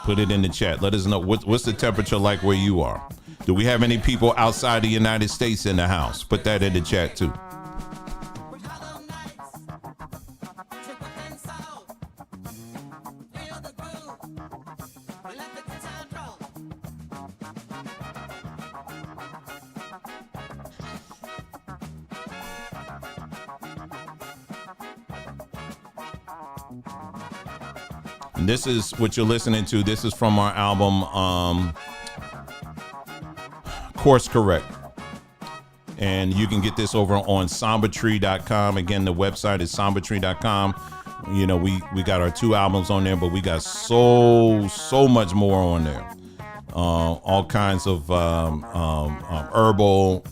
Put it in the chat. Let us know what's the temperature like where you are. Do we have any people outside the United States in the house? Put that in the chat too. And this is what you're listening to. This is from our album, Course Correct. And you can get this over on sombertree.com. Again, the website is sombertree.com. You know, we got our 2 albums on there, but we got so much more on there. All kinds of herbal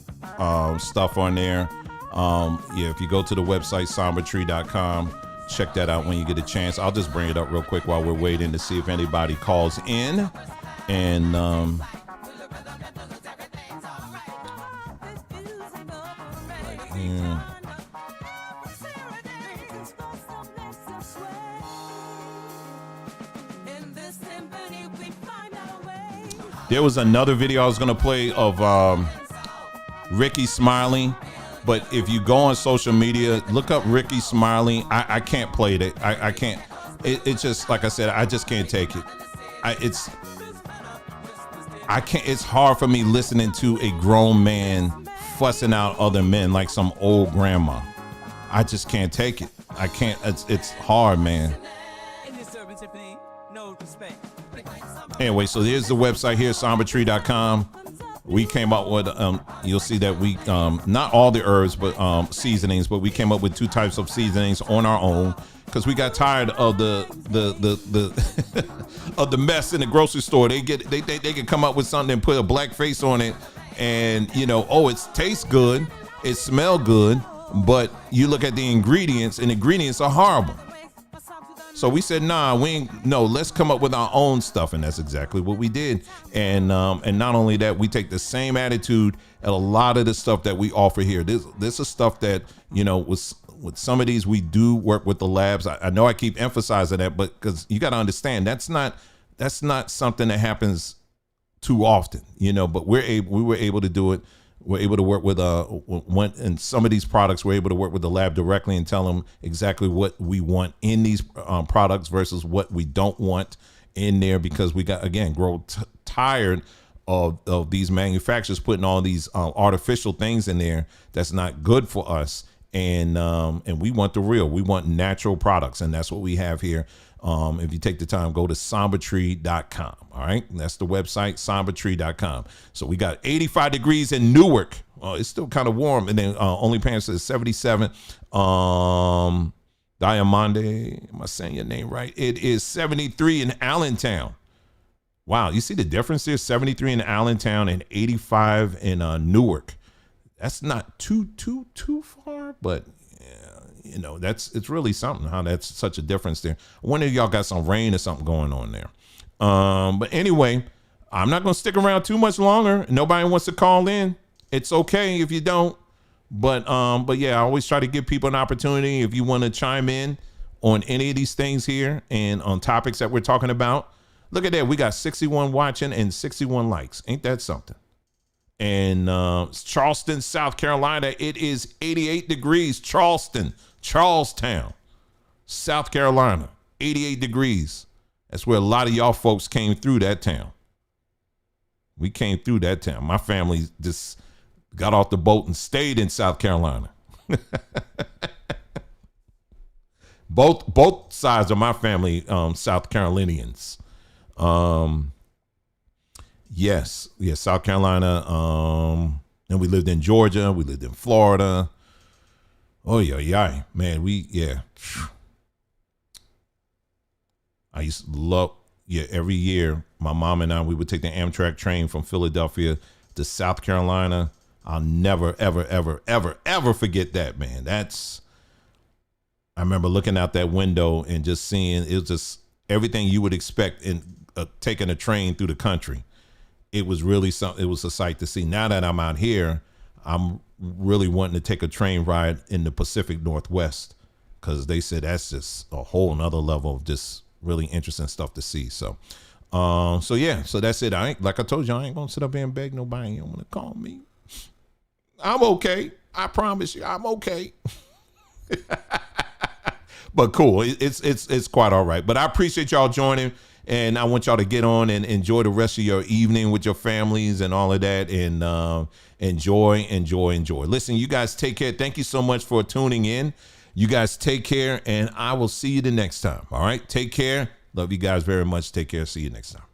stuff on there. Yeah, if you go to the website, sombertree.com, check that out when you get a chance. I'll just bring it up real quick while we're waiting to see if anybody calls in. And right here. There was another video I was gonna play of Ricky Smiley, but if you go on social media, look up Ricky Smiley. I can't play it. I can't. It's just like I said. I just can't take it. I can't. It's hard for me listening to a grown man fussing out other men like some old grandma. I just can't take it. I can't. It's hard, man. Anyway, so here's the website here, sombertree.com. We came up with, you'll see that we, not all the herbs, but seasonings, but we came up with 2 types of seasonings on our own because we got tired of the of the mess in the grocery store. They can come up with something and put a black face on it, and it tastes good, it smells good, but you look at the ingredients, and ingredients are horrible. So we said, let's come up with our own stuff. And that's exactly what we did. And not only that, we take the same attitude at a lot of the stuff that we offer here. This is stuff that, with some of these, we do work with the labs. I know I keep emphasizing that, but because you got to understand, that's not something that happens too often, but we were able to do it. We're able to work with and some of these products, we're able to work with the lab directly and tell them exactly what we want in these products versus what we don't want in there, because we got, again, tired of these manufacturers putting all these artificial things in there that's not good for us. And we want the real, we want natural products. And that's what we have here. If you take the time, go to sombertree.com. All right. That's the website, sombertree.com. So we got 85 degrees in Newark. It's still kind of warm. And then Only Pants is 77. Diamande, am I saying your name right? It is 73 in Allentown. Wow. You see the difference there? 73 in Allentown and 85 in Newark. That's not too far, but it's really something how that's such a difference there. I wonder if y'all got some rain or something going on there. But anyway, I'm not going to stick around too much longer. Nobody wants to call in. It's okay if you don't. But yeah, I always try to give people an opportunity. If you want to chime in on any of these things here and on topics that we're talking about, look at that. We got 61 watching and 61 likes. Ain't that something? And Charleston, South Carolina, it is 88 degrees. Charlestown, South Carolina, 88 degrees. That's where a lot of y'all folks came through that town. We came through that town. My family just got off the boat and stayed in South Carolina. Both sides of my family, South Carolinians. Yes, South Carolina. And we lived in Georgia. We lived in Florida. Oh, yeah, man. I used to love, every year, my mom and I, we would take the Amtrak train from Philadelphia to South Carolina. I'll never, ever, ever, ever, ever forget that, man. I remember looking out that window and just seeing, it was just everything you would expect in taking a train through the country. It was really something, it was a sight to see. Now that I'm out here, I'm really wanting to take a train ride in the Pacific Northwest, because they said that's just a whole nother level of just really interesting stuff to see. So that's it. Like I told you, I ain't gonna sit up here and beg nobody. You don't want to call me. I'm okay. I promise you, I'm okay. But cool. It's quite all right. But I appreciate y'all joining. And I want y'all to get on and enjoy the rest of your evening with your families and all of that. And enjoy. Listen, you guys take care. Thank you so much for tuning in. You guys take care, and I will see you the next time. All right. Take care. Love you guys very much. Take care. See you next time.